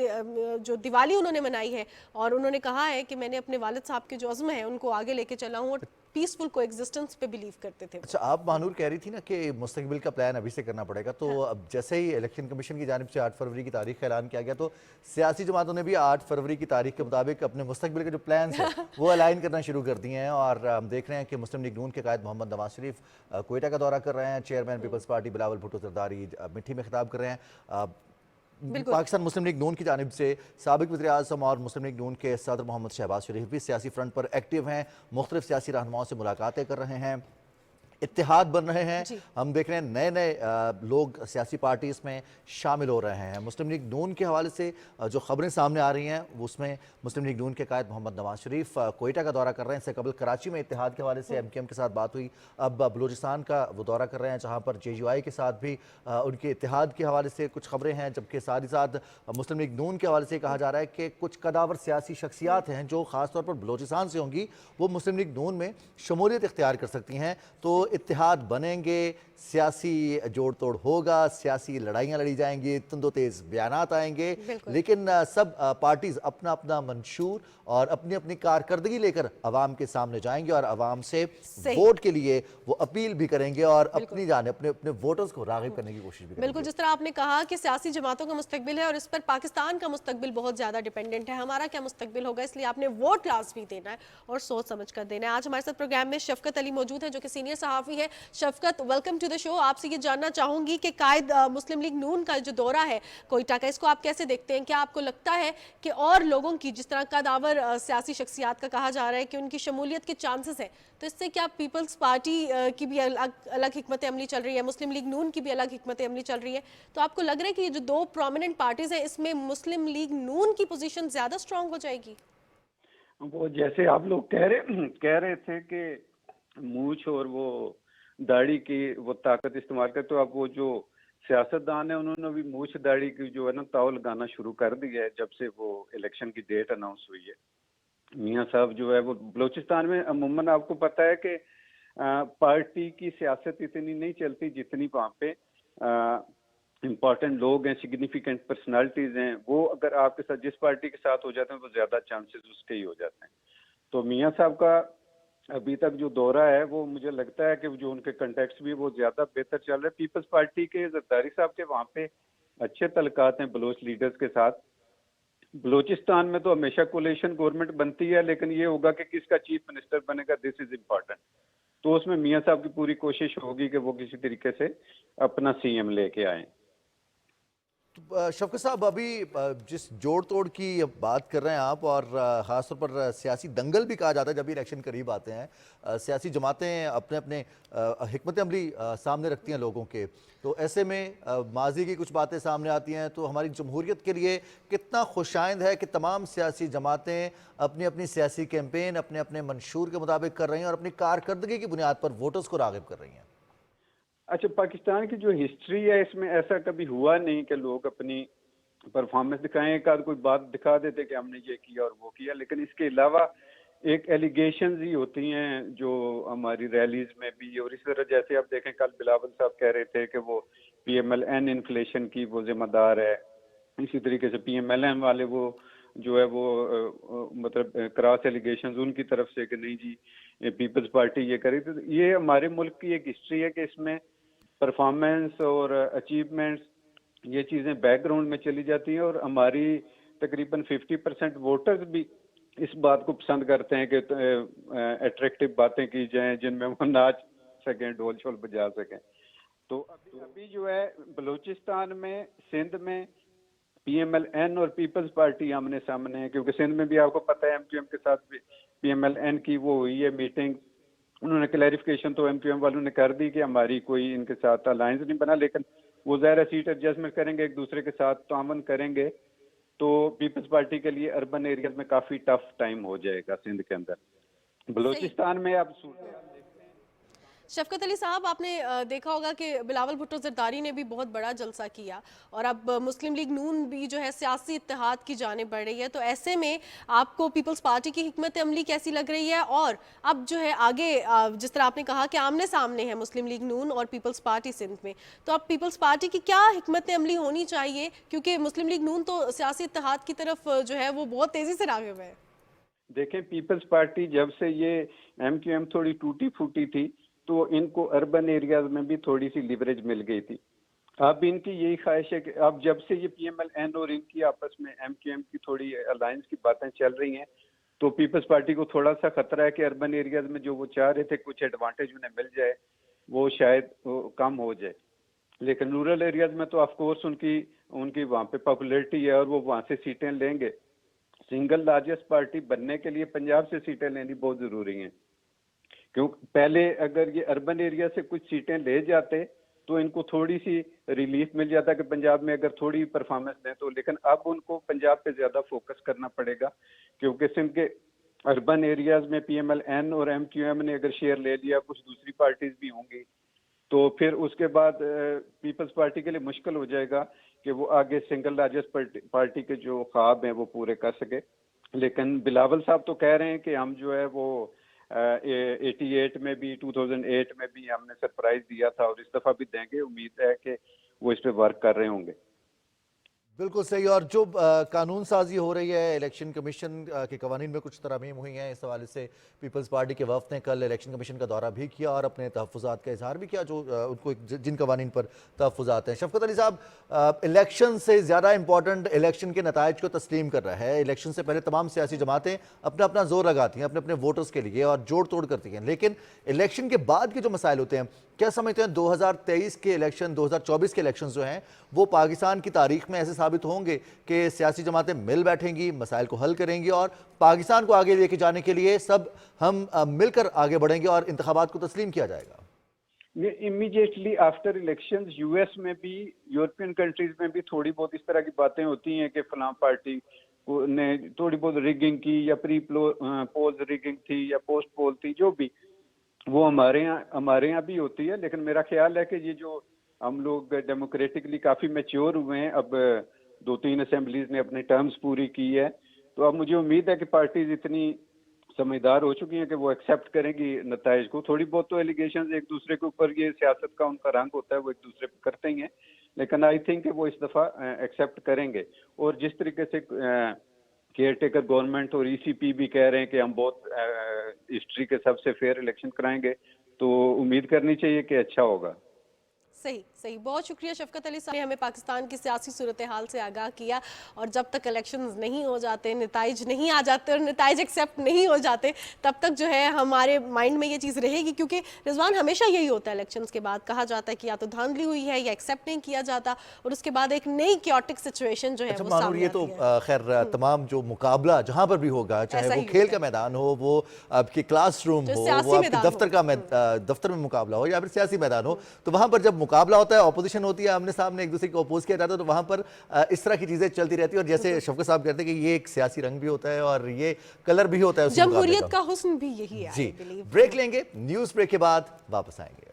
जो दिवाली उन्होंने मनाई है और उन्होंने कहा है कि मैंने अपने वालिद साहब के जो अज़्म है उनको आगे लेके चला हूँ और पीसफुल को एग्जिस्टेंस पे बिलीव करते थे। अच्छा, आप महानूर कह रही थी ना कि मुस्तकबिल का प्लान अभी से करना पड़ेगा, तो अब जैसे ही इलेक्शन कमीशन की जानिब से 8 फरवरी की तारीख का ऐलान किया गया तो सियासी जमातों ने भी 8 फरवरी की तारीख के मुताबिक अपने मुस्तकबिल के जो प्लान है वो अलाइन करना शुरू कर दिए हैं। और हम देख रहे हैं कि मुस्लिम लीग नून के कायद मोहम्मद नवाज शरीफ कोयटा का दौरा कर रहे हैं, चेयरमैन पीपल्स पार्टी बिलावल भुट्टो जरदारी मिट्टी में खिताब कर रहे हैं। पाकिस्तान मुस्लिम लीग नून की जानिब से साबिक वज़ीर आज़म और मुस्लिम लीग नून के सदर मोहम्मद शहबाज शरीफ भी सियासी फ्रंट पर एक्टिव हैं, मुख्तलिफ सियासी रहनुमाओं से मुलाकातें कर रहे हैं, इत्तेहाद बन रहे हैं। हम देख रहे हैं नए नए लोग सियासी पार्टीज़ में शामिल हो रहे हैं। मुस्लिम लीग नून के हवाले से जो खबरें सामने आ रही हैं उसमें मुस्लिम लीग नून के कायद मोहम्मद नवाज शरीफ कोयटा का दौरा कर रहे हैं। इससे कबल कराची में इत्तेहाद के हवाले से MKM के साथ बात हुई, अब बलूचिस्तान का वो दौरा कर रहे हैं जहाँ पर JUI के साथ भी उनके इत्तेहाद के हवाले से कुछ खबरें हैं, जबकि साथ ही साथ मुस्लिम लीग नून के हवाले से कहा जा रहा है कि कुछ कदावर सियासी शख्सियात हैं जो ख़ासतौर पर बलूचिस्तान से होंगी, वो मुस्लिम लीग नून में शमूलियत इख्तियार कर सकती हैं। तो इत्तेहाद बनेंगे, सियासी जोड़ तोड़ होगा, सियासी लड़ाइयाँ लड़ी जाएंगी, तंदो तेज़ बयानात आएंगे, लेकिन सब पार्टीज़ अपना अपना मंशूर और अपनी अपनी कारकर्दगी लेकर अवाम के सामने जाएंगे और अवाम से वोट के लिए वो अपील भी करेंगे और अपनी जाने अपने अपने वोटर्स को राग़िब करने की कोशिश भी करेंगे। बिल्कुल, जिस तरह आपने कहा कि सियासी जमातों का मुस्तकबिल है और इस पर पाकिस्तान का मुस्तकबिल बहुत ज़्यादा डिपेंडेंट है, हमारा क्या मुस्तकबिल होगा, इसलिए आपने वोट लाजमी देना है और सोच समझ कर देना है। आज हमारे साथ प्रोग्राम में शफकत अली मौजूद है जो कि सीनियर सहाफ़ी है। शफकत, वेलकम टू द शो। आपसे ये जानना चाहूँगी कि कायद मुस्लिम लीग नून का जो दौरा है कोयटा का, इसको आप कैसे देखते हैं? क्या आपको लगता है कि और लोगों की, जिस तरह कदावर सियासी शख्सियात का कहा जा रहा है कि उनकी शमूलियत के चांसेस हैं, तो इससे क्या पीपल्स पार्टी की भी अलग हिकमत अमली चल रही है, मुस्लिम लीग नून की भी अलग हिकमत अमली चल रही है, तो आपको लग रहा है कि ये जो दो प्रोमिनेंट पार्टीज हैं इसमें मुस्लिम लीग नून की पोजीशन ज्यादा स्ट्रांग हो जाएगी? वो जैसे आप लोग कह रहे थे कि मूछ और वो दाढ़ी की वो ताकत इस्तेमाल करते, तो अब वो जो सियासतदान है उन्होंने भी मूछ दाढ़ी की जो है ना ताव लगाना शुरू कर दिया है जब से वो इलेक्शन की डेट अनाउंस हुई है। मियाँ साहब जो है वो बलूचिस्तान में अमूमन आपको पता है कि पार्टी की सियासत इतनी नहीं चलती जितनी वहाँ पे इम्पोर्टेंट लोग हैं, सिग्निफिकेंट पर्सनालिटीज हैं, वो अगर आपके साथ जिस पार्टी के साथ हो जाते हैं वो ज्यादा चांसेस उसके ही हो जाते हैं। तो मियाँ साहब का अभी तक जो दौरा है वो मुझे लगता है कि जो उनके कंटेक्स्ट भी वो ज्यादा बेहतर चल रहे हैं। पीपल्स पार्टी के जरदारी साहब के वहाँ पे अच्छे तल्लुकात हैं बलोच लीडर्स के साथ। बलूचिस्तान में तो हमेशा कोलिशन गवर्नमेंट बनती है, लेकिन ये होगा कि किसका चीफ मिनिस्टर बनेगा, दिस इज इम्पोर्टेंट। तो उसमें मियाँ साहब की पूरी कोशिश होगी कि वो किसी तरीके से अपना CM लेके आए। शफकत साहब, अभी जिस जोड़ तोड़ की बात कर रहे हैं आप, और ख़ासतौर पर सियासी दंगल भी कहा जाता है जब भी इलेक्शन करीब आते हैं, सियासी जमातें अपने अपने हिकमत अमली सामने रखती हैं लोगों के, तो ऐसे में माजी की कुछ बातें सामने आती हैं, तो हमारी जमहूरियत के लिए कितना खुशाइंद है कि तमाम सियासी जमातें अपनी अपनी सियासी कैंपेन अपने अपने मंशूर के मुताबिक कर रही हैं और अपनी कारकर्दगी की बुनियाद पर वोटर्स को राग़िब कर रही हैं। अच्छा, पाकिस्तान की जो हिस्ट्री है इसमें ऐसा कभी हुआ नहीं कि लोग अपनी परफॉर्मेंस दिखाएं, एक आध कोई बात दिखा देते कि हमने ये किया और वो किया, लेकिन इसके अलावा एक एलिगेशंस ही होती हैं जो हमारी रैलीज में भी। और इस तरह जैसे आप देखें कल बिलावल साहब कह रहे थे कि वो PMLN इन्फ्लेशन की वो जिम्मेदार है, इसी तरीके से PMLN वाले वो जो है वो मतलब क्रॉस एलिगेशंस उनकी तरफ से कि नहीं जी पीपल्स पार्टी ये करी। तो ये हमारे मुल्क की एक हिस्ट्री है कि इसमें परफॉर्मेंस और अचीवमेंट्स ये चीज़ें बैकग्राउंड में चली जाती हैं, और हमारी तकरीबन 50% वोटर्स भी इस बात को पसंद करते हैं कि अट्रैक्टिव बातें की जाएं जिनमें वो नाच सकें, ढोल शोल बजा सकें। तो अभी जो है बलूचिस्तान में, सिंध में PMLN और पीपल्स पार्टी आमने सामने है, क्योंकि सिंध में भी आपको पता है MQM के साथ भी PMLN की वो हुई है मीटिंग। उन्होंने क्लैरिफिकेशन तो MQM वालों ने कर दी कि हमारी कोई इनके साथ अलायंस नहीं बना, लेकिन वो ज़ाहिर सीट एडजस्टमेंट करेंगे, एक दूसरे के साथ तामन करेंगे, तो पीपल्स पार्टी के लिए अर्बन एरियाज में काफ़ी टफ टाइम हो जाएगा सिंध के अंदर। बलूचिस्तान में अब शफकत अली साहब, आपने देखा होगा कि बिलावल भुट्टो जरदारी ने भी बहुत बड़ा जलसा किया और अब मुस्लिम लीग नून भी जो है सियासी इत्तेहाद की जानिब बढ़ रही है, तो ऐसे में आपको पीपल्स पार्टी की हिकमत अमली कैसी लग रही है? और अब जो है आगे जिस तरह आपने कहा कि आमने सामने है मुस्लिम लीग नून और पीपल्स पार्टी सिंध में, तो अब पीपल्स पार्टी की क्या हिकमत अमली होनी चाहिए? क्योंकि मुस्लिम लीग नून तो सियासी इत्तेहाद की तरफ जो है वो बहुत तेज़ी से राग़िब है। देखें, पीपल्स पार्टी जब से ये MQM थोड़ी टूटी फूटी थी तो इनको अर्बन एरियाज में भी थोड़ी सी लिवरेज मिल गई थी। अब इनकी यही ख्वाहिश है कि अब जब से ये PMLN और इनकी आपस में MQM की थोड़ी अलायंस की बातें चल रही हैं, तो पीपल्स पार्टी को थोड़ा सा खतरा है कि अर्बन एरियाज में जो वो चाह रहे थे कुछ एडवांटेज उन्हें मिल जाए, वो शायद कम हो जाए। लेकिन रूरल एरियाज में तो ऑफकोर्स उनकी वहाँ पे पॉपुलरिटी है और वो वहाँ से सीटें लेंगे। सिंगल लार्जेस्ट पार्टी बनने के लिए पंजाब से सीटें लेनी बहुत ज़रूरी हैं, क्योंकि पहले अगर ये अर्बन एरिया से कुछ सीटें ले जाते तो इनको थोड़ी सी रिलीफ मिल जाता कि पंजाब में अगर थोड़ी परफॉर्मेंस दें तो। लेकिन अब उनको पंजाब पे ज़्यादा फोकस करना पड़ेगा, क्योंकि सिंध के अर्बन एरियाज में PMLN और MQM ने अगर शेयर ले लिया, कुछ दूसरी पार्टीज भी होंगी, तो फिर उसके बाद पीपल्स पार्टी के लिए मुश्किल हो जाएगा कि वो आगे सिंगल लार्जेस्ट पार्टी के जो ख्वाब हैं वो पूरे कर सके। लेकिन बिलावल साहब तो कह रहे हैं कि हम जो है वो 88 में भी 2008 में भी हमने सरप्राइज दिया था और इस दफ़ा भी देंगे। उम्मीद है कि वो इस पे वर्क कर रहे होंगे। बिल्कुल सही। और जो कानून साजी हो रही है, इलेक्शन कमीशन के कवानीन में कुछ तरमीम हुई हैं, इस हवाले से पीपल्स पार्टी के वफ़द ने कल इलेक्शन कमीशन का दौरा भी किया और अपने तहफ़्फ़ुज़ात का इजहार भी किया, जो उनको जिन कवानीन पर तहफ़्फ़ुज़ात हैं। शफकत अली साहब, इलेक्शन से ज़्यादा इंपॉर्टेंट इलेक्शन के नताइज को तस्लीम कर रहा है। इलेक्शन से पहले तमाम सियासी जमातें अपना अपना जोर लगाती हैं अपने अपने वोटर्स के लिए और जोड़ तोड़ करती हैं, लेकिन इलेक्शन के बाद के जो मसाइल होते हैं, क्या समझते हैं 2023 के इलेक्शन, 2024 के इलेक्शन जो हैं वो पाकिस्तान की तारीख में ऐसे साबित होंगे कि सियासी जमातें मिल बैठेंगी, मसाइल को हल करेंगी और पाकिस्तान को आगे लेके जाने के लिए सब हम मिलकर आगे बढ़ेंगे और इंतखाबात को तस्लीम किया जाएगा? इमीडिएटली आफ्टर इलेक्शंस US में भी, यूरोपियन कंट्रीज में भी थोड़ी बहुत इस तरह की बातें होती हैं कि फलां पार्टी ने थोड़ी बहुत रिगिंग की या प्री पोल रिगिंग थी या पोस्ट पोल थी, जो भी वो हमारे यहाँ भी होती है। लेकिन मेरा ख्याल है कि ये जो हम लोग डेमोक्रेटिकली काफ़ी मैच्योर हुए हैं, अब 2-3 असेंबलीज ने अपने टर्म्स पूरी की है, तो अब मुझे उम्मीद है कि पार्टीज इतनी समझदार हो चुकी हैं कि वो एक्सेप्ट करेंगी नताइज को। थोड़ी बहुत तो एलिगेशंस एक दूसरे के ऊपर, ये सियासत का उनका रंग होता है, वो एक दूसरे पे करते ही हैं, लेकिन आई थिंक वो इस दफ़ा एक्सेप्ट करेंगे। और जिस तरीके से केयर टेकर गवर्नमेंट और ECP भी कह रहे हैं कि हम बहुत हिस्ट्री के सबसे फेयर इलेक्शन कराएंगे, तो उम्मीद करनी चाहिए कि अच्छा होगा। सही सही, बहुत शुक्रिया शफकत अली साहब ने हमें पाकिस्तान की सियासी सूरत हाल से आगाह किया। और जब तक इलेक्शंस नहीं हो जाते, नताइज नहीं आ जाते और नताइज एक्सेप्ट नहीं हो जाते, तब तक जो है हमारे माइंड में ये चीज़ रहेगी, क्योंकि रिजवान हमेशा यही होता है, इलेक्शंस के बाद कहा जाता है कि या तो धांधली हुई है या एक्सेप्ट नहीं किया जाता और उसके बाद एक नई क्योटिक सिचुएशन जो है वो सामने ये तो खैर तमाम जो मुकाबला जहाँ पर भी होगा, चाहे वो खेल का मैदान हो, वो आपकी क्लासरूम हो, वो आपके दफ्तर में मुकाबला हो या फिर सियासी मैदान हो, तो वहाँ पर जब मुकाबला होता है, ऑपोजिशन होती है, आमने सामने एक दूसरे को अपोज किया जाता है, तो वहां पर इस तरह की चीजें चलती रहती है। और जैसे शफकत साहब कहते हैं कि ये एक सियासी रंग भी होता है और ये कलर भी होता है, जमहूरियत का हुस्न भी यही है। जी, ब्रेक लेंगे, न्यूज ब्रेक के बाद वापस आएंगे।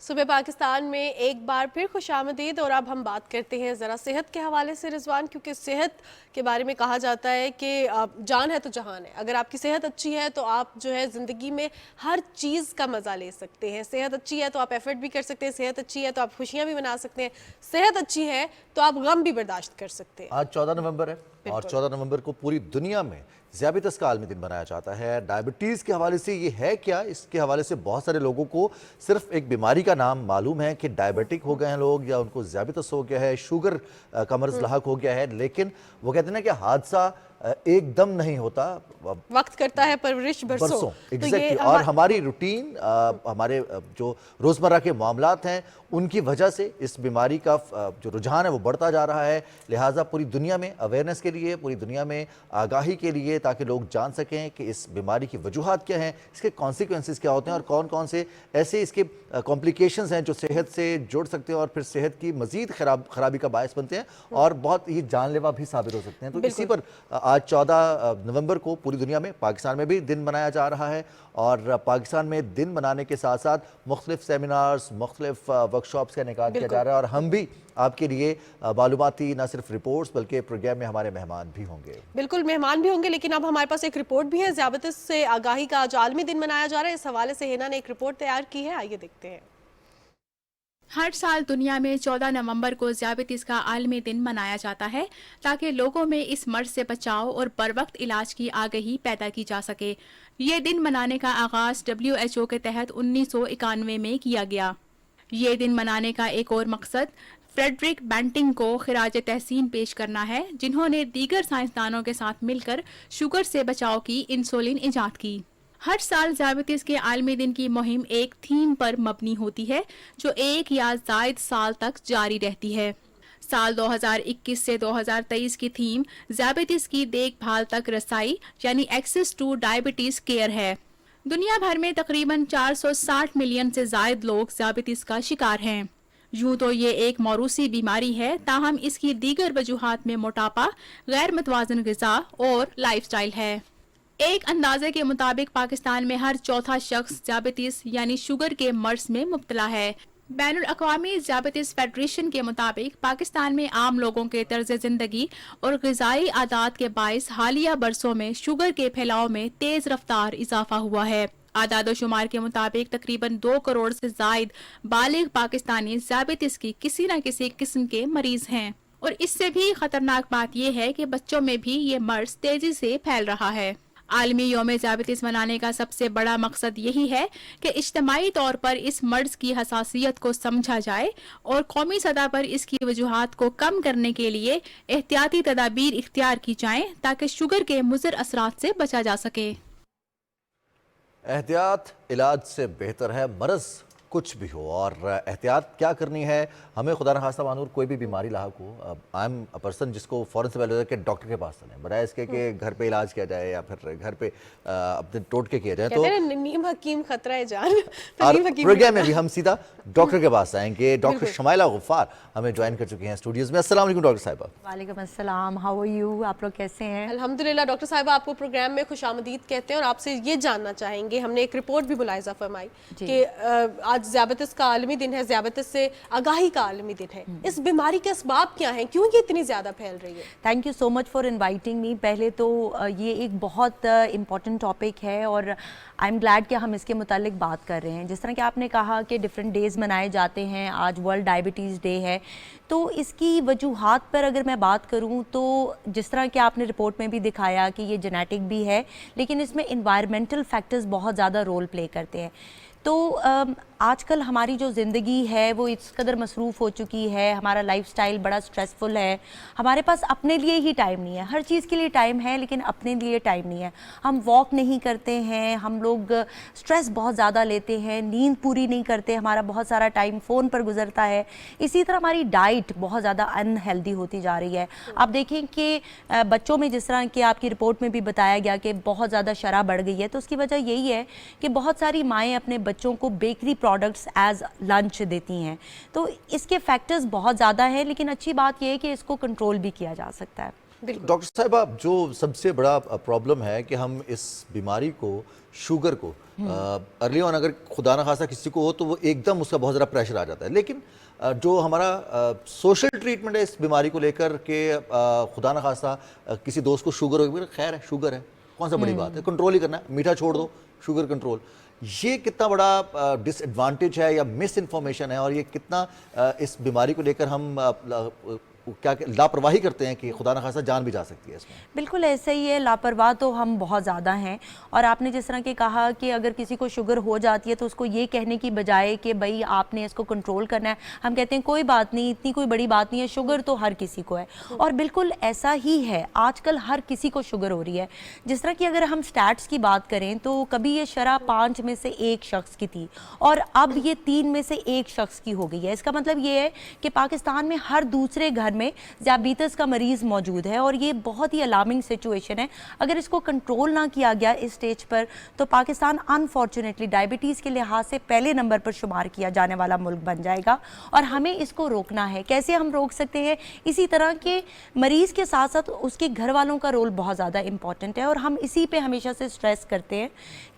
सुबह पाकिस्तान में एक बार फिर खुशामदीद। और अब हम बात करते हैं ज़रा सेहत के हवाले से रिजवान, क्योंकि सेहत के बारे में कहा जाता है कि जान है तो जहान है। अगर आपकी सेहत अच्छी है तो आप जो है ज़िंदगी में हर चीज़ का मज़ा ले सकते हैं। सेहत अच्छी है तो आप एफर्ट भी कर सकते हैं, सेहत अच्छी है तो आप खुशियाँ भी मना सकते हैं, सेहत अच्छी है तो आप गम भी बर्दाश्त कर सकते हैं। आज 14 नवंबर है और 14 नवंबर को पूरी दुनिया में ज़ियाबतीस का आलमी दिन मनाया जाता है। डायबिटीज़ के हवाले से ये है क्या, इसके हवाले से बहुत सारे लोगों को सिर्फ एक बीमारी का नाम मालूम है कि डायबिटिक हो गए हैं लोग या उनको ज़ियाबतीस हो गया है, शुगर का मर्ज़ लाहक हो गया है, लेकिन वो कहते हैं ना कि हादसा एकदम नहीं होता, वक्त करता है परवरिश बरसों। एग्जैक्टली। और हमारी रूटीन, हमारे जो रोज़मर्रा के मामलात हैं, उनकी वजह से इस बीमारी का जो रुझान है वो बढ़ता जा रहा है। लिहाजा पूरी दुनिया में अवेयरनेस के लिए, पूरी दुनिया में आगाही के लिए, ताकि लोग जान सकें कि इस बीमारी की वजूहात क्या हैं, इसके कॉन्सिक्वेंसेस क्या होते हैं और कौन कौन से ऐसे इसके कॉम्प्लिकेशंस हैं जो सेहत से जुड़ सकते हैं और फिर सेहत की मज़ीद खराबी का बायस बनते हैं और बहुत ही जानलेवा भी साबित हो सकते हैं। तो इसी पर आज 14 नवंबर को पूरी दुनिया में, पाकिस्तान में भी दिन मनाया जा रहा है और पाकिस्तान में दिन मनाने के साथ साथ मुख्तलिफ सेमिनार्स, मुख्तलिफ वर्कशॉप्स का इनेकाद किया जा रहा है और हम भी आपके लिए मालूमाती न सिर्फ रिपोर्ट्स बल्कि प्रोग्राम में हमारे मेहमान भी होंगे। बिल्कुल मेहमान भी होंगे, लेकिन अब हमारे पास एक रिपोर्ट भी है। ज़ियाबतिस से आगाही का आज आलमी दिन मनाया जा रहा है। इस हवाले से हिना ने एक रिपोर्ट तैयार की है, आइए देखते हैं। हर साल दुनिया में 14 नवंबर को ज़ियाबतीस का आलमी दिन मनाया जाता है ताकि लोगों में इस मर्ज से बचाव और बर वक्त इलाज की आगाही पैदा की जा सके। ये दिन मनाने का आगाज़ WHO के तहत 1991 में किया गया। ये दिन मनाने का एक और मकसद फ्रेडरिक बैंटिंग को खिराज तहसीन पेश करना है, जिन्होंने दीगर साइंसदानों के साथ मिलकर शुगर से बचाव की इंसुलिन ईजाद की। हर साल ज़ियाबतीस के आलमी दिन की मुहिम एक थीम पर मबनी होती है जो एक या ज़ायद साल तक जारी रहती है। साल 2021 से 2023 की थीम ज़ियाबतीस की देखभाल तक रसाई यानी एक्सेस टू डायबिटीज केयर है। दुनिया भर में तकरीबन 460 मिलियन से ज़ायद लोग ज़ियाबतीस का शिकार हैं। यूं तो ये एक मौरूसी बीमारी है, ताहम इसकी दीगर वजूहात में मोटापा, गैर मुतवाज़न ग़िज़ा और लाइफस्टाइल है। एक अंदाजे के मुताबिक पाकिस्तान में हर चौथा शख्स ज़ियाबतीस यानी शुगर के मर्ज में मुब्तला है। बैनुल अक़वामी ज़ियाबतीस फेडरेशन के मुताबिक पाकिस्तान में आम लोगों के तर्ज ज़िंदगी और ग़िज़ाई आदात के बाइस हालिया बरसों में शुगर के फैलाव में तेज़ रफ्तार इजाफा हुआ है। आदाद शुमार के मुताबिक तकरीबन 2 करोड़ से ज़ायद बालिग पाकिस्तानी ज़ियाबतीस की किसी न किसी किस्म के मरीज हैं और इससे भी ख़तरनाक बात यह है कि बच्चों में भी ये मर्ज तेज़ी से फैल रहा है। आलमी यौम ज़ियाबतीस मनाने का सबसे बड़ा मकसद यही है कि इज्तमाई तौर पर इस मर्ज की हसासियत को समझा जाए और कौमी सतह पर इसकी वजूहात को कम करने के लिए एहतियाती तदाबीर इख्तियार की जाएं ताकि शुगर के मुज़र असरात से बचा जा सके। एहतियात इलाज से बेहतर है, मर्ज़ कुछ भी हो। और एहतियात क्या करनी है, हमें खुदा न खास्ता मानूर कोई भी बीमारी लाक हो, आई एम अ पर्सन जिसको फ़ौरन से पहले के डॉक्टर के पास चलें, बजाय इसके कि घर पे इलाज किया जाए या फिर घर पे अपने टोटके किया जाए। तो नीम हकीम खतरा है जान। प्रोग्राम में भी हम सीधा डॉक्टर के पास आएंगे। डॉक्टर शमाइला गुफ़ार हमें ज्वाइन कर चुकी हैं स्टूडियोज़ में। अस्सलाम वालेकुम डॉक्टर साहिबा। वालेकुम अस्सलाम, हाउ आर यू, आप लोग कैसे हैं? अल्हम्दुलिल्लाह। डॉक्टर साहिबा, आपको प्रोग्राम में खुशामदीद कहते हैं और आपसे ये जानना चाहेंगे, हमने एक रिपोर्ट भी मुलाहिज़ा फरमाई कि आज ज़ियाबतीस का आलमी दिन है, ज़ियाबतीस से आगाही का आलमी दिन है। इस बीमारी के असबाब क्या हैं, क्यों ये इतनी ज़्यादा फैल रही है? Thank you so much for inviting me. पहले तो ये एक बहुत इम्पॉर्टेंट टॉपिक है और आई एम ग्लैड कि हम इसके मुतालिक बात कर रहे हैं। जिस तरह कि आपने कहा कि डिफरेंट डेज़ मनाए जाते हैं, आज वर्ल्ड डायबिटीज़ डे है, तो इसकी वजूहात पर अगर मैं बात करूं तो जिस तरह कि आपने रिपोर्ट में भी दिखाया कि ये जेनेटिक भी है, लेकिन इसमें इन्वायरमेंटल फैक्टर्स बहुत ज़्यादा रोल प्ले करते हैं। तो आजकल हमारी जो ज़िंदगी है वो इस कदर मसरूफ़ हो चुकी है, हमारा लाइफस्टाइल बड़ा स्ट्रेसफुल है, हमारे पास अपने लिए ही टाइम नहीं है। हर चीज़ के लिए टाइम है लेकिन अपने लिए टाइम नहीं है। हम वॉक नहीं करते हैं, हम लोग स्ट्रेस बहुत ज़्यादा लेते हैं, नींद पूरी नहीं करते, हमारा बहुत सारा टाइम फ़ोन पर गुजरता है। इसी तरह हमारी डाइट बहुत ज़्यादा अनहेल्दी होती जा रही है। आप देखें कि बच्चों में जिस तरह कि आपकी रिपोर्ट में भी बताया गया कि बहुत ज़्यादा शरह बढ़ गई है, तो उसकी वजह यही है कि बहुत सारी माएँ अपने बच्चों को बेकरी प्रोडक्ट्स एज लंच देती हैं। तो इसके फैक्टर्स बहुत ज़्यादा हैं, लेकिन अच्छी बात यह है कि इसको कंट्रोल भी किया जा सकता है। डॉक्टर साहिबा, जो सबसे बड़ा प्रॉब्लम है कि हम इस बीमारी को, शुगर को अर्ली ऑन अगर खुदा न खासा किसी को हो तो वो एकदम उसका बहुत ज़्यादा प्रेशर आ जाता है। लेकिन जो हमारा सोशल ट्रीटमेंट है इस बीमारी को लेकर के, खुदा न खासा किसी दोस्त को शुगर हो, खैर है शुगर है, कौन सा बड़ी बात है, कंट्रोल ही करना है, मीठा छोड़ दो, शुगर कंट्रोल। ये कितना बड़ा डिसएडवांटेज है या मिस इन्फॉर्मेशन है और ये कितना इस बीमारी को लेकर हम क्या लापरवाही करते हैं कि खुदा न खासा जान भी जा सकती है इसमें? बिल्कुल ऐसा ही है, लापरवाह तो हम बहुत ज़्यादा हैं। और आपने जिस तरह के कहा कि अगर किसी को शुगर हो जाती है तो उसको ये कहने की बजाय कि भाई आपने इसको कंट्रोल करना है, हम कहते हैं कोई बात नहीं, इतनी कोई बड़ी बात नहीं है, शुगर तो हर किसी को है। और बिल्कुल ऐसा ही है, आजकल हर किसी को शुगर हो रही है। जिस तरह की अगर हम स्टैट्स की बात करें तो कभी ये शरह 5 में से 1 शख्स की थी और अब ये 3 में से 1 शख्स की हो गई है। इसका मतलब ये है कि पाकिस्तान में हर दूसरे घर में ज़ियाबीतस का मरीज़ मौजूद है और ये बहुत ही अलार्मिंग सिचुएशन है। अगर इसको कंट्रोल ना किया गया इस स्टेज पर तो पाकिस्तान अनफॉर्चुनेटली डायबिटीज़ के लिहाज से पहले नंबर पर शुमार किया जाने वाला मुल्क बन जाएगा और हमें इसको रोकना है। कैसे हम रोक सकते हैं? इसी तरह के मरीज़ के साथ साथ उसके घर वालों का रोल बहुत ज़्यादा इंपॉर्टेंट है और हम इसी पे हमेशा से स्ट्रेस करते हैं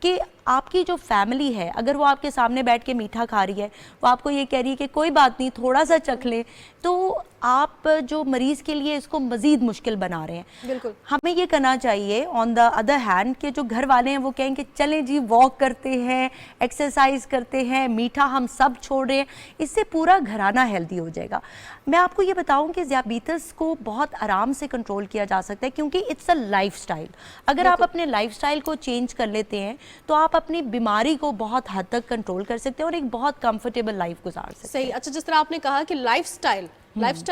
कि आपकी जो फैमिली है, अगर वो आपके सामने बैठ के मीठा खा रही है, वो आपको ये कह रही है कि कोई बात नहीं थोड़ा सा चख ले, तो आप जो मरीज़ के लिए इसको मज़ीद मुश्किल बना रहे हैं। बिल्कुल हमें ये करना चाहिए ऑन द अदर हैंड कि जो घर वाले हैं वो कहें कि चलें जी वॉक करते हैं, एक्सरसाइज करते हैं, मीठा हम सब छोड़ रहे हैं, इससे पूरा घराना हेल्दी हो जाएगा। मैं आपको ये बताऊं कि ज़ियाबीतस को बहुत आराम से कंट्रोल किया जा सकता है क्योंकि इट्स अ लाइफस्टाइल। अगर आप अपने लाइफस्टाइल को चेंज कर लेते हैं तो आप अपनी बीमारी को बहुत हद तक कंट्रोल कर सकते हैं और एक बहुत कंफर्टेबल लाइफ गुजार सकते हैं। सही। अच्छा, जिस तरह आपने कहा कि लाइफस्टाइल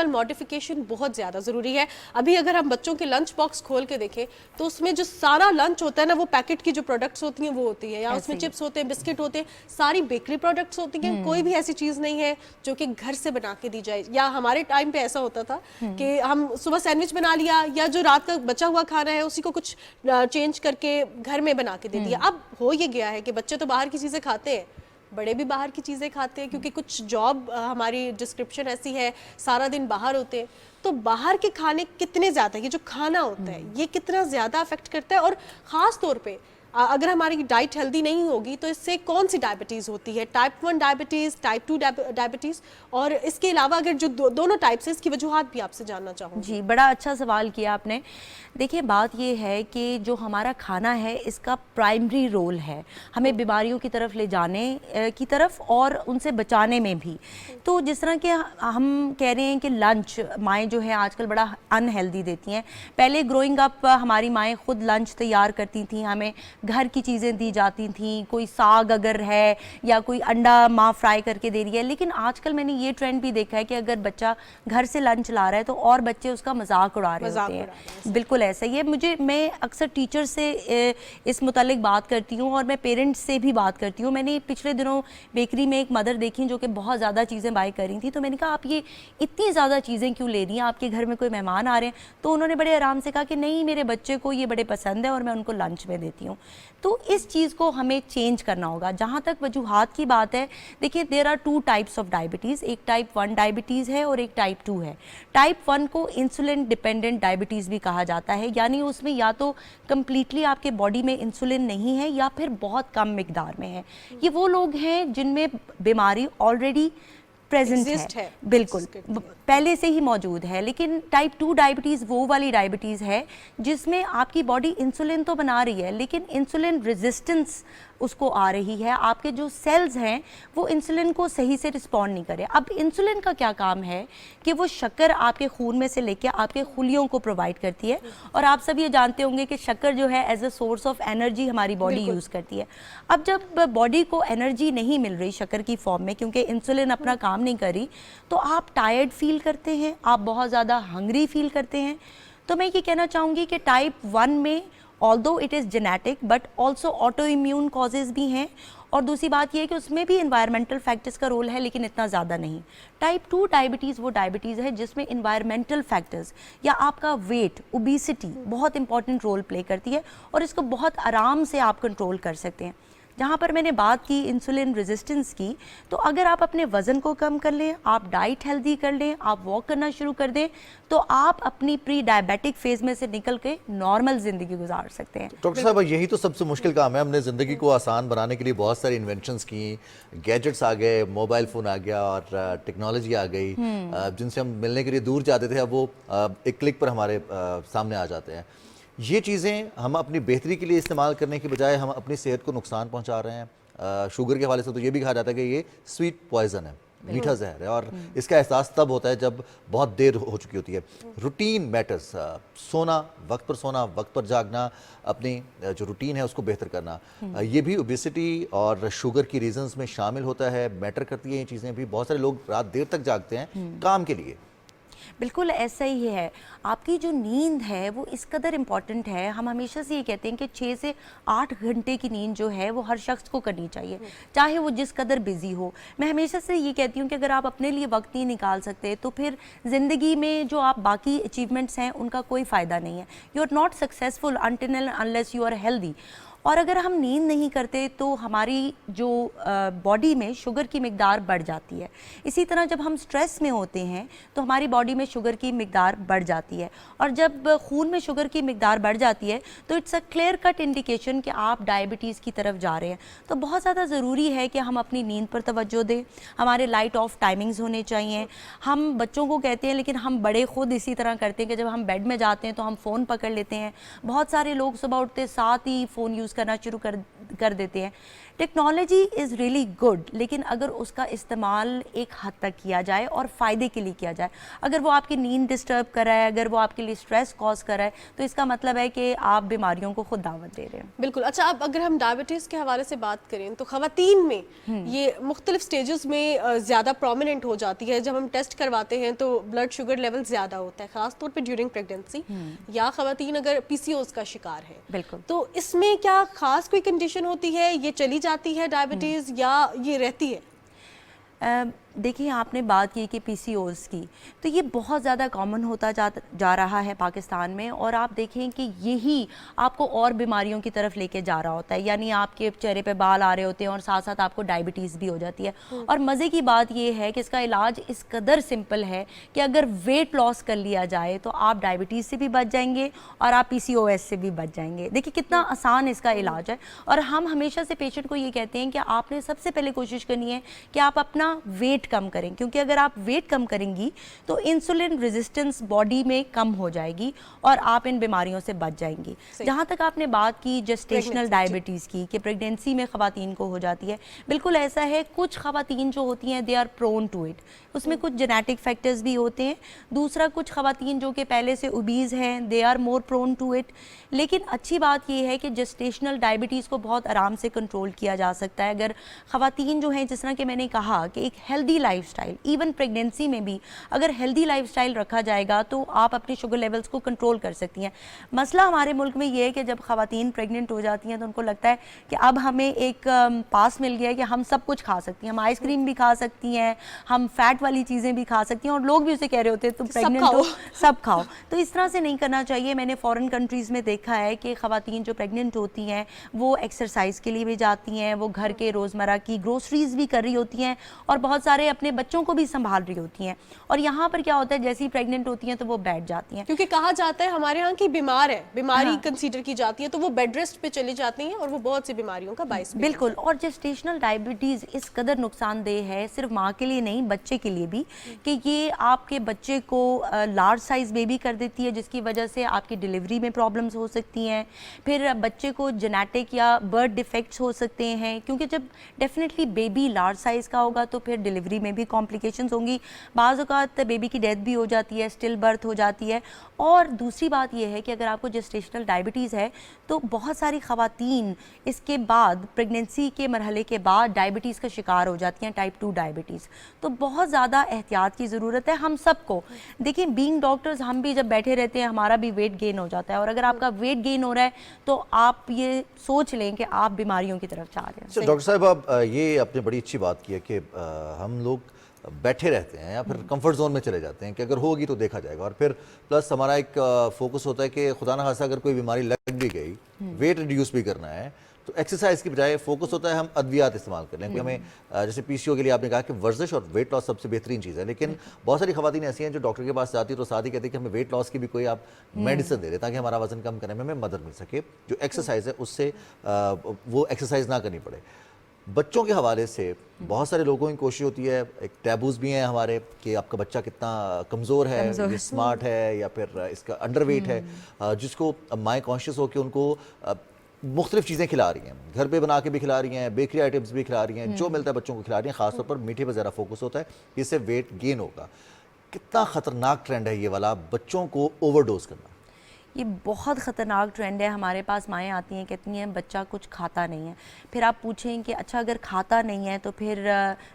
मॉडिफिकेशन बहुत ज़्यादा ज़रूरी है। अभी अगर हम बच्चों के लंच बॉक्स खोल के देखें तो उसमें जो सारा लंच होता है ना, वो पैकेट की जो प्रोडक्ट्स होती हैं वो होती है, या उसमें चिप्स होते हैं, बिस्किट होते हैं, सारी बेकरी प्रोडक्ट्स होती हैं। कोई भी ऐसी चीज़ नहीं है जो कि घर से बना के दी जाए। या हमारे टाइम पे ऐसा होता था कि हम सुबह सैंडविच बना लिया या जो रात का बचा हुआ खाना है उसी को कुछ चेंज करके घर में बना के दे दिया। अब हो ये गया है कि बच्चे तो बाहर की चीज़ें खाते हैं, बड़े भी बाहर की चीज़ें खाते हैं क्योंकि कुछ जॉब हमारी डिस्क्रिप्शन ऐसी है, सारा दिन बाहर होते हैं। तो बाहर के खाने कितने ज़्यादा, ये जो खाना होता है ये कितना ज़्यादा अफेक्ट करता है। और ख़ास तौर पे अगर हमारी डाइट हेल्दी नहीं होगी तो इससे कौन सी डायबिटीज़ होती है, टाइप 1 डायबिटीज़, टाइप 2 डायबिटीज़, और इसके अलावा अगर जो दोनों टाइप्स है इसकी वजूहात भी आपसे जानना चाहूँगी। जी, बड़ा अच्छा सवाल किया आपने। देखिए, बात ये है कि जो हमारा खाना है इसका प्राइमरी रोल है हमें बीमारियों की तरफ ले जाने की तरफ और उनसे बचाने में भी। तो जिस तरह के हम कह रहे हैं कि लंच माएँ जो है आजकल बड़ा अनहेल्दी देती हैं। पहले ग्रोइंग अप हमारी माएँ खुद लंच तैयार करती थी, हमें घर की चीज़ें दी जाती थी, कोई साग अगर है या कोई अंडा माँ फ्राई करके दे रही है। लेकिन आजकल मैंने ये ट्रेंड भी देखा है कि अगर बच्चा घर से लंच ला रहा है तो और बच्चे उसका मजाक उड़ा रहे होते हैं। बिल्कुल ऐसा ही है। मैं अक्सर टीचर से इस मुतालिक बात करती हूँ और मैं पेरेंट्स से भी बात करती हूँ। मैंने पिछले दिनों बेकरी में एक मदर देखी जो कि बहुत ज़्यादा चीज़ें बाय कर रही थी, तो मैंने कहा आप ये इतनी ज़्यादा चीज़ें क्यों ले रही हैं, आपके घर में कोई मेहमान आ रहे हैं? तो उन्होंने बड़े आराम से कहा कि नहीं, मेरे बच्चे को ये बड़े पसंद है और मैं उनको लंच में देती हूँ। तो इस चीज़ को हमें चेंज करना होगा। जहाँ तक वजूहात की बात है, देखिए there are 2 types of diabetes, एक टाइप 1 डायबिटीज़ है और एक टाइप 2 है। टाइप 1 को इंसुलिन डिपेंडेंट डायबिटीज़ भी कहा जाता है, यानी उसमें या तो कम्प्लीटली आपके बॉडी में इंसुलिन नहीं है या फिर बहुत कम मिकदार में है। ये वो लोग हैं जिनमें बीमारी ऑलरेडी प्रेजेंट है, बिल्कुल पहले से ही मौजूद है। लेकिन टाइप 2 डायबिटीज़ वो वाली डायबिटीज़ है जिसमें आपकी बॉडी इंसुलिन तो बना रही है लेकिन इंसुलिन रेजिस्टेंस उसको आ रही है, आपके जो सेल्स हैं वो इंसुलिन को सही से रिस्पॉन्ड नहीं करे। अब इंसुलिन का क्या काम है कि वो शक्कर आपके खून में से लेके आपके खुलियों को प्रोवाइड करती है। और आप सब ये जानते होंगे कि शक्कर जो है as a source of energy हमारी बॉडी यूज़ करती है। अब जब बॉडी को एनर्जी नहीं मिल रही शक्कर की फॉर्म में क्योंकि इंसुलिन अपना काम नहीं कर रही, तो आप टायर्ड फील करते हैं, आप बहुत ज़्यादा हंग्री फील करते हैं। तो मैं ये कहना चाहूँगी कि टाइप 1 में although it is genetic but also auto immune causes भी हैं, और दूसरी बात यह है कि उसमें भी इन्वायरमेंटल फैक्टर्स का रोल है लेकिन इतना ज़्यादा नहीं। टाइप 2 डायबिटीज़ वो डायबिटीज़ है जिसमें इन्वायरमेंटल फैक्टर्स या आपका वेट, ओबेसिटी बहुत इंपॉर्टेंट रोल प्ले करती है और इसको बहुत आराम से आप कंट्रोल कर सकते हैं। जहाँ पर मैंने बात की इंसुलिन रेजिस्टेंस की, तो अगर आप अपने वज़न को कम कर लें, आप डाइट हेल्दी कर लें, आप वॉक करना शुरू कर दें, तो आप अपनी प्री डायबिटिक फेज़ में से निकल के नॉर्मल ज़िंदगी गुजार सकते हैं। डॉक्टर साहब, यही तो सबसे मुश्किल काम है। हमने ज़िंदगी को आसान बनाने के लिए बहुत सारी इन्वेंशंस की, गैजेट्स आ गए, मोबाइल फ़ोन आ गया और टेक्नोलॉजी आ गई, जिनसे हम मिलने के लिए दूर जाते थे, अब वो एक क्लिक पर हमारे सामने आ जाते हैं। ये चीज़ें हम अपनी बेहतरी के लिए इस्तेमाल करने की बजाय हम अपनी सेहत को नुकसान पहुंचा रहे हैं। शुगर के हवाले से तो ये भी कहा जाता है कि ये स्वीट पॉइजन है, मीठा जहर है, और इसका एहसास तब होता है जब बहुत देर हो चुकी होती है। रूटीन मैटर्स, सोना, वक्त पर सोना, वक्त पर जागना, अपनी जो रूटीन है उसको बेहतर करना, ये भी ओबेसिटी और शुगर की रीजंस में शामिल होता है, मैटर करती है ये चीज़ें भी। बहुत सारे लोग रात देर तक जागते हैं काम के लिए। बिल्कुल ऐसा ही है। आपकी जो नींद है वो इस कदर इम्पॉर्टेंट है। हम हमेशा से ये कहते हैं कि 6 से 8 घंटे की नींद जो है वो हर शख्स को करनी चाहिए, चाहे वो जिस कदर बिजी हो। मैं हमेशा से ये कहती हूँ कि अगर आप अपने लिए वक्त नहीं निकाल सकते तो फिर ज़िंदगी में जो आप बाकी अचीवमेंट्स हैं उनका कोई फ़ायदा नहीं है। You are not successful until and unless you are healthy. और अगर हम नींद नहीं करते तो हमारी जो बॉडी में शुगर की मिकदार बढ़ जाती है। इसी तरह जब हम स्ट्रेस में होते हैं तो हमारी बॉडी में शुगर की मिकदार बढ़ जाती है, और जब खून में शुगर की मिकदार बढ़ जाती है तो it's a clear cut indication कि आप डायबिटीज़ की तरफ जा रहे हैं। तो बहुत ज़्यादा ज़रूरी है कि हम अपनी नींद पर तवज्जो दें। हमारे लाइट ऑफ टाइमिंग्स होने चाहिए। हम बच्चों को कहते हैं लेकिन हम बड़े खुद इसी तरह करते हैं कि जब हम बेड में जाते हैं तो हम फ़ोन पकड़ लेते हैं। बहुत सारे लोग सुबह उठते साथ ही फ़ोन यूज़ करना शुरू कर देते हैं। टेक्नोलॉजी इज़ रियली गुड, लेकिन अगर उसका इस्तेमाल एक हद तक किया जाए और फ़ायदे के लिए किया जाए। अगर वो आपकी नींद डिस्टर्ब कर रहा है, अगर वो आपके लिए स्ट्रेस कॉज कर रहा है, तो इसका मतलब है कि आप बीमारियों को खुद दावत दे रहे हैं। बिल्कुल। अच्छा, अब अगर हम डायबिटीज़ के हवाले से बात करें तो ख़वातीन में ये मुख्तलिफ स्टेजेस में ज़्यादा प्रोमिनेंट हो जाती है। जब हम टेस्ट करवाते हैं तो ब्लड शुगर लेवल ज़्यादा होता है, ख़ास तौर पर ड्यूरिंग प्रेगनेंसी, या ख़वातीन अगर PCOS का शिकार है। बिल्कुल। तो इसमें क्या ख़ास कोई कंडीशन होती है, ये चली जाती है डायबिटीज़ या ये रहती है? देखिए, आपने बात की कि PCOS की, तो ये बहुत ज़्यादा कॉमन होता जा रहा है पाकिस्तान में, और आप देखें कि यही आपको और बीमारियों की तरफ लेके जा रहा होता है। यानी आपके चेहरे पे बाल आ रहे होते हैं और साथ साथ आपको डायबिटीज़ भी हो जाती है। और मज़े की बात ये है कि इसका इलाज इस कदर सिंपल है कि अगर वेट लॉस कर लिया जाए तो आप डायबिटीज़ से भी बच जाएंगे और आप PCOS से भी बच जाएंगे। देखिए कितना आसान इसका इलाज है। और हम हमेशा से पेशेंट को ये कहते हैं कि आपने सबसे पहले कोशिश करनी है कि आप अपना वेट कम करें, क्योंकि अगर आप वेट कम करेंगी तो इंसुलिन रेजिस्टेंस बॉडी में कम हो जाएगी और आप इन बीमारियों से बच जाएंगी। जहाँ तक आपने बात की जेस्टेशनल डायबिटीज़ की कि प्रेगनेंसी में ख़वातीन को हो जाती है, बिल्कुल ऐसा है। कुछ ख़वातीन जो होती हैं they are prone to it, उसमें कुछ जेनेटिक फैक्टर्स भी होते हैं। दूसरा, कुछ ख़वातीन जो कि पहले से ओबीज़ हैं they are more prone to it. लेकिन अच्छी बात यह है कि जेस्टेशनल डायबिटीज़ को बहुत आराम से कंट्रोल किया जा सकता है अगर ख़वातीन जो हैं, जिस तरह कि मैंने कहा कि एक हेल्दी लाइफस्टाइल, इवन प्रेगनेंसी में भी अगर हेल्दी लाइफस्टाइल रखा जाएगा तो आप अपने शुगर लेवल्स को कंट्रोल कर सकती हैं। मसला हमारे मुल्क में ये है कि जब ख़वातीन प्रेग्नेंट हो जाती हैं तो उनको लगता है कि अब हमें एक पास मिल गया है कि हम सब कुछ खा सकती हैं, हम आइसक्रीम भी खा सकती हैं, हम फैट वाली चीज़ें भी खा सकती हैं, और लोग भी उसे कह रहे होते हैं तुम प्रेग्नेंट हो सब खाओ। तो इस तरह से नहीं करना चाहिए। मैंने फॉरेन कंट्रीज़ में देखा है कि ख़वातीन जो प्रेग्नेंट होती हैं वो एक्सरसाइज के लिए भी जाती हैं, वो घर के रोज़मर्रा की ग्रोसरीज भी कर रही होती हैं और बहुत सारे अपने बच्चों को भी संभाल रही होती हैं। और यहाँ पर क्या होता है, जैसे ही प्रेग्नेंट होती हैं तो वो बैठ जाती हैं, क्योंकि कहा जाता है हमारे यहाँ की बीमार है, बीमारी कंसीडर की जाती है, तो वो बेड रेस्ट पे चली जाती हैं और वो बहुत सी बीमारियों का बाइस। बिल्कुल। और जेस्टेशनल डायबिटीज़ इस कदर नुकसानदेह है, सिर्फ माँ के लिए नहीं बच्चे के लिए भी, कि ये आपके बच्चे को लार्ज साइज़ बेबी कर देती है, जिसकी वजह से आपकी डिलीवरी में प्रॉब्लम्स हो सकती हैं। फिर बच्चे को जेनेटिक या बर्थ डिफेक्ट्स हो सकते हैं, क्योंकि जब डेफिनेटली बेबी लार्ज साइज़ का होगा तो फिर डिलीवरी में भी कॉम्प्लिकेशंस होंगी। बाज़ औक़ात बेबी की डेथ भी हो जाती है, स्टिल बर्थ हो जाती है। और दूसरी बात यह है कि अगर आपको जेस्टेशनल डायबिटीज़ है तो बहुत सारी ख़वातीन इसके बाद प्रेगनेंसी के मरहले के बाद डायबिटीज़ का शिकार हो जाती हैं, टाइप 2 डायबिटीज़। तो बहुत ज़्यादा एहतियात की ज़रूरत है हम सबको। देखिए, बीइंग डॉक्टर्स हम भी जब बैठे रहते हैं हमारा भी वेट गेन हो जाता है, और अगर आपका वेट गेन हो रहा है तो आप ये सोच लें कि आप बीमारियों की तरफ जा रहे हैं। डॉक्टर साहब, आप ये आपने बड़ी अच्छी बात की है कि हम लोग बैठे रहते हैं या फिर कंफर्ट जोन में चले जाते हैं कि अगर होगी तो देखा जाएगा, और फिर प्लस हमारा एक फोकस होता है कि खुदा ना खासा अगर कोई बीमारी लग भी गई, वेट रिड्यूस भी करना है, तो एक्सरसाइज की बजाय फोकस होता है हम अद्वियात इस्तेमाल कर लें। हमें जैसे PCO के लिए आपने कहा कि वर्जिश और वेट लॉस सबसे बेहतरीन चीज़ है, लेकिन बहुत सारी खवातीन ऐसी हैं जो डॉक्टर के पास जाती है तो साथ ही कहती है कि हमें वेट लॉस की भी कोई आप मेडिसिन दे दें ताकि हमारा वजन कम करने में हमें मदद मिल सके। जो एक्सरसाइज है उससे वो एक्सरसाइज ना करनी पड़े। बच्चों के हवाले से बहुत सारे लोगों की कोशिश होती है, एक टैबूज भी हैं हमारे कि आपका बच्चा कितना कमज़ोर है, ये स्मार्ट है या फिर इसका अंडरवेट है, जिसको माएँ कॉन्शियस हो कि उनको मुख्तलिफ चीज़ें खिला रही हैं, घर पे बना के भी खिला रही हैं, बेकरी आइटम्स भी खिला रही हैं, जो मिलता है बच्चों को खिला रही हैं। ख़ासतौर पर मीठे पर ज़्यादा फोकस होता है, इससे वेट गेन होगा। कितना ख़तरनाक ट्रेंड है ये वाला, बच्चों को ओवरडोज करना? ये बहुत ख़तरनाक ट्रेंड है। हमारे पास माएँ आती हैं, कहती हैं बच्चा कुछ खाता नहीं है। फिर आप पूछें कि अच्छा अगर खाता नहीं है तो फिर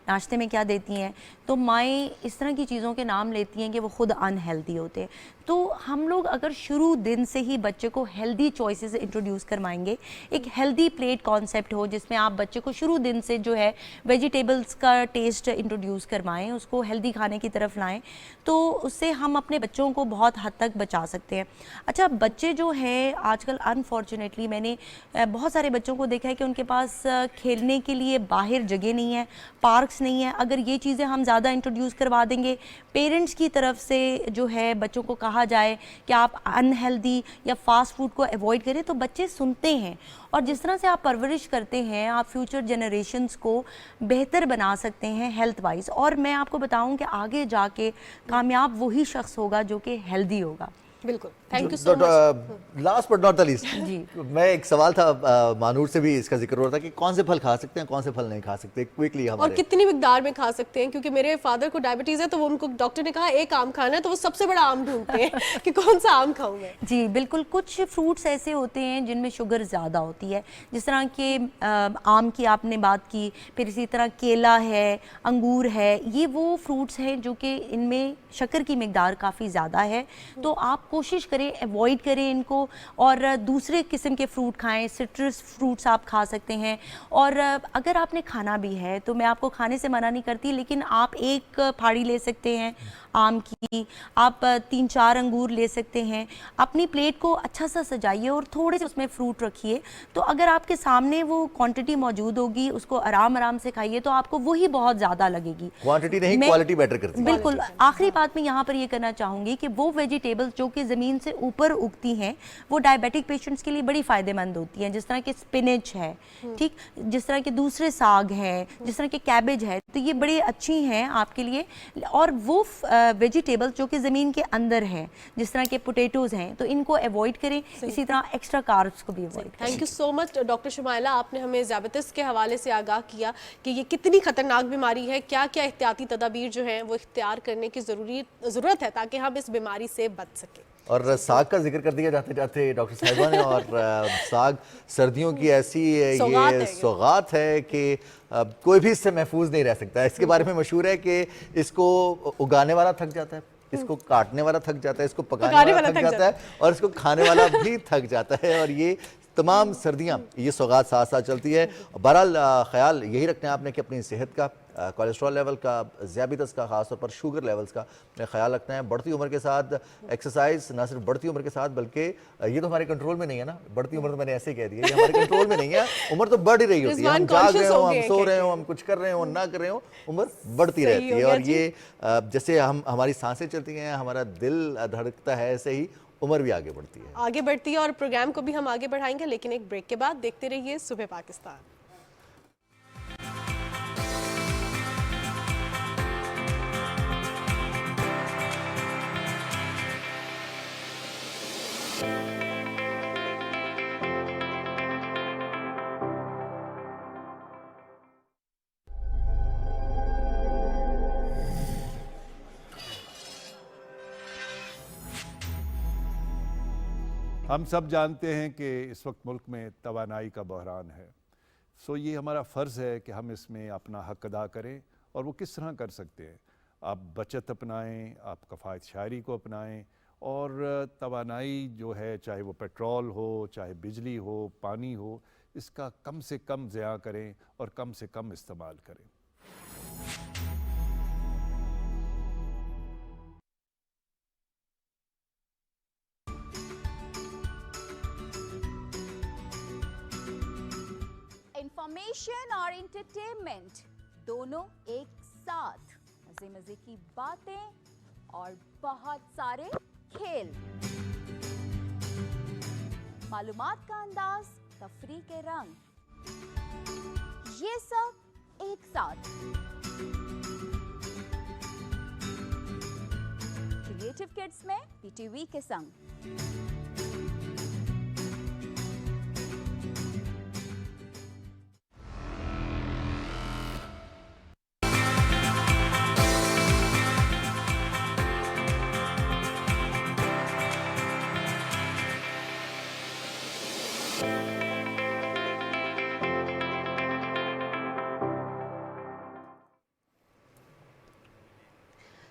नाश्ते में क्या देती हैं, तो माएँ इस तरह की चीज़ों के नाम लेती हैं कि वो ख़ुद अनहेल्दी होते हैं। तो हम लोग अगर शुरू दिन से ही बच्चे को हेल्दी चॉइसेस इंट्रोड्यूस करवाएंगे, एक हेल्दी प्लेट कॉन्सेप्ट हो जिसमें आप बच्चे को शुरू दिन से जो है वेजिटेबल्स का टेस्ट इंट्रोड्यूस करवाएं, उसको हेल्दी खाने की तरफ लाएं, तो उससे हम अपने बच्चों को बहुत हद तक बचा सकते हैं। अच्छा, बच्चे जो हैं आजकल अनफॉर्चुनेटली मैंने बहुत सारे बच्चों को देखा है कि उनके पास खेलने के लिए बाहर जगह नहीं है, पार्क्स नहीं है। अगर ये चीज़ें हम ज़्यादा इंट्रोड्यूस करवा देंगे, पेरेंट्स की तरफ से जो है बच्चों को कहा जाए कि आप अनहेल्दी या फास्ट फूड को अवॉइड करें, तो बच्चे सुनते हैं। और जिस तरह से आप परवरिश करते हैं, आप फ्यूचर जनरेशन्स को बेहतर बना सकते हैं हेल्थ वाइज। और मैं आपको बताऊं कि आगे जाके कामयाब वही शख्स होगा जो कि हेल्दी होगा। बिल्कुल, thank you so much. Last but not the least, मैं एक सवाल था मानूर से भी इसका जिक्र हो रहा था कि कौन से फल खा सकते हैं, कौन से फल नहीं खा सकते, क्विकली हमारे, और कितनी मिकदार में खा सकते हैं, क्योंकि मेरे फादर को डायबिटीज है, तो वो उनको डॉक्टर ने कहा एक आम खाना है, तो वो सबसे बड़ा आम ढूंढते हैं कि कौन सा आम खाऊं मैं। जी बिल्कुल, कुछ फ्रूट्स ऐसे होते हैं जिनमें शुगर ज़्यादा होती है, जिस तरह के आम की आपने बात की, फिर इसी तरह केला है, अंगूर है, ये वो फ्रूट्स हैं जो कि इनमें शक्कर की मिकदार काफ़ी ज़्यादा है। तो आप कोशिश करें अवॉइड करें इनको, और दूसरे किस्म के फ्रूट खाएं, सिट्रस फ्रूट्स आप खा सकते हैं। और अगर आपने खाना भी है तो मैं आपको खाने से मना नहीं करती, लेकिन आप एक फाड़ी ले सकते हैं आम की, आप 3-4 अंगूर ले सकते हैं। अपनी प्लेट को अच्छा सा सजाइए और थोड़े से उसमें फ्रूट रखिए, तो अगर आपके सामने वो क्वांटिटी मौजूद होगी, उसको आराम आराम से खाइए, तो आपको वही बहुत ज़्यादा लगेगी। क्वांटिटी नहीं, क्वालिटी बेटर करती है। बिल्कुल। आखिरी बात मैं यहाँ पर ये करना चाहूँगी कि वो वेजिटेबल्स जो कि ज़मीन से ऊपर उगती हैं, वो डायबिटिक पेशेंट्स के लिए बड़ी फ़ायदेमंद होती हैं, जिस तरह के स्पिनच है, ठीक, जिस तरह के दूसरे साग हैं, जिस तरह के कैबेज है, तो ये बड़ी अच्छी हैं आपके लिए। और वो वेजिटेबल्स जो कि ज़मीन के अंदर हैं, जिस तरह के पोटैटोज़ हैं, तो इनको अवॉइड करें। इसी तरह एक्स्ट्रा कार्ब्स को भी अवॉइड करें। Thank you so much doctor Shumaila, आपने हमें ज़ियाबतीस के हवाले से आगाह किया कि ये कितनी खतरनाक बीमारी है, क्या क्या एहतियाती तदाबीर जो हैं वो इख्तियार करने की ज़रूरत है ताकि हम इस बीमारी से बच सकें। और साग का जिक्र कर दिया जाते जाते डॉक्टर साहिबा ने, और साग सर्दियों की ऐसी ये सौगात है कि कोई भी इससे महफूज नहीं रह सकता है। इसके बारे में मशहूर है कि इसको उगाने वाला थक जाता है, इसको काटने वाला थक जाता है, इसको पकाने वाला थक जाता है, और इसको खाने वाला भी थक जाता है। और ये तमाम सर्दियाँ ये सौगात साथ साथ चलती है। बहरहाल ख्याल यही रखना है आपने कि अपनी सेहत का, कोलेस्ट्रॉल लेवल का, ज़ियाबतीस का, ख़ासतौर पर शुगर लेवल्स का ख्याल रखना है। बढ़ती उम्र के साथ एक्सरसाइज, ना सिर्फ बढ़ती उम्र के साथ बल्कि ये तो हमारे कंट्रोल में नहीं है ना, बढ़ती उम्र तो मैंने ऐसे ही कह दिया, ये हमारे कंट्रोल में नहीं है। उम्र तो बढ़ ही रही होती है, हम जाग रहे हो, हम सो रहे हो, हम कुछ कर रहे हो, ना कर रहे हो, उम्र बढ़ती रहती है। और ये जैसे हमारी सांसें चलती हैं, हमारा दिल धड़कता है, ऐसे ही उम्र भी आगे बढ़ती है, और प्रोग्राम को भी हम आगे बढ़ाएंगे, लेकिन एक ब्रेक के बाद। देखते रहिए सुबह पाकिस्तान। हम सब जानते हैं कि इस वक्त मुल्क में तवानाई का बहरान है, सो ये हमारा फ़र्ज़ है कि हम इसमें अपना हक़ अदा करें। और वो किस तरह कर सकते हैं? आप बचत अपनाएं, आप कफ़ायत शायरी को अपनाएं, और तवानाई जो है, चाहे वो पेट्रोल हो, चाहे बिजली हो, पानी हो, इसका कम से कम ज़िया करें और कम से कम इस्तेमाल करें। इंफॉर्मेशन और एंटरटेनमेंट दोनों एक साथ, मजे मजे की बातें और बहुत सारे खेल, मालूमात का अंदाज, तफरी के रंग, ये सब एक साथ। क्रिएटिव किड्स में पीटीवी के संग।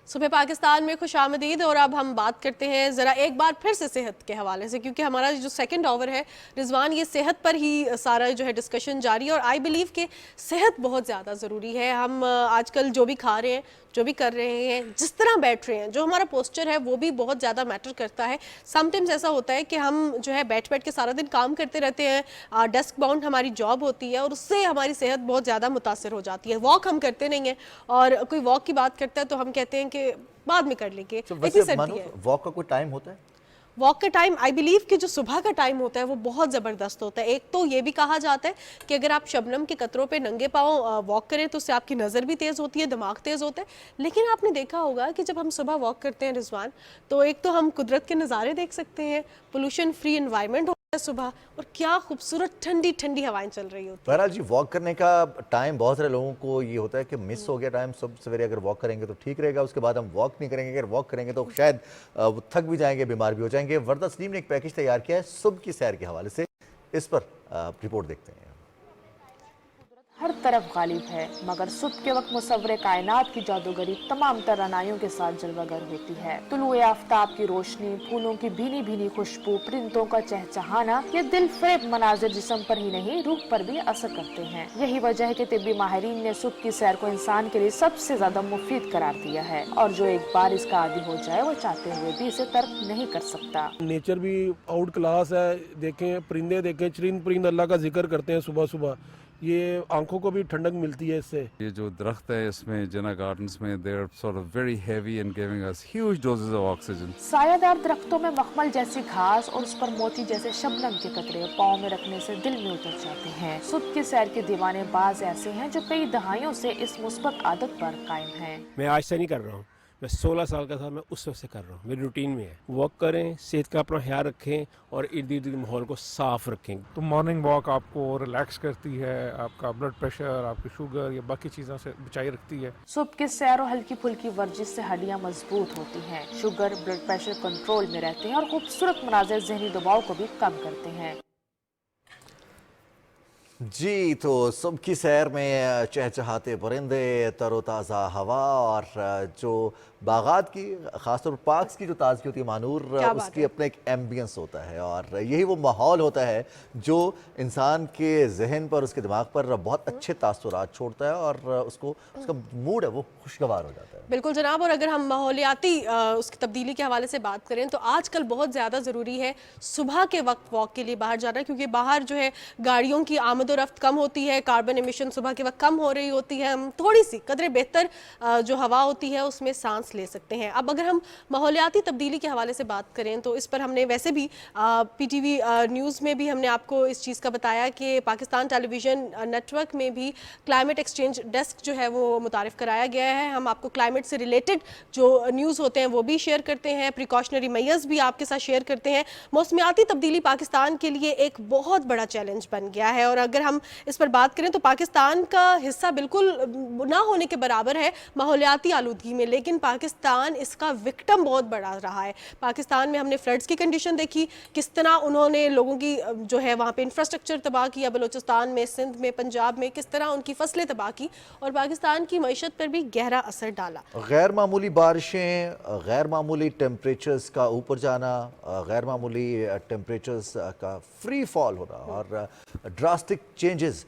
सुबह पाकिस्तान में खुशामदीद। और अब हम बात करते हैं ज़रा एक बार फिर से सेहत के हवाले से, क्योंकि हमारा जो सेकंड ओवर है रिजवान, ये सेहत पर ही सारा जो है डिस्कशन जारी है। और आई बिलीव कि सेहत बहुत ज़्यादा ज़रूरी है। हम आजकल जो भी खा रहे हैं, जो भी कर रहे हैं, जिस तरह बैठ रहे हैं, जो हमारा पोस्चर है वो भी बहुत ज़्यादा मैटर करता है। समटाइम्स ऐसा होता है कि हम जो है बैठ के सारा दिन काम करते रहते हैं, डेस्क बाउंड हमारी जॉब होती है और उससे हमारी सेहत बहुत ज़्यादा मुतासर हो जाती है। वॉक हम करते नहीं हैं, और कोई वॉक की बात करता है तो हम कहते हैं कि बाद में कर लेंगे। इतनी सर्दी है। वॉक का कोई टाइम होता है? वॉक का टाइम आई बिलीव कि जो सुबह का टाइम होता है वो बहुत ज़बरदस्त होता है। एक तो ये भी कहा जाता है कि अगर आप शबनम के कतरों पे नंगे पाँव वॉक करें तो उससे आपकी नज़र भी तेज़ होती है, दिमाग तेज़ होता है। लेकिन आपने देखा होगा कि जब हम सुबह वॉक करते हैं रिजवान, तो एक तो हम कुदरत के नज़ारे देख सकते हैं, पोल्यूशन फ्री एनवायरनमेंट होता है सुबह, और क्या खूबसूरत ठंडी ठंडी हवाएं चल रही होती है। बहरहाल जी, वॉक करने का टाइम बहुत सारे लोगों को ये होता है कि मिस हो गया टाइम, सुबह सवेरे अगर वॉक करेंगे तो ठीक रहेगा, उसके बाद हम वॉक नहीं करेंगे, अगर वॉक करेंगे तो शायद थक भी जाएंगे, बीमार भी हो जाएंगे। वर्दा सलीम ने एक पैकेज तैयार किया है सुबह की सैर के हवाले से, इस पर रिपोर्ट देखते हैं। हर तरफ गालिब है, मगर सुबह के वक्त मुसव्वरे कायनात की जादूगरी तमाम तरानाइयों के साथ जलवागर होती है। तुलुए आफ्ताब की रोशनी, फूलों की भीनी भीनी खुशबू, परिंदों का चहचहाना, ये दिल फरेब मनाजिर जिस्म पर ही नहीं रूह पर भी असर करते हैं। यही वजह है कि तिब्बी माहिरीन ने सुबह की सैर को इंसान के लिए सबसे ज्यादा मुफीद करार दिया है, और जो एक बार इसका आदी हो जाए वो चाहते हुए भी इसे तर्क नहीं कर सकता। नेचर भी आउट क्लास है। देखें परिंदे, देखें चरिंद परिंद अल्लाह का जिक्र करते हैं सुबह सुबह, ये आंखों को भी ठंडक मिलती है इससे। ये जो दरख्त है इसमें जिन्ना गार्डन्स में, they are sort of very heavy and giving us huge doses of oxygen. सायादार दरख्तों में मखमल जैसी घास और उस पर मोती जैसे शबनम के कतरे पाँव में रखने से दिल में उतर जाते हैं। सुबह की सैर के दीवाने बाज ऐसे हैं जो कई दहाइयों से इस मुस्बत आदत पर कायम हैं। मैं आज से नहीं कर रहा हूँ, मैं 16 साल का था, मैं उस वक्त से कर रहा हूँ, मेरी रूटीन में है। वॉक करें, सेहत का अपना ख्याल रखें और इर्द गिर्द के माहौल को साफ रखें। तो मॉर्निंग वॉक आपको रिलैक्स करती है, आपका ब्लड प्रेशर, आपकी शुगर या बाकी चीज़ों से बचाई रखती है। सुबह की सैर और हल्की फुल्की वर्जिश से हड्डियां मजबूत होती हैं, शुगर ब्लड प्रेशर कंट्रोल में रहते हैं और खूबसूरत मनाज़िर जहनी दबाव को भी कम करते हैं। जी, तो सुबह की सैर में चहचहाते परिंदे, तरोताज़ा हवा और जो बागात की, ख़ासतौर पर पार्क्स की जो ताज़गी होती है मानूर, उसकी अपना एक एम्बियंस होता है, और यही वो माहौल होता है जो इंसान के जहन पर, उसके दिमाग पर बहुत अच्छे तासुरात छोड़ता है और उसको, उसका मूड है वो खुशगवार हो जाता है। बिल्कुल जनाब। और अगर हम माहौलियाती उसकी तब्दीली के हवाले से बात करें तो आजकल बहुत ज़्यादा ज़रूरी है सुबह के वक्त वॉक के लिए बाहर जाना, क्योंकि बाहर जो है गाड़ियों की आमद और रफ्त कम होती है, कार्बन एमिशन सुबह के वक्त कम हो रही होती है, हम थोड़ी सी कदरे बेहतर जो हवा होती है उसमें सांस ले सकते हैं। अब अगर हम माहौलियाती तब्दीली के हवाले से बात करें तो इस पर हमने वैसे भी PTV न्यूज़ में भी हमने आपको इस चीज़ का बताया कि पाकिस्तान टेलीविज़न नेटवर्क में भी क्लाइमेट एक्सचेंज डेस्क जो है वो मुतारिफ़ कराया गया है। हम आपको क्लाइमेट से रिलेटेड जो न्यूज़ होते हैं वो भी शेयर करते हैं, प्रिकॉशनरी मेजर्स भी आपके साथ शेयर करते हैं। मौसमियाती तब्दीली पाकिस्तान के लिए एक बहुत बड़ा चैलेंज बन गया है, और अगर हम इस पर बात करें तो पाकिस्तान का हिस्सा बिल्कुल ना होने के बराबर है माहौलियाती आलूदगी में, लेकिन पाकिस्तान इसका विक्टिम बहुत बड़ा रहा है। पाकिस्तान में हमने फ्लड्स की कंडीशन देखी, किस तरह उन्होंने लोगों की जो है वहाँ पे इंफ्रास्ट्रक्चर तबाह किया, बलूचिस्तान में, सिंध में, पंजाब में किस तरह उनकी फसलें तबाह की, और पाकिस्तान की मईशत पर भी गहरा असर डाला। गैर मामूली बारिशें, गैर मामूली टेम्परेचर्स का ऊपर जाना, गैर मामूली टेम्परेचर्स का फ्री फॉल होना और ड्रास्टिक चेंजेस,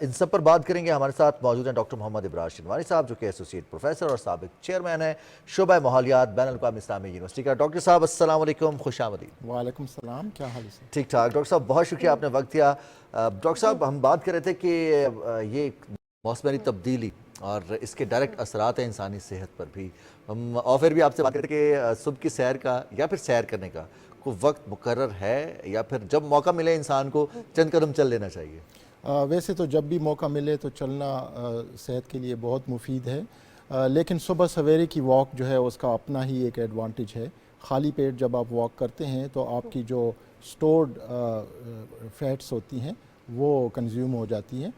इन सब पर बात करेंगे। हमारे साथ मौजूद हैं डॉक्टर मोहम्मद इब्रार शिनवारी साहब, जो कि एसोसिएट प्रोफेसर और साबिक चेयरमैन है शोबा माहौलियात बैनुल-अक़वामी इस्लामी यूनिवर्सिटी का। डॉक्टर साहब अस्सलाम वालेकुम, खुशामदीद। वालेकुम सलाम, क्या हाल है? ठीक ठाक डॉक्टर साहब, बहुत शुक्रिया आपने वक्त दिया। डॉक्टर साहब, हम बात कर रहे थे कि ये मौसमी तब्दीली और इसके डायरेक्ट असरात हैं इंसानी सेहत पर भी। हम और फिर भी आपसे बात करते कि सुबह की सैर का या फिर सैर करने का कोई वक्त मुकर्रर है, या फिर जब मौका मिले इंसान को चंद कदम चल लेना चाहिए? वैसे तो जब भी मौका मिले तो चलना सेहत के लिए बहुत मुफीद है, लेकिन सुबह सवेरे की वॉक जो है उसका अपना ही एक एडवांटेज है। खाली पेट जब आप वॉक करते हैं तो आपकी जो स्टोर्ड फैट्स होती हैं वो कंज्यूम हो जाती हैं,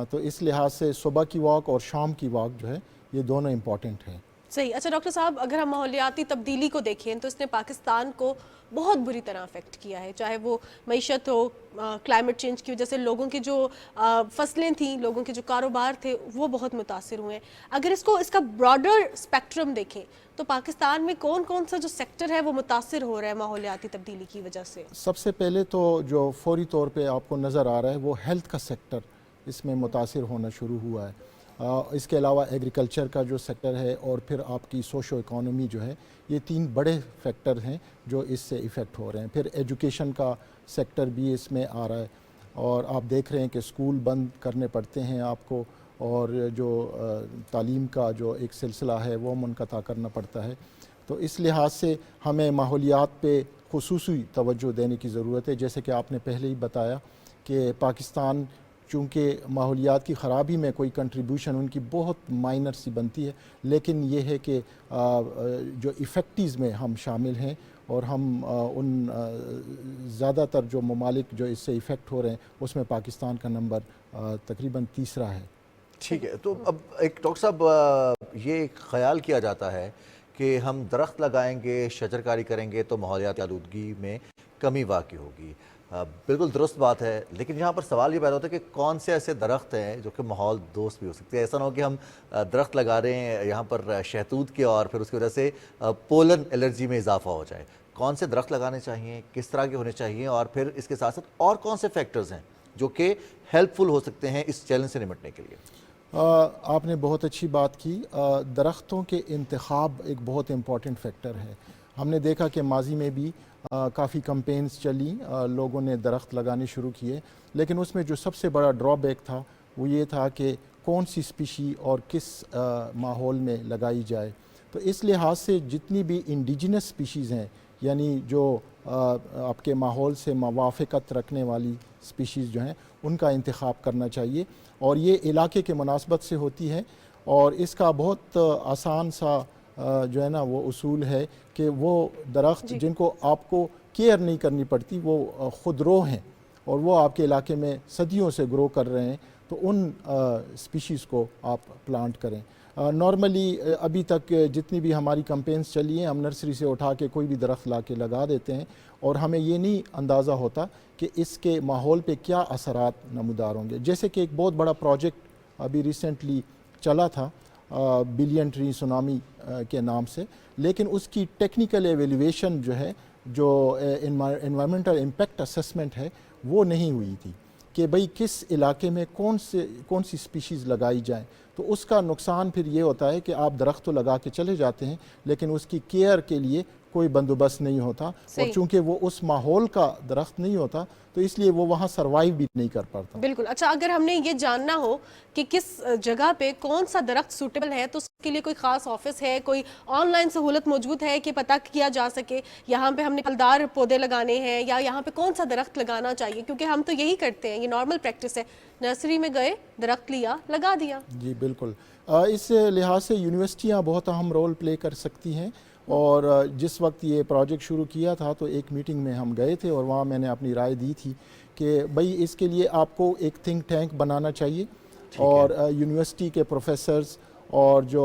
तो इस लिहाज से सुबह की वॉक और शाम की वॉक जो है ये दोनों इम्पॉर्टेंट हैं। सही। अच्छा डॉक्टर साहब, अगर हम माहौलियाती तब्दीली को देखें तो इसने पाकिस्तान को बहुत बुरी तरह अफेक्ट किया है, चाहे वो मईशत हो, क्लाइमेट चेंज की वजह से लोगों की जो फसलें थी, लोगों के जो कारोबार थे वो बहुत मुतासिर हुए हैं। अगर इसका ब्रॉडर स्पेक्ट्रम देखें तो पाकिस्तान में कौन कौन सा जो सेक्टर है वो मुतासिर हो रहा है माहौलियाती तब्दीली की वजह से? सबसे पहले तो जो फौरी तौर पे आपको नज़र आ रहा है वो हेल्थ का सेक्टर इसमें मुतासिर होना शुरू हुआ है। इसके अलावा एग्रीकल्चर का जो सेक्टर है और फिर आपकी सोशो इकोनॉमी जो है, ये 3 बड़े फैक्टर हैं जो इससे इफ़ेक्ट हो रहे हैं। फिर एजुकेशन का सेक्टर भी इसमें आ रहा है और आप देख रहे हैं कि स्कूल बंद करने पड़ते हैं आपको, और जो तालीम का जो एक सिलसिला है वो मुनक़ता करना पड़ता है। तो इस लिहाज से हमें माहौलियात पे खुसूसी तवज्जो देने की ज़रूरत है। जैसे कि आपने पहले ही बताया कि पाकिस्तान चूँकि माहौलियात की ख़राबी में कोई कंट्रीब्यूशन उनकी बहुत माइनर सी बनती है, लेकिन ये है कि जो इफ़ेक्टिव्स में हम शामिल हैं और हम उन ज़्यादातर जो ममालिक जो इससे इफ़ेक्ट हो रहे हैं उसमें पाकिस्तान का नंबर तकरीबन 3रा है। ठीक है, तो अब एक डॉक्टर साहब ये ख्याल किया जाता है कि हम दरख्त लगाएंगे, शजरकारी करेंगे तो माहौलियाती आलूदगी में कमी वाक़ई होगी। बिल्कुल दुरुस्त बात है, लेकिन यहाँ पर सवाल ये पैदा होता है कि कौन से ऐसे दरख्त हैं जो कि माहौल दोस्त भी हो सकते हैं। ऐसा ना हो कि हम दरख्त लगा रहे हैं यहाँ पर शहतूत के और फिर उसकी वजह से पोलन एलर्जी में इजाफा हो जाए। कौन से दरख्त लगाने चाहिए, किस तरह के होने चाहिए, और फिर इसके साथ साथ और कौन से फैक्टर्स हैं जो कि हेल्पफुल हो सकते हैं इस चैलेंज से निपटने के लिए? आपने बहुत अच्छी बात की। दरख्तों के इंतखाब एक बहुत इम्पॉर्टेंट फैक्टर है। हमने देखा कि माजी में भी काफ़ी कैंपेन्स चली, लोगों ने दरख्त लगाने शुरू किए, लेकिन उसमें जो सबसे बड़ा ड्रॉबैक था वो ये था कि कौन सी स्पीशी और किस माहौल में लगाई जाए। तो इस लिहाज से जितनी भी इंडिजिनस स्पीशीज़ हैं, यानी जो आपके माहौल से मुवाफ़क़त रखने वाली स्पीशीज़ जो हैं, उनका इंतखाब करना चाहिए। और ये इलाके के मुनासबत से होती है, और इसका बहुत आसान सा जो है ना वो उसूल है कि वो दरख्त जिनको आपको केयर नहीं करनी पड़ती, वो खुदरो हैं और वो आपके इलाके में सदियों से ग्रो कर रहे हैं, तो उन स्पीशीज़ को आप प्लांट करें। नॉर्मली अभी तक जितनी भी हमारी कैंपेन्स चली हैं, हम नर्सरी से उठा के कोई भी दरख्त ला के लगा देते हैं और हमें ये नहीं अंदाज़ा होता कि इसके माहौल पे क्या असरात नमूदार होंगे। जैसे कि एक बहुत बड़ा प्रोजेक्ट अभी रिसेंटली चला था बिलियन ट्री सुनामी के नाम से, लेकिन उसकी टेक्निकल एवेल्यूएशन जो है, जो एनवायरमेंटल इम्पैक्ट असेसमेंट है, वो नहीं हुई थी कि भाई किस इलाके में कौन सी स्पीशीज़ लगाई जाए। तो उसका नुकसान फिर ये होता है कि आप दरख्त तो लगा के चले जाते हैं, लेकिन उसकी केयर के लिए कोई बंदोबस्त नहीं होता, और चूंकि वो उस माहौल का दरख्त नहीं होता तो इसलिए वो वहाँ सरवाइव भी नहीं कर पाता। बिल्कुल। अच्छा, अगर हमने ये जानना हो कि किस जगह पे कौन सा दरख्त सूटेबल है, तो उसके लिए कोई ख़ास ऑफिस है, कोई ऑनलाइन सहूलत मौजूद है कि पता किया जा सके यहाँ पे हमने फलदार पौधे लगाने हैं या यहाँ पे कौन सा दरख्त लगाना चाहिए? क्योंकि हम तो यही करते हैं, ये नॉर्मल प्रैक्टिस है, नर्सरी में गए, दरख्त लिया, लगा दिया। जी बिल्कुल। इस लिहाज से यूनिवर्सिटियाँ बहुत अहम रोल प्ले कर सकती हैं, और जिस वक्त ये प्रोजेक्ट शुरू किया था तो एक मीटिंग में हम गए थे और वहाँ मैंने अपनी राय दी थी कि भाई इसके लिए आपको एक थिंक टैंक बनाना चाहिए, और यूनिवर्सिटी के प्रोफेसर्स और जो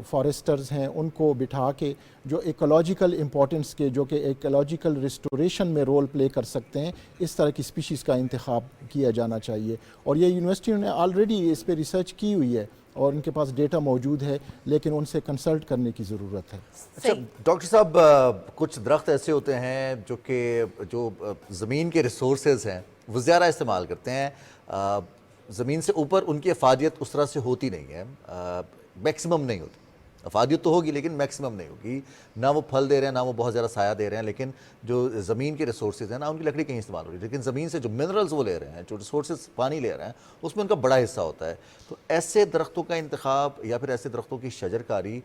फॉरेस्टर्स हैं उनको बिठा के जो इकोलॉजिकल इम्पोर्टेंस के, जो कि इकोलॉजिकल रिस्टोरेशन में रोल प्ले कर सकते हैं, इस तरह की स्पीशीज़ का इंतखाब किया जाना चाहिए। और ये यूनिवर्सिटियों ने ऑलरेडी इस पर रिसर्च की हुई है और उनके पास डेटा मौजूद है, लेकिन उनसे कंसल्ट करने की ज़रूरत है। अच्छा डॉक्टर साहब, कुछ दरख्त ऐसे होते हैं जो कि जो ज़मीन के रिसोर्सेज हैं वो ज़्यादा इस्तेमाल करते हैं, ज़मीन से ऊपर उनकी अफादियत उस तरह से होती नहीं है, मैक्सिमम नहीं होती। अफादियत तो होगी लेकिन मैक्सिमम नहीं होगी, ना वो फल दे रहे हैं ना वो बहुत ज़्यादा साया दे रहे हैं, लेकिन जो ज़मीन के रिसोर्सेज हैं ना उनकी लकड़ी कहीं इस्तेमाल हो रही है, लेकिन ज़मीन से जो मिनरल्स वो ले रहे हैं, जो रिसोर्सेज पानी ले रहे हैं, उसमें उनका बड़ा हिस्सा होता है। तो ऐसे दरख्तों का इंतखाब या फिर ऐसे दरख्तों की शजरकारी,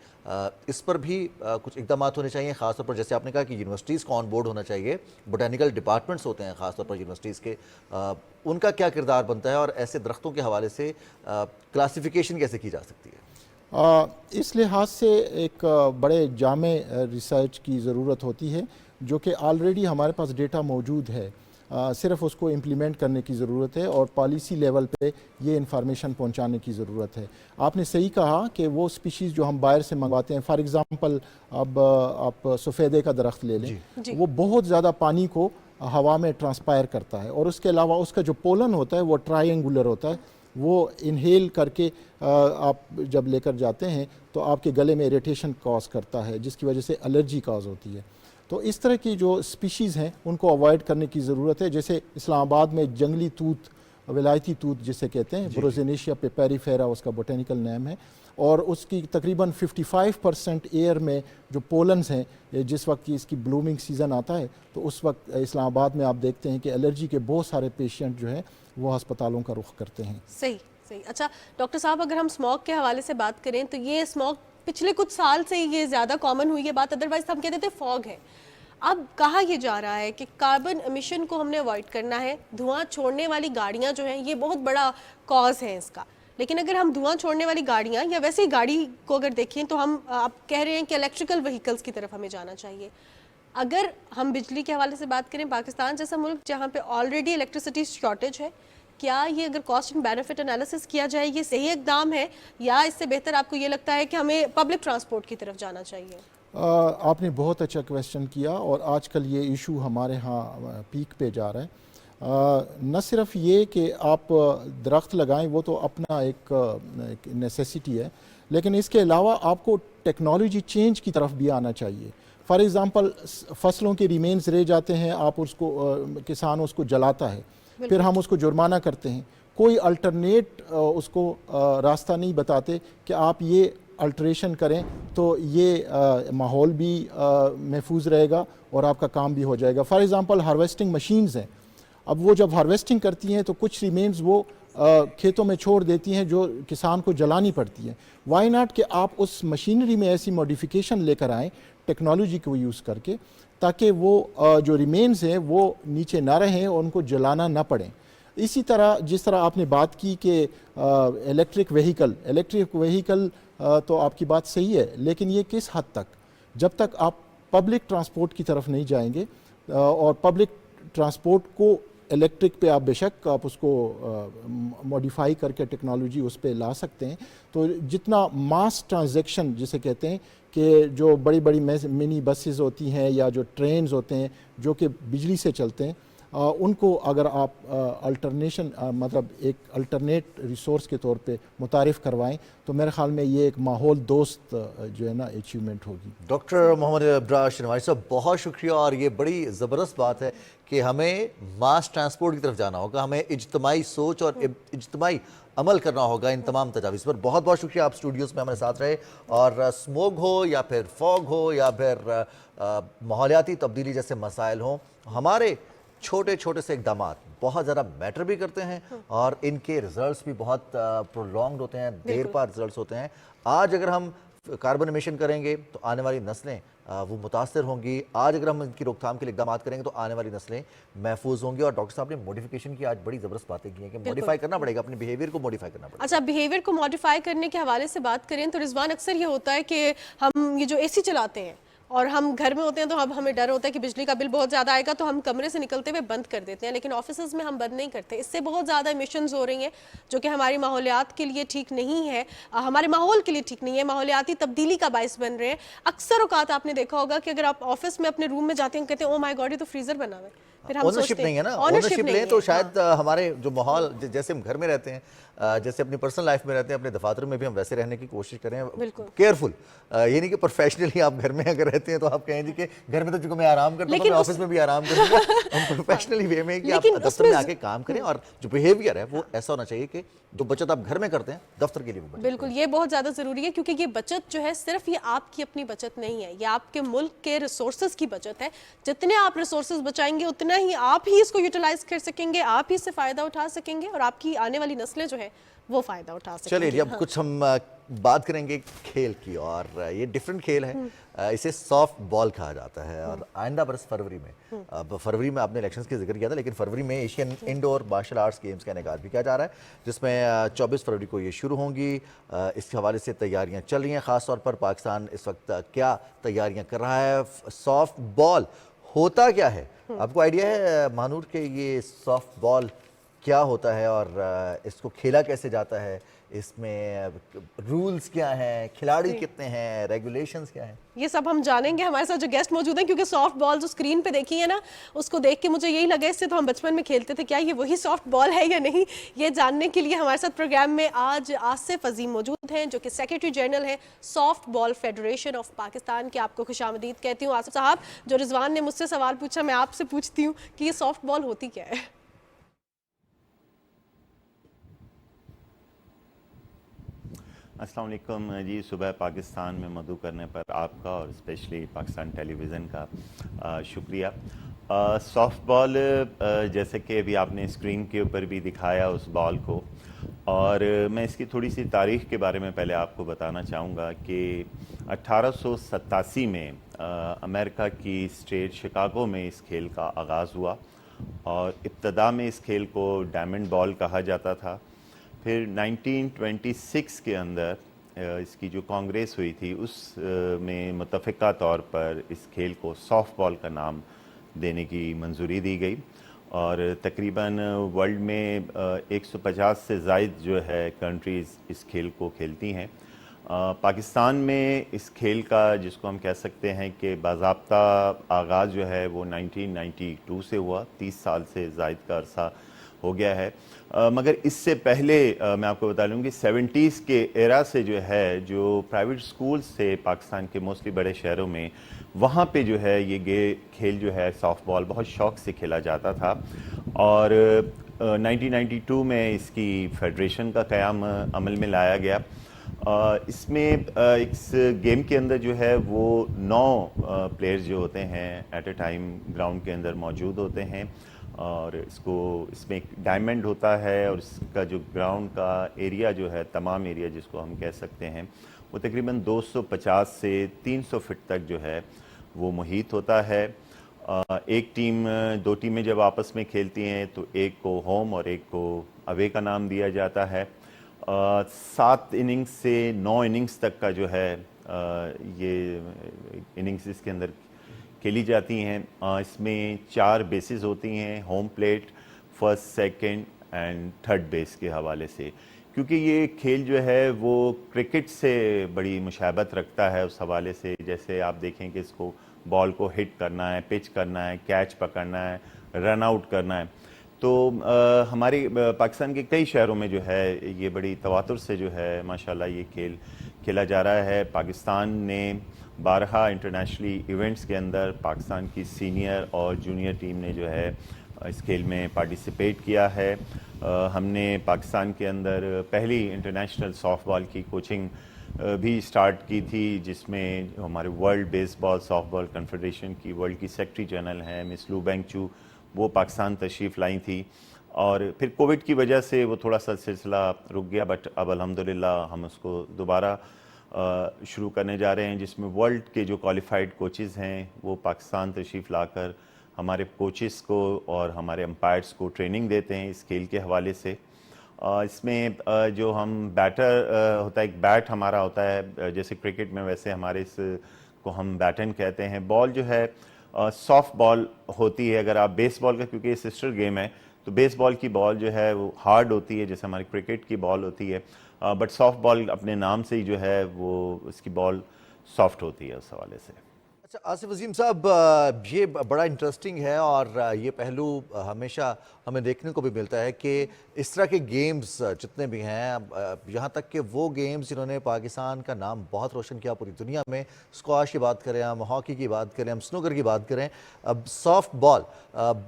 इस पर भी कुछ इकदाम होने चाहिए, ख़ासतौर पर जैसे आपने कहा कि यूनिवर्सिटीज़ को ऑन बोर्ड होना चाहिए, बोटानिकल डिपार्टमेंट्स होते हैं ख़ासतौर पर यूनिवर्सिटीज़ के, उनका क्या किरदार बनता है और ऐसे दरख्तों के हवाले से क्लासिफिकेशन कैसे की जा सकती है? इस लिहाज से एक बड़े जामे रिसर्च की ज़रूरत होती है, जो कि ऑलरेडी हमारे पास डेटा मौजूद है। सिर्फ उसको इम्प्लीमेंट करने की ज़रूरत है और पॉलिसी लेवल पे ये इंफॉर्मेशन पहुंचाने की ज़रूरत है। आपने सही कहा कि वो स्पीशीज़ जो हम बाहर से मंगवाते हैं, फॉर एग्ज़ाम्पल अब आप सफ़ेदे का दरख्त ले लें, वो बहुत ज़्यादा पानी को हवा में ट्रांसपायर करता है और उसके अलावा उसका जो पोलन होता है वो ट्रायंगुलर होता है, वो इनहेल करके आप जब लेकर जाते हैं तो आपके गले में इरिटेशन कॉज करता है, जिसकी वजह से एलर्जी कॉज होती है। तो इस तरह की जो स्पीशीज़ हैं उनको अवॉइड करने की ज़रूरत है। जैसे इस्लामाबाद में जंगली तूत, विलायती तूत जिसे कहते हैं, ब्रोजेनेशिया पेपेरीफेरा उसका बोटेनिकल नेम है, और उसकी तकरीबन 55% एयर में जो पोलन्स हैं, जिस वक्त की इसकी ब्लूमिंग सीज़न आता है तो उस वक्त इस्लामाबाद में आप देखते हैं कि एलर्जी के बहुत सारे पेशेंट जो हैं वो अस्पतालों का रुख करते हैं। सही सही। अच्छा डॉक्टर साहब, अगर हम स्मोक के हवाले से बात करें तो ये स्मोक पिछले कुछ साल से ये ज़्यादा कॉमन हुई है बात, अदरवाइज हम कहते थे फॉग है। अब कहा ये जा रहा है कि कार्बन एमिशन को हमने अवॉइड करना है, धुआं छोड़ने वाली गाड़ियां जो हैं ये बहुत बड़ा कॉज है इसका। लेकिन अगर हम धुआं छोड़ने वाली गाड़ियां या वैसे ही गाड़ी को अगर देखें तो हम आप कह रहे हैं कि इलेक्ट्रिकल व्हीकल्स की तरफ हमें जाना चाहिए। अगर हम बिजली के हवाले से बात करें, पाकिस्तान जैसा मुल्क जहाँ पे ऑलरेडी इलेक्ट्रिसिटी शॉर्टेज है, क्या ये अगर कॉस्ट एंड बेनिफिट एनालिसिस किया जाए ये सही इकदाम है, या इससे बेहतर आपको ये लगता है कि हमें पब्लिक ट्रांसपोर्ट की तरफ जाना चाहिए? आपने बहुत अच्छा क्वेश्चन किया और आजकल ये इशू हमारे यहाँ पीक पे जा रहा है। न सिर्फ ये कि आप दरख्त लगाएं, वो तो अपना एक नेसेसिटी है, लेकिन इसके अलावा आपको टेक्नोलॉजी चेंज की तरफ भी आना चाहिए। फॉर एग्ज़ाम्पल फसलों के रिमेन्स रह जाते हैं, आप उसको किसान उसको जलाता है, फिर हम उसको जुर्माना करते हैं, कोई अल्टरनेट उसको रास्ता नहीं बताते कि आप ये अल्ट्रेशन करें तो ये माहौल भी महफूज रहेगा और आपका काम भी हो जाएगा। फॉर एग्ज़ाम्पल हार्वेस्टिंग मशीन्स हैं, अब वो जब हार्वेस्टिंग करती हैं तो कुछ रिमेन्स वो खेतों में छोड़ देती हैं जो किसान को जलानी पड़ती है। वाई नॉट कि आप उस मशीनरी में ऐसी मॉडिफिकेशन लेकर आएँ टेक्नोलॉजी को यूज़ करके, ताकि वो जो रिमेन्स हैं वो नीचे ना रहें और उनको जलाना ना पड़े। इसी तरह जिस तरह आपने बात की कि इलेक्ट्रिक व्हीकल तो आपकी बात सही है, लेकिन ये किस हद तक, जब तक आप पब्लिक ट्रांसपोर्ट की तरफ नहीं जाएंगे, और पब्लिक ट्रांसपोर्ट को इलेक्ट्रिक पे आप बेशक आप उसको मॉडिफाई करके टेक्नोलॉजी उस पर ला सकते हैं, तो जितना मास ट्रांजैक्शन जिसे कहते हैं कि जो बड़ी बड़ी मिनी बसेस होती हैं या जो ट्रेन्स होते हैं जो कि बिजली से चलते हैं, उनको अगर आप अल्टरनेशन मतलब एक अल्टरनेट रिसोर्स के तौर पे मुतारिफ़ करवाएं तो मेरे ख्याल में ये एक माहौल दोस्त जो है ना अचीवमेंट होगी। डॉक्टर मोहम्मद इब्रार शनवारी साहब, बहुत शुक्रिया। और ये बड़ी ज़बरदस्त बात है कि हमें मास ट्रांसपोर्ट की तरफ जाना होगा, हमें इज्तमाही सोच और इज्तमाही अमल करना होगा इन तमाम तजावीज़ पर। बहुत बहुत शुक्रिया, आप स्टूडियोज़ में हमारे साथ रहे। और स्मोक हो या फिर फॉग हो या फिर माहौलियाती तब्दीली जैसे मसाइल हों, हमारे छोटे छोटे से इकदाम बहुत ज़्यादा मैटर भी करते हैं और इनके रिजल्ट्स भी बहुत प्रोलॉन्ग्ड होते हैं, देर पार रिजल्ट्स होते हैं। आज अगर हम कार्बन एमिशन करेंगे तो आने वाली नस्लें वो मुतासर होंगी, आज अगर हम इनकी रोकथाम के लिए इकदाम करेंगे तो आने वाली नस्लें महफूज होंगी। और डॉक्टर साहब ने मॉडिफिकेशन की आज बड़ी ज़बरदस्त बातें की हैं कि मॉडिफाई करना पड़ेगा, अपने बिहेवियर को मॉडिफाई करना पड़ेगा। अच्छा, बिहेवियर को मॉडिफाई करने के हवाले से बात करें तो रिजवान, अक्सर ये होता है कि हम ये जो एसी चलाते हैं और हम घर में होते हैं तो अब हमें डर होता है कि बिजली का बिल बहुत ज़्यादा आएगा, तो हम कमरे से निकलते हुए बंद कर देते हैं, लेकिन ऑफिसेज में हम बंद नहीं करते। इससे बहुत ज़्यादा इमिशंस हो रही हैं जो कि हमारी माहौलियात के लिए ठीक नहीं है, हमारे माहौल के लिए ठीक नहीं है, माहौलियाती तब्दीली का बायस बन रहे हैं। अक्सर औकात आपने देखा होगा कि अगर आप ऑफिस में अपने रूम में जाते हैं कहते हैं ओ माय गॉड ये तो फ्रीज़र बना हुआ है, फिर हम ओनरशिप नहीं है ना, ओनरशिप लें तो शायद हमारे जो माहौल जैसे हम घर में रहते हैं, जैसे अपनी पर्सनल लाइफ में रहते हैं, अपने दफातर में भी हम वैसे रहने की कोशिश करें, केयरफुल। ये नहीं कि प्रोफेशनली आप घर में अगर रहते हैं तो आप कहें जी कि घर में तो चूंकि मैं आराम करता हूं, मैं ऑफिस में भी आराम करूंगा। हम प्रोफेशनली वे में कि आप दफ्तर में आके काम करें और जो बिहेवियर है वो ऐसा होना चाहिए कि जो बचत आप घर में करते हैं दफ्तर के लिए भी। बिल्कुल, ये बहुत ज़्यादा ज़रूरी है क्योंकि ये बचत जो है सिर्फ ये आपकी अपनी बचत नहीं है, ये आपके मुल्क के रिसोर्सेज की बचत है। जितने आप रिसोर्सेज बचाएंगे उतना ही आप ही इसको यूटिलाइज कर सकेंगे, आप ही इससे फ़ायदा उठा सकेंगे और आपकी आने वाली नस्लें जो है वो फ़ायदा उठा सकेंगे। चलिए, अब कुछ हम बात करेंगे खेल की, और ये डिफरेंट खेल है, इसे सॉफ्ट बॉल कहा जाता है। और आइंदा बरस फरवरी में, अब फरवरी में आपने इलेक्शंस की जिक्र किया था, लेकिन फरवरी में Asian indoor martial arts games का इनेकाद भी किया जा रहा है, जिसमें 24 फरवरी को ये शुरू होंगी। इस हवाले से तैयारियां चल रही हैं, ख़ासतौर पर पाकिस्तान इस वक्त क्या तैयारियां कर रहा है। सॉफ्ट बॉल होता क्या है? आपको आइडिया है मानूर के ये सॉफ्ट बॉल क्या होता है और इसको खेला कैसे जाता है? इसमें रूल्स क्या हैं, खिलाड़ी कितने हैं, रेगुलेशंस क्या हैं? ये सब हम जानेंगे। हमारे साथ जो गेस्ट मौजूद हैं, क्योंकि सॉफ्ट बॉल जो स्क्रीन पे देखी है ना, उसको देख के मुझे यही लगा इससे तो हम बचपन में खेलते थे, क्या ये वही सॉफ्ट बॉल है या नहीं, ये जानने के लिए हमारे साथ प्रोग्राम में आज आसिफ अजीम मौजूद हैं, जो कि सेक्रेटरी जनरल हैं soft ball federation of Pakistan के। आपको खुशामदीद कहती हूँ आसिफ साहब। जो रिजवान ने मुझसे सवाल पूछा, मैं आपसे पूछती हूँ कि ये सॉफ्ट बॉल होती क्या है? अस्सलाम वालेकुम जी। सुबह पाकिस्तान में मदऊ करने पर आपका और स्पेशली पाकिस्तान टेलीविज़न का शुक्रिया। सॉफ्ट बॉल जैसे कि अभी आपने स्क्रीन के ऊपर भी दिखाया उस बॉल को, और मैं इसकी थोड़ी सी तारीख़ के बारे में पहले आपको बताना चाहूँगा कि 1887 में अमेरिका की स्टेट शिकागो में इस खेल का आगाज़ हुआ और इब्तदा में इस खेल को डायमंड बॉल कहा जाता था। फिर 1926 के अंदर इसकी जो कांग्रेस हुई थी उस में मुतफ़िका तौर पर इस खेल को सॉफ्ट बॉल का नाम देने की मंजूरी दी गई और तकरीबन वर्ल्ड में 150 से ज़ायद जो है कंट्रीज़ इस खेल को खेलती हैं। पाकिस्तान में इस खेल का, जिसको हम कह सकते हैं कि बाज़ाब्ता आगाज़ जो है वो 1992 से हुआ, 30 साल से ज़ायद का अरसा हो गया है। मगर इससे पहले मैं आपको बता लूँ कि 70s के एरा से जो है, जो प्राइवेट स्कूल्स थे पाकिस्तान के मोस्टली बड़े शहरों में, वहाँ पे जो है ये खेल जो है सॉफ्ट बॉल बहुत शौक़ से खेला जाता था। और 1992 में इसकी फेडरेशन का क़याम अमल में लाया गया। इसमें इस गेम के अंदर जो है वो 9 प्लेयर्स जो होते हैं एट ए टाइम ग्राउंड के अंदर मौजूद होते हैं और इसमें एक डायमंड होता है और इसका जो ग्राउंड का एरिया जो है, तमाम एरिया जिसको हम कह सकते हैं, वो तकरीबन 250 से 300 फीट तक जो है वो मुहीत होता है। एक टीम, 2 टीमें जब आपस में खेलती हैं तो एक को होम और एक को अवे का नाम दिया जाता है। 7 इनिंग्स से 9 इनिंग्स तक का जो है ये इनिंग्स इसके अंदर खेली जाती हैं। इसमें 4 बेसिस होती हैं, home plate, first, second and third base के हवाले से। क्योंकि ये खेल जो है वो क्रिकेट से बड़ी मुशाबत रखता है उस हवाले से, जैसे आप देखें कि इसको बॉल को हिट करना है, पिच करना है, कैच पकड़ना है, रन आउट करना है। तो हमारे पाकिस्तान के कई शहरों में जो है ये बड़ी तवातुर से जो है माशाल्लाह ये खेल खेला जा रहा है। पाकिस्तान ने 12 इंटरनेशनली इवेंट्स के अंदर पाकिस्तान की सीनियर और जूनियर टीम ने जो है इस खेल में पार्टिसिपेट किया है। हमने पाकिस्तान के अंदर पहली इंटरनेशनल सॉफ्ट बॉल की कोचिंग भी स्टार्ट की थी, जिसमें हमारे world baseball soft ball confederation की वर्ल्ड की सेक्रेटरी जनरल हैं मिस लू बेंगचू, वो पाकिस्तान तशरीफ़ लाई थी। और फिर कोविड की वजह से वो थोड़ा सा सिलसिला रुक गया, बट अब अल्हम्दुलिल्लाह हम उसको दोबारा शुरू करने जा रहे हैं, जिसमें वर्ल्ड के जो क्वालिफाइड कोचेज़ हैं वो पाकिस्तान तशरीफ़ लाकर हमारे कोचेस को और हमारे एम्पायर्स को ट्रेनिंग देते हैं इस खेल के हवाले से। इसमें जो हम बैटर होता है, एक बैट हमारा होता है, जैसे क्रिकेट में वैसे हमारे इसको हम बैटन कहते हैं। बॉल जो है सॉफ्ट बॉल होती है। अगर आप बेसबॉल का, क्योंकि ये सिस्टर गेम है, तो बेसबॉल की बॉल जो है वो हार्ड होती है जैसे हमारी क्रिकेट की बॉल होती है, बट सॉफ्ट बॉल अपने नाम से ही जो है वो इसकी बॉल सॉफ्ट होती है उस हवाले से। अच्छा आसिफ अजीम साहब, ये बड़ा इंटरेस्टिंग है और ये पहलू हमेशा हमें देखने को भी मिलता है कि इस तरह के गेम्स जितने भी हैं, यहाँ तक कि वो गेम्स जिन्होंने पाकिस्तान का नाम बहुत रोशन किया पूरी दुनिया में, स्क्वाश की बात करें, हम हॉकी की बात करें, हम स्नूकर की बात करें, अब सॉफ्ट बॉल,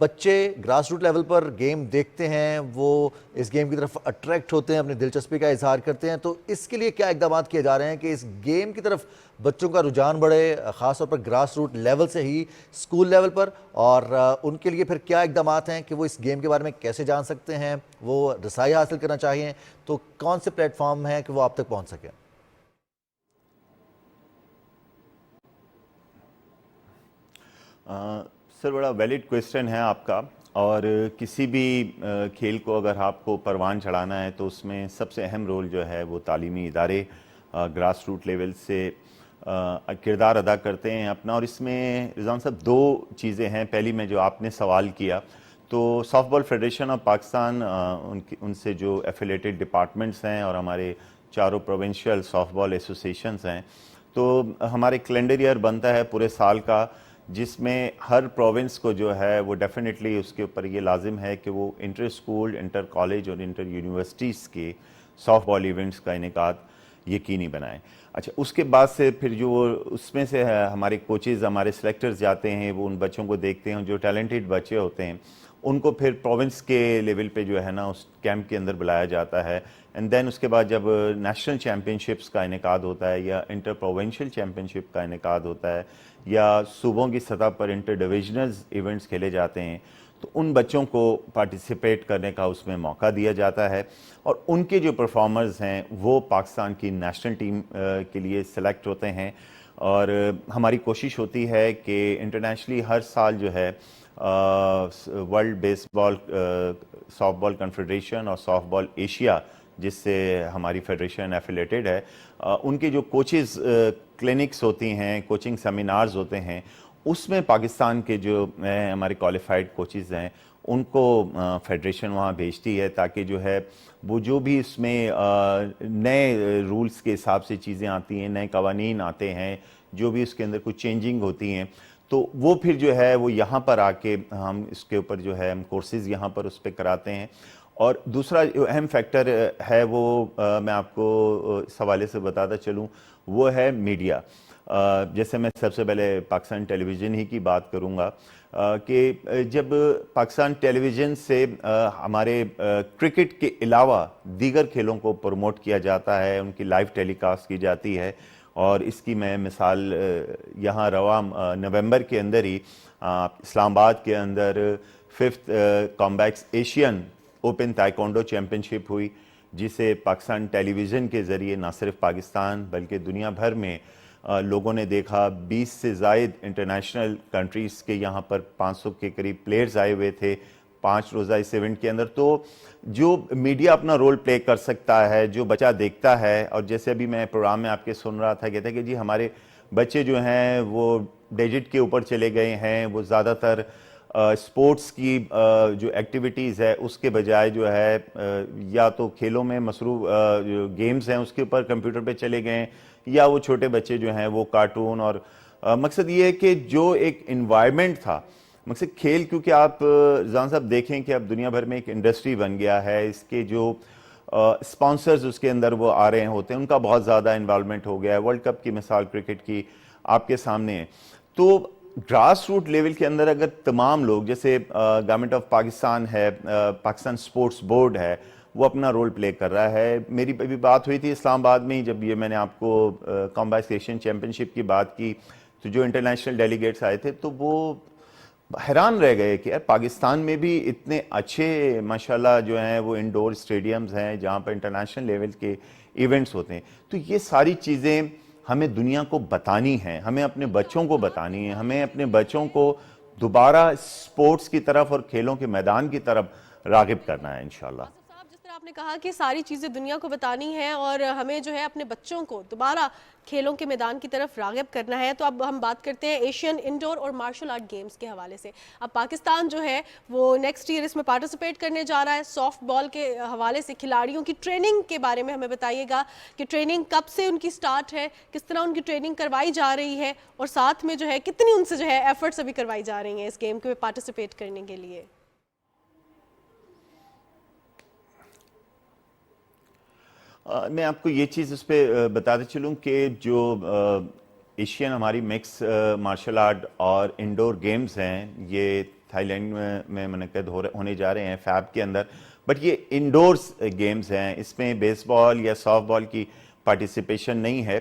बच्चे ग्रास रूट लेवल पर गेम देखते हैं, वो इस गेम की तरफ अट्रैक्ट होते हैं, अपनी दिलचस्पी का इजहार करते हैं। तो इसके लिए क्या इकदाम किए जा रहे हैं कि इस गेम की तरफ बच्चों का रुझान बढ़े, ख़ासतौर पर ग्रास रूट लेवल से ही स्कूल लेवल पर, और उनके लिए फिर क्या इकदाम हैं कि वो इस गेम के बारे में कैसे जान सकते हैं, वो रसाई हासिल करना चाहिए, तो कौन से प्लेटफॉर्म हैं कि वो आप तक पहुंच सकें? सर, बड़ा वैलिड क्वेश्चन है आपका। और किसी भी खेल को अगर आपको परवान चढ़ाना है तो उसमें सबसे अहम रोल जो है वो तालीमी इदारे ग्रास रूट लेवल से किरदार अदा करते हैं अपना। और इसमें रिजवान साहब दो चीज़ें हैं। पहली में जो आपने सवाल किया, तो सॉफ्टबॉल फेडरेशन ऑफ पाकिस्तान उनसे जो एफिलेटेड डिपार्टमेंट्स हैं और हमारे चारों प्रोविंशियल सॉफ्टबॉल एसोसिएशंस हैं, तो हमारे कैलेंडर ईयर बनता है पूरे साल का, जिसमें हर प्रोविंस को जो है वो डेफिनेटली उसके ऊपर ये लाजिम है कि वो इंटर स्कूल, इंटर कॉलेज और इंटर यूनिवर्सिटीज़ के सॉफ्टबॉल इवेंट्स का इनेकाद यकीनी बनाएं। अच्छा, उसके बाद से फिर जो उसमें से हमारे कोचेज़, हमारे सेलेक्टर्स जाते हैं, वो उन बच्चों को देखते हैं, जो टैलेंटेड बच्चे होते हैं उनको फिर प्रोविंस के लेवल पे जो है ना उस कैंप के अंदर बुलाया जाता है। एंड देन उसके बाद जब नेशनल चैम्पियनशिप्स का इनेकाद होता है या इंटर प्रोविंशियल चैम्पियनशिप का इनेकाद होता है या सूबों की सतह पर इंटर डिविजनल इवेंट्स खेले जाते हैं, तो उन बच्चों को पार्टिसिपेट करने का उसमें मौका दिया जाता है और उनके जो परफॉर्मर्स हैं वो पाकिस्तान की नेशनल टीम के लिए सेलेक्ट होते हैं। और हमारी कोशिश होती है कि इंटरनेशनली हर साल जो है वर्ल्ड बेसबॉल सॉफ्टबॉल कन्फेडरेशन और सॉफ्टबॉल एशिया, जिससे हमारी फेडरेशन एफिलेटेड है, उनके जो कोचेज़ क्लिनिक्स होती हैं, कोचिंग सेमिनार्स होते हैं, उसमें पाकिस्तान के जो हमारे क्वालिफाइड कोचेज़ हैं उनको फेडरेशन वहाँ भेजती है, ताकि जो है वो जो भी इसमें नए रूल्स के हिसाब से चीज़ें आती हैं, नए कवानीन आते हैं, जो भी उसके अंदर कुछ चेंजिंग होती हैं, तो वो फिर जो है वो यहाँ पर आके हम इसके ऊपर जो है हम कोर्सेज़ यहाँ पर उस पर कराते हैं। और दूसरा जो अहम फैक्टर है वो मैं आपको इस हवाले से बताता चलूँ, वो है मीडिया। जैसे मैं सबसे पहले पाकिस्तान टेलीविज़न ही की बात करूँगा कि जब पाकिस्तान टेलीविज़न से हमारे क्रिकेट के अलावा दीगर खेलों को प्रमोट किया जाता है, उनकी लाइव टेलीकास्ट की जाती है, और इसकी मैं मिसाल यहाँ रवा नवंबर के अंदर ही इस्लामाबाद के अंदर 5th कॉम्बैक्स एशियन ओपन ताइक्वांडो चैम्पियनशिप हुई, जिसे पाकिस्तान टेलीविज़न के ज़रिए ना सिर्फ पाकिस्तान बल्कि दुनिया भर में लोगों ने देखा। 20 से ज़ायद इंटरनेशनल कंट्रीज़ के यहाँ पर 500 के करीब प्लेयर्स आए हुए थे 5 रोज़ा इस इवेंट के अंदर। तो जो मीडिया अपना रोल प्ले कर सकता है, जो बच्चा देखता है, और जैसे अभी मैं प्रोग्राम में आपके सुन रहा था, कहते हैं कि जी हमारे बच्चे जो हैं वो डिजिट के ऊपर चले गए हैं, वो ज़्यादातर स्पोर्ट्स की जो एक्टिविटीज़ है उसके बजाय जो है या तो खेलों में मसरूफ़ जो गेम्स हैं उसके ऊपर कंप्यूटर पे चले गए, या वो छोटे बच्चे जो हैं वो कार्टून। और मकसद ये है कि जो एक इन्वायरमेंट था, मकसद खेल, क्योंकि आप जान साहब देखें कि अब दुनिया भर में एक इंडस्ट्री बन गया है, इसके जो स्पॉन्सर्स उसके अंदर वो आ रहे होते हैं, उनका बहुत ज़्यादा इन्वॉल्वमेंट हो गया है। वर्ल्ड कप की मिसाल क्रिकेट की आपके सामने है। तो ग्रास रूट लेवल के अंदर अगर तमाम लोग, जैसे गवर्नमेंट ऑफ पाकिस्तान है, पाकिस्तान स्पोर्ट्स बोर्ड है, वो अपना रोल प्ले कर रहा है। मेरी अभी बात हुई थी इस्लामाबाद में, जब ये मैंने आपको कॉम्बैक्स एशियन चैम्पियनशिप की बात की, तो जो इंटरनेशनल डेलीगेट्स आए थे तो वो हैरान रह गए कि यार पाकिस्तान में भी इतने अच्छे माशाल्लाह जो हैं वो इंडोर स्टेडियम्स हैं जहाँ पर इंटरनेशनल लेवल के इवेंट्स होते हैं। तो ये सारी चीज़ें हमें दुनिया को बतानी है, हमें अपने बच्चों को बतानी है, हमें अपने बच्चों को दोबारा स्पोर्ट्स की तरफ और खेलों के मैदान की तरफ रागिब करना है इंशाल्लाह। आपने कहा कि सारी चीज़ें दुनिया को बतानी है और हमें जो है अपने बच्चों को दोबारा खेलों के मैदान की तरफ राग़िब करना है। तो अब हम बात करते हैं एशियन इंडोर और मार्शल आर्ट गेम्स के हवाले से। अब पाकिस्तान जो है वो नेक्स्ट ईयर इसमें पार्टिसिपेट करने जा रहा है। सॉफ्ट बॉल के हवाले से खिलाड़ियों की ट्रेनिंग के बारे में हमें बताइएगा कि ट्रेनिंग कब से उनकी स्टार्ट है, किस तरह उनकी ट्रेनिंग करवाई जा रही है, और साथ में जो है कितनी उनसे जो है एफर्ट्स अभी करवाई जा रही हैं इस गेम में पार्टिसिपेट करने के लिए। मैं आपको ये चीज़ उस पर बताते चलूँ कि जो एशियन हमारी मिक्स मार्शल आर्ट और इंडोर गेम्स हैं, ये थाईलैंड में मुनक़्क़द होने जा रहे हैं फैब के अंदर। बट ये इंडोर्स गेम्स हैं, इसमें बेसबॉल या सॉफ्ट बॉल की पार्टिसिपेशन नहीं है।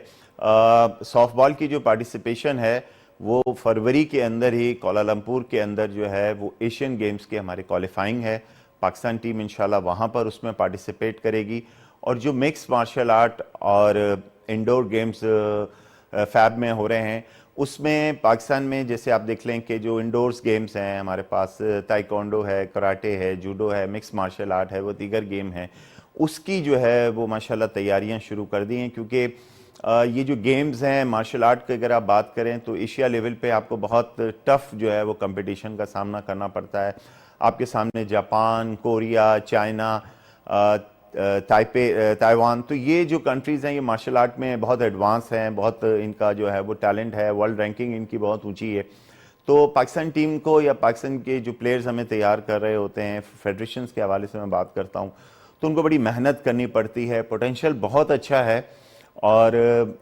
सॉफ्ट बॉल की जो पार्टिसिपेशन है वो फरवरी के अंदर ही कोलालमपुर के अंदर जो है वो एशियन गेम्स के हमारे क्वालिफाइंग है। पाकिस्तान टीम इंशाल्लाह वहाँ पर उसमें पार्टिसिपेट करेगी। और जो मिक्स मार्शल आर्ट और इंडोर गेम्स फैब में हो रहे हैं, उसमें पाकिस्तान में जैसे आप देख लें कि जो इंडोर्स गेम्स हैं हमारे पास, ताइक्वांडो है, कराटे है, जूडो है, मिक्स मार्शल आर्ट है, वो दीगर गेम हैं, उसकी जो है वो माशाल्लाह तैयारियां शुरू कर दी हैं। क्योंकि ये जो गेम्स हैं मार्शल आर्ट की अगर आप बात करें तो एशिया लेवल पे आपको बहुत टफ जो है वो कंपटीशन का सामना करना पड़ता है। आपके सामने जापान, कोरिया, चाइना, ताइवान, तो ये जो कंट्रीज़ हैं ये मार्शल आर्ट में बहुत एडवांस हैं, बहुत इनका जो है वो टैलेंट है, वर्ल्ड रैंकिंग इनकी बहुत ऊंची है। तो पाकिस्तान टीम को या पाकिस्तान के जो प्लेयर्स हमें तैयार कर रहे होते हैं, फेडरेशंस के हवाले से मैं बात करता हूँ, तो उनको बड़ी मेहनत करनी पड़ती है। पोटेंशियल बहुत अच्छा है और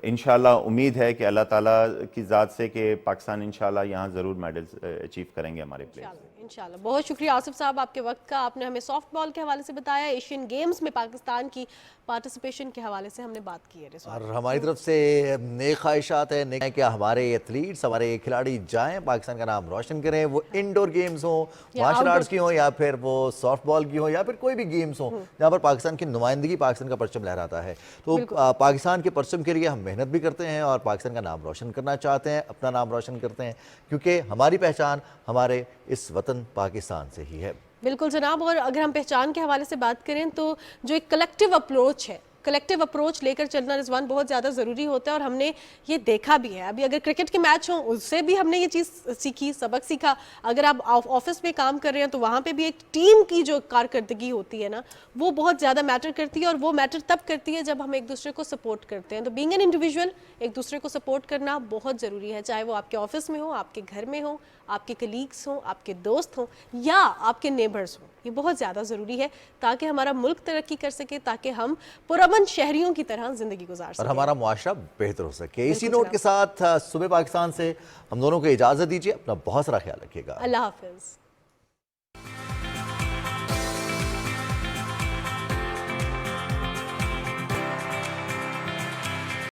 इंशाल्लाह उम्मीद है कि अल्लाह ताला की ज़ात से कि पाकिस्तान इंशाल्लाह यहाँ ज़रूर मेडल्स अचीव करेंगे हमारे प्लेयर्स। इंशाल्लाह। बहुत शुक्रिया आसिफ साहब आपके वक्त का, आपने हमें सॉफ्ट बॉल के हवाले से बताया, एशियन गेम्स में पाकिस्तान की पार्टिसिपेशन के हवाले से हमने बात की है। और हमारी तरफ से नेक ख्वाहिशात है कि हमारे एथलीट्स, हमारे खिलाड़ी जाएं, पाकिस्तान का नाम रोशन करें, वो इंडोर गेम्स हो, मार्शल आर्ट्स की हो, या फिर वो सॉफ्ट बॉल की हो, या फिर कोई भी गेम्स हो जहाँ पर पाकिस्तान की नुमाइंदगी, पाकिस्तान का परचम लहराता है। तो पाकिस्तान के परचम के लिए हम मेहनत भी करते हैं और पाकिस्तान का नाम रोशन करना चाहते हैं, अपना नाम रोशन करते हैं, क्योंकि हमारी पहचान हमारे इस वतन पाकिस्तान से ही है। बिल्कुल जनाब। और अगर हम पहचान के हवाले से बात करें तो जो एक कलेक्टिव अप्रोच है, कलेक्टिव अप्रोच लेकर चलना रिजवान बहुत ज़्यादा ज़रूरी होता है और हमने ये देखा भी है। अभी अगर क्रिकेट के मैच हों उससे भी हमने ये चीज़ सीखी, सबक सीखा। अगर आप ऑफिस में काम कर रहे हैं तो वहाँ पे भी एक टीम की जो कारकर्दगी होती है ना, वो बहुत ज़्यादा मैटर करती है और वो मैटर तब करती है जब हम एक दूसरे को सपोर्ट करते हैं। तो बीइंग एन इंडिविजुअल एक दूसरे को सपोर्ट करना बहुत ज़रूरी है, चाहे वो आपके ऑफिस में हो, आपके घर में हो, आपके कलीग्स हों, आपके दोस्त हों या आपके नेबर्स हों। ये बहुत ज़्यादा ज़रूरी है ताकि हमारा मुल्क तरक्की कर सके, ताकि हम पुरअमन शहरियों की तरह ज़िंदगी गुजार सकें और हमारा मुआशरा बेहतर हो सके। इसी नोट के साथ सुबह पाकिस्तान से हम दोनों को इजाज़त दीजिए। अपना बहुत सारा ख्याल रखिएगा। अल्लाह हाफिज़।